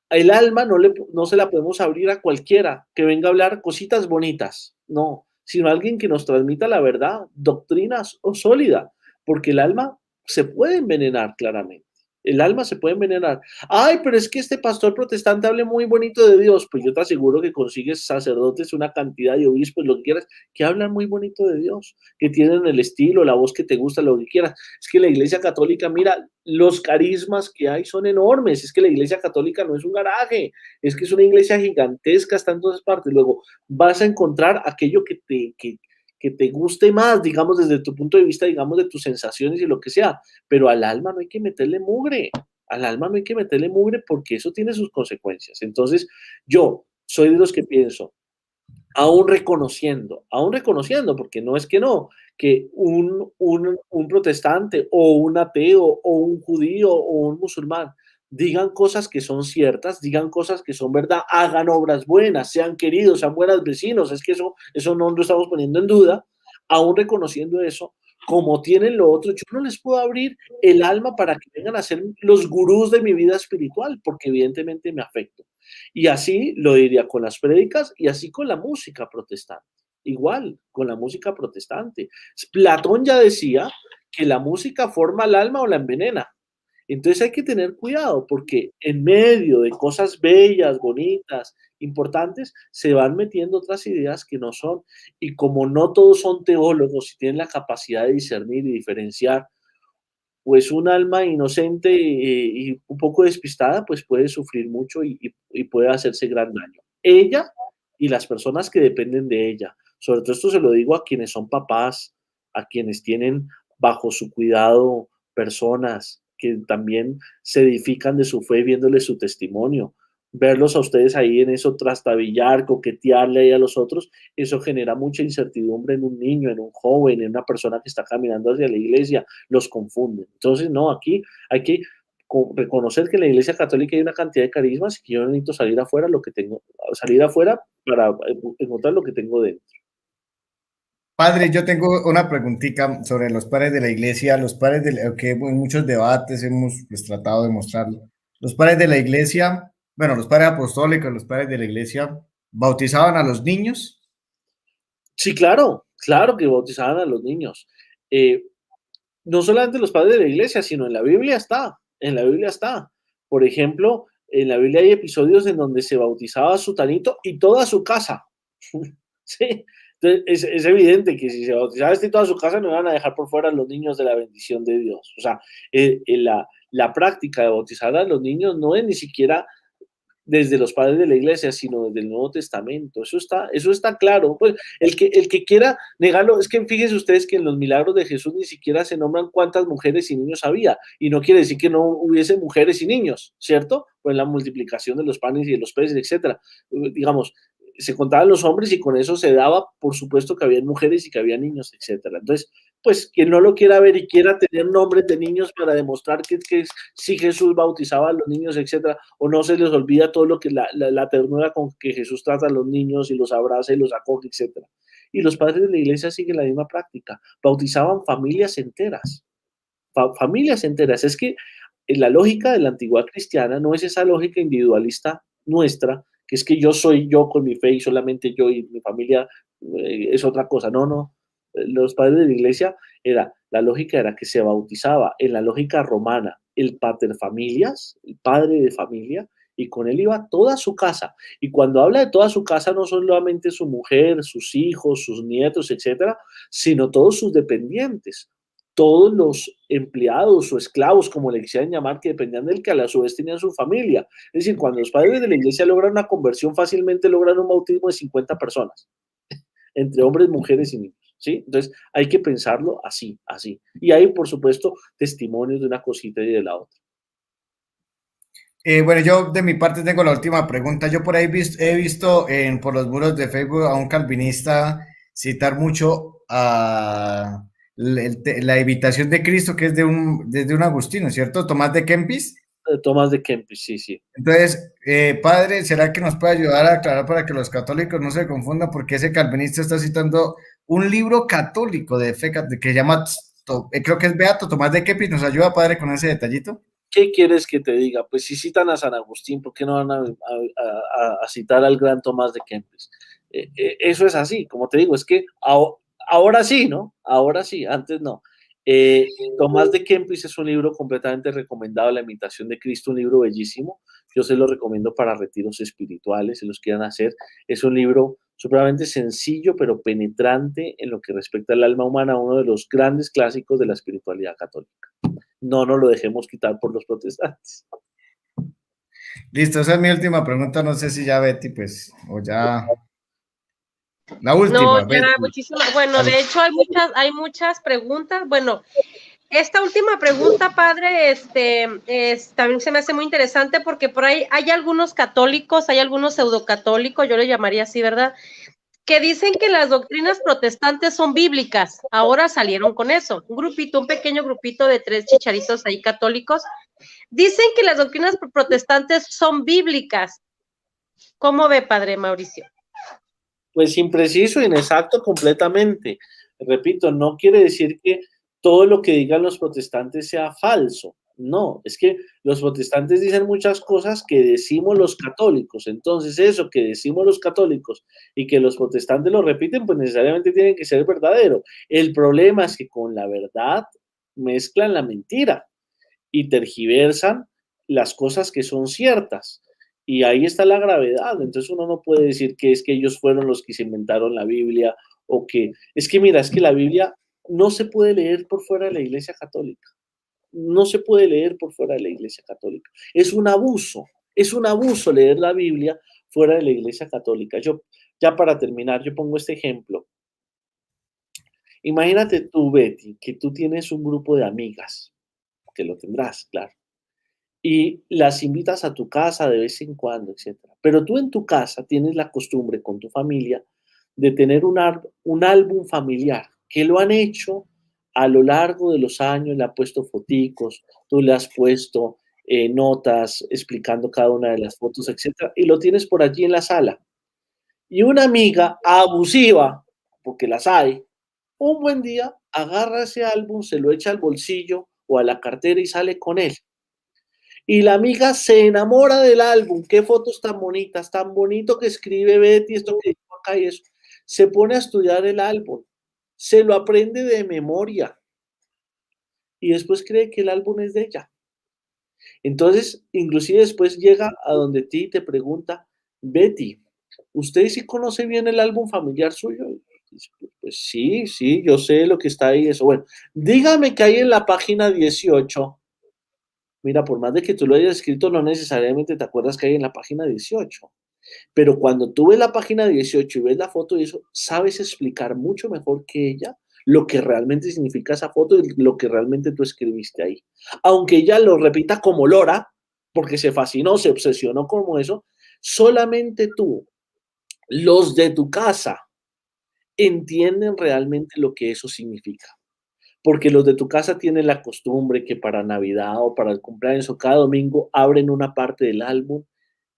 El alma no se la podemos abrir a cualquiera que venga a hablar cositas bonitas, no, sino a alguien que nos transmita la verdad, doctrinas o sólida, porque el alma se puede envenenar claramente. El alma se puede envenenar. Ay, pero es que este pastor protestante hable muy bonito de Dios. Pues yo te aseguro que consigues sacerdotes, una cantidad de obispos, lo que quieras, que hablan muy bonito de Dios, que tienen el estilo, la voz que te gusta, lo que quieras. Es que la Iglesia Católica, mira, los carismas que hay son enormes. Es que la Iglesia Católica no es un garaje, es que es una iglesia gigantesca, está en todas partes. Luego vas a encontrar aquello que te guste más, digamos, desde tu punto de vista, digamos, de tus sensaciones y lo que sea, pero al alma no hay que meterle mugre, al alma no hay que meterle mugre porque eso tiene sus consecuencias. Entonces, yo soy de los que pienso, aún reconociendo, porque no es que no, que un protestante o un ateo o un judío o un musulmán digan cosas que son ciertas, digan cosas que son verdad, hagan obras buenas, sean queridos, sean buenos vecinos, es que eso no lo estamos poniendo en duda, aún reconociendo eso, como tienen lo otro, yo no les puedo abrir el alma para que vengan a ser los gurús de mi vida espiritual, porque evidentemente me afecto. Y así lo diría con las prédicas y así con la música protestante. Igual, con la música protestante. Platón ya decía que la música forma el alma o la envenena. Entonces hay que tener cuidado porque en medio de cosas bellas, bonitas, importantes, se van metiendo otras ideas que no son. Y como no todos son teólogos y tienen la capacidad de discernir y diferenciar, pues un alma inocente y un poco despistada, pues puede sufrir mucho y puede hacerse gran daño. Ella y las personas que dependen de ella. Sobre todo esto se lo digo a quienes son papás, a quienes tienen bajo su cuidado personas que también se edifican de su fe viéndole su testimonio. Verlos a ustedes ahí en eso trastabillar, coquetearle ahí a los otros, eso genera mucha incertidumbre en un niño, en un joven, en una persona que está caminando hacia la iglesia, los confunden. Entonces, no, aquí hay que reconocer que en la Iglesia Católica hay una cantidad de carismas y que yo necesito salir afuera para encontrar lo que tengo dentro. Padre, yo tengo una preguntita sobre los padres de la iglesia, los padres de que en muchos debates hemos pues, tratado de mostrarlo. Los padres de la iglesia, bueno, los padres apostólicos, los padres de la iglesia, ¿bautizaban a los niños? Sí, claro que bautizaban a los niños. No solamente los padres de la iglesia, sino en la Biblia está. Por ejemplo, en la Biblia hay episodios en donde se bautizaba a Sutanito y toda su casa. Sí, entonces es evidente que si se bautizaba y toda su casa no iban a dejar por fuera a los niños de la bendición de Dios. O sea, la práctica de bautizar a los niños no es ni siquiera desde los padres de la iglesia, sino desde el Nuevo Testamento. Eso está claro. Pues el que quiera negarlo, es que fíjense ustedes que en los milagros de Jesús ni siquiera se nombran cuántas mujeres y niños había, y no quiere decir que no hubiese mujeres y niños, ¿cierto? Pues la multiplicación de los panes y de los peces, etcétera. Digamos, se contaban los hombres y con eso se daba, por supuesto, que había mujeres y que había niños, etcétera. Entonces, pues quien no lo quiera ver y quiera tener nombres de niños para demostrar que si Jesús bautizaba a los niños, etcétera, o no se les olvida todo lo que la ternura con que Jesús trata a los niños y los abraza y los acoge, etcétera. Y los padres de la iglesia siguen la misma práctica, bautizaban familias enteras, familias enteras. Es que la lógica de la antigüedad cristiana no es esa lógica individualista nuestra, que es que yo soy yo con mi fe y solamente yo y mi familia es otra cosa. No. Los padres de la iglesia, la lógica era que se bautizaba en la lógica romana el pater familias, el padre de familia, y con él iba toda su casa. Y cuando habla de toda su casa, no solamente su mujer, sus hijos, sus nietos, etcétera, sino todos sus dependientes. todos los empleados o esclavos, como le quisieran llamar, que dependían del que a la su vez tenían su familia. Es decir, cuando los padres de la iglesia logran una conversión, fácilmente logran un bautismo de 50 personas, entre hombres, mujeres y niños. ¿Sí? Entonces hay que pensarlo así, así. Y hay, por supuesto, testimonios de una cosita y de la otra. Bueno, yo de mi parte tengo la última pregunta. Yo por ahí he visto por los muros de Facebook a un calvinista citar mucho a la Imitación de Cristo, que es de un agustino, ¿cierto? Tomás de Kempis. Tomás de Kempis, sí, sí. Entonces, padre, ¿será que nos puede ayudar a aclarar para que los católicos no se confundan? Porque ese calvinista está citando un libro católico de fe que se llama, creo que es Beato Tomás de Kempis. ¿Nos ayuda, padre, con ese detallito? ¿Qué quieres que te diga? Pues si citan a San Agustín, ¿por qué no van a citar al gran Tomás de Kempis? Eso es así, como te digo, es que ahora sí, ¿no? Ahora sí, antes no. Tomás de Kempis es un libro completamente recomendado, La Imitación de Cristo, un libro bellísimo. Yo se lo recomiendo para retiros espirituales, si los quieran hacer. Es un libro supremamente sencillo, pero penetrante en lo que respecta al alma humana, uno de los grandes clásicos de la espiritualidad católica. No nos lo dejemos quitar por los protestantes. Listo, esa es mi última pregunta. No sé si ya Betty, pues, o ya. La última, No, ya, Betty. muchísimas. Bueno, de hecho hay muchas preguntas. Bueno, esta última pregunta, padre, también se me hace muy interesante porque por ahí hay algunos católicos, hay algunos pseudocatólicos, yo le llamaría así, ¿verdad? Que dicen que las doctrinas protestantes son bíblicas. Ahora salieron con eso. Un pequeño grupito de 3 chicharitos ahí católicos. Dicen que las doctrinas protestantes son bíblicas. ¿Cómo ve, padre Mauricio? Pues impreciso, inexacto completamente. Repito, no quiere decir que todo lo que digan los protestantes sea falso. No, es que los protestantes dicen muchas cosas que decimos los católicos. Entonces, eso que decimos los católicos y que los protestantes lo repiten, pues necesariamente tienen que ser verdadero. El problema es que con la verdad mezclan la mentira y tergiversan las cosas que son ciertas. Y ahí está la gravedad. Entonces uno no puede decir que es que ellos fueron los que se inventaron la Biblia o que... Es que mira, es que la Biblia no se puede leer por fuera de la Iglesia Católica. No se puede leer por fuera de la Iglesia Católica. Es un abuso leer la Biblia fuera de la Iglesia Católica. Yo, ya para terminar, yo pongo este ejemplo. Imagínate tú, Betty, que tú tienes un grupo de amigas, que lo tendrás, claro, y las invitas a tu casa de vez en cuando, etcétera. Pero tú en tu casa tienes la costumbre con tu familia de tener un álbum familiar que lo han hecho a lo largo de los años, le han puesto foticos, tú le has puesto notas explicando cada una de las fotos, etcétera, y lo tienes por allí en la sala. Y una amiga abusiva, porque las hay, un buen día agarra ese álbum, se lo echa al bolsillo o a la cartera y sale con él. Y la amiga se enamora del álbum. Qué fotos tan bonitas, tan bonito que escribe Betty, esto que dijo acá y eso. Se pone a estudiar el álbum, se lo aprende de memoria y después cree que el álbum es de ella. Entonces, inclusive después llega a donde ti y te pregunta, Betty, ¿usted sí conoce bien el álbum familiar suyo? Pues sí, yo sé lo que está ahí. Eso. Bueno, dígame que hay en la página 18. Mira, por más de que tú lo hayas escrito, no necesariamente te acuerdas que hay en la página 18. Pero cuando tú ves la página 18 y ves la foto y eso, sabes explicar mucho mejor que ella lo que realmente significa esa foto y lo que realmente tú escribiste ahí. Aunque ella lo repita como lora, porque se fascinó, se obsesionó como eso, solamente tú, los de tu casa, entienden realmente lo que eso significa. Porque los de tu casa tienen la costumbre que para Navidad o para el cumpleaños o cada domingo abren una parte del álbum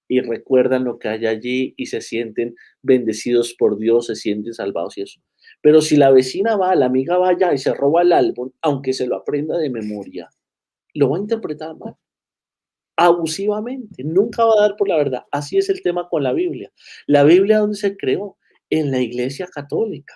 y recuerdan lo que hay allí y se sienten bendecidos por Dios, se sienten salvados y eso. Pero si la vecina va, la amiga va allá y se roba el álbum, aunque se lo aprenda de memoria, lo va a interpretar mal, abusivamente, nunca va a dar por la verdad. Así es el tema con la Biblia. La Biblia, ¿dónde se creó? En la Iglesia Católica.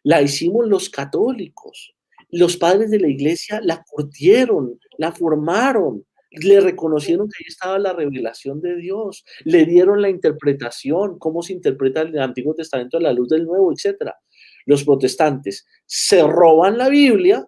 La hicimos los católicos. Los padres de la iglesia la curtieron, la formaron, le reconocieron que ahí estaba la revelación de Dios, le dieron la interpretación, cómo se interpreta el Antiguo Testamento a la luz del Nuevo, etc. Los protestantes se roban la Biblia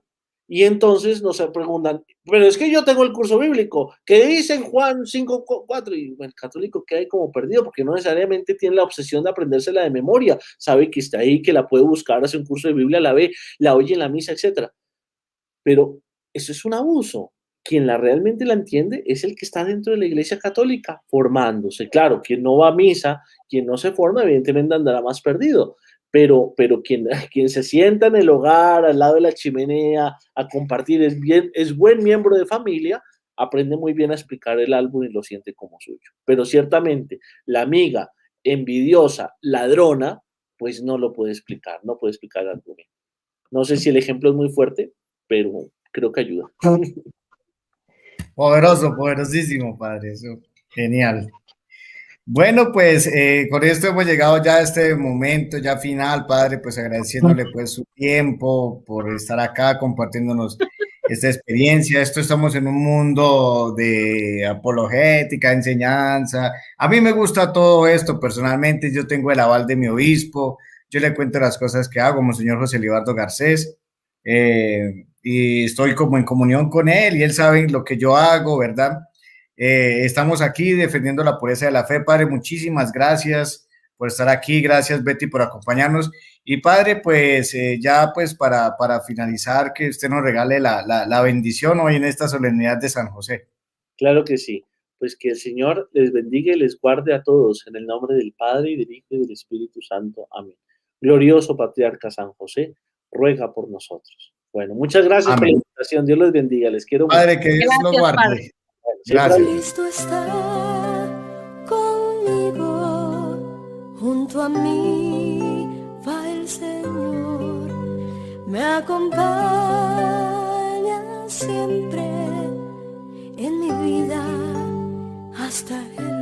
Y entonces nos preguntan, pero es que yo tengo el curso bíblico, ¿qué dice en Juan 5:4? Y el católico queda ahí como perdido, porque no necesariamente tiene la obsesión de aprendérsela de memoria, sabe que está ahí, que la puede buscar, hace un curso de Biblia, la ve, la oye en la misa, etcétera. Pero eso es un abuso. Quien realmente la entiende es el que está dentro de la Iglesia Católica, formándose. Claro, quien no va a misa, quien no se forma, evidentemente andará más perdido. Pero quien se sienta en el hogar, al lado de la chimenea, a compartir, es buen miembro de familia, aprende muy bien a explicar el álbum y lo siente como suyo. Pero ciertamente, la amiga envidiosa, ladrona, pues no lo puede explicar, no puede explicar el argumento. No sé si el ejemplo es muy fuerte, pero creo que ayuda. Poderoso, poderosísimo, Padre. Eso, genial. Bueno, pues con esto hemos llegado ya a este momento ya final, Padre, pues agradeciéndole pues su tiempo por estar acá compartiéndonos esta experiencia. Esto estamos en un mundo de apologética, enseñanza. A mí me gusta todo esto personalmente. Yo tengo el aval de mi obispo. Yo le cuento las cosas que hago, Monseñor José Libardo Garcés, y estoy como en comunión con él y él sabe lo que yo hago, ¿verdad? Estamos aquí defendiendo la pureza de la fe, Padre. Muchísimas gracias por estar aquí. Gracias, Betty, por acompañarnos. Y Padre, pues ya pues para finalizar, que usted nos regale la bendición hoy en esta solemnidad de San José. Claro que sí. Pues que el Señor les bendiga y les guarde a todos en el nombre del Padre y del Hijo y del Espíritu Santo. Amén. Glorioso Patriarca San José, ruega por nosotros. Bueno, muchas gracias por la Amén. invitación. Dios los bendiga. Les quiero mucho. Padre, que Dios lo Gracias, guarde. Padre. Gracias. Cristo está conmigo, junto a mí va el Señor, me acompaña siempre en mi vida hasta el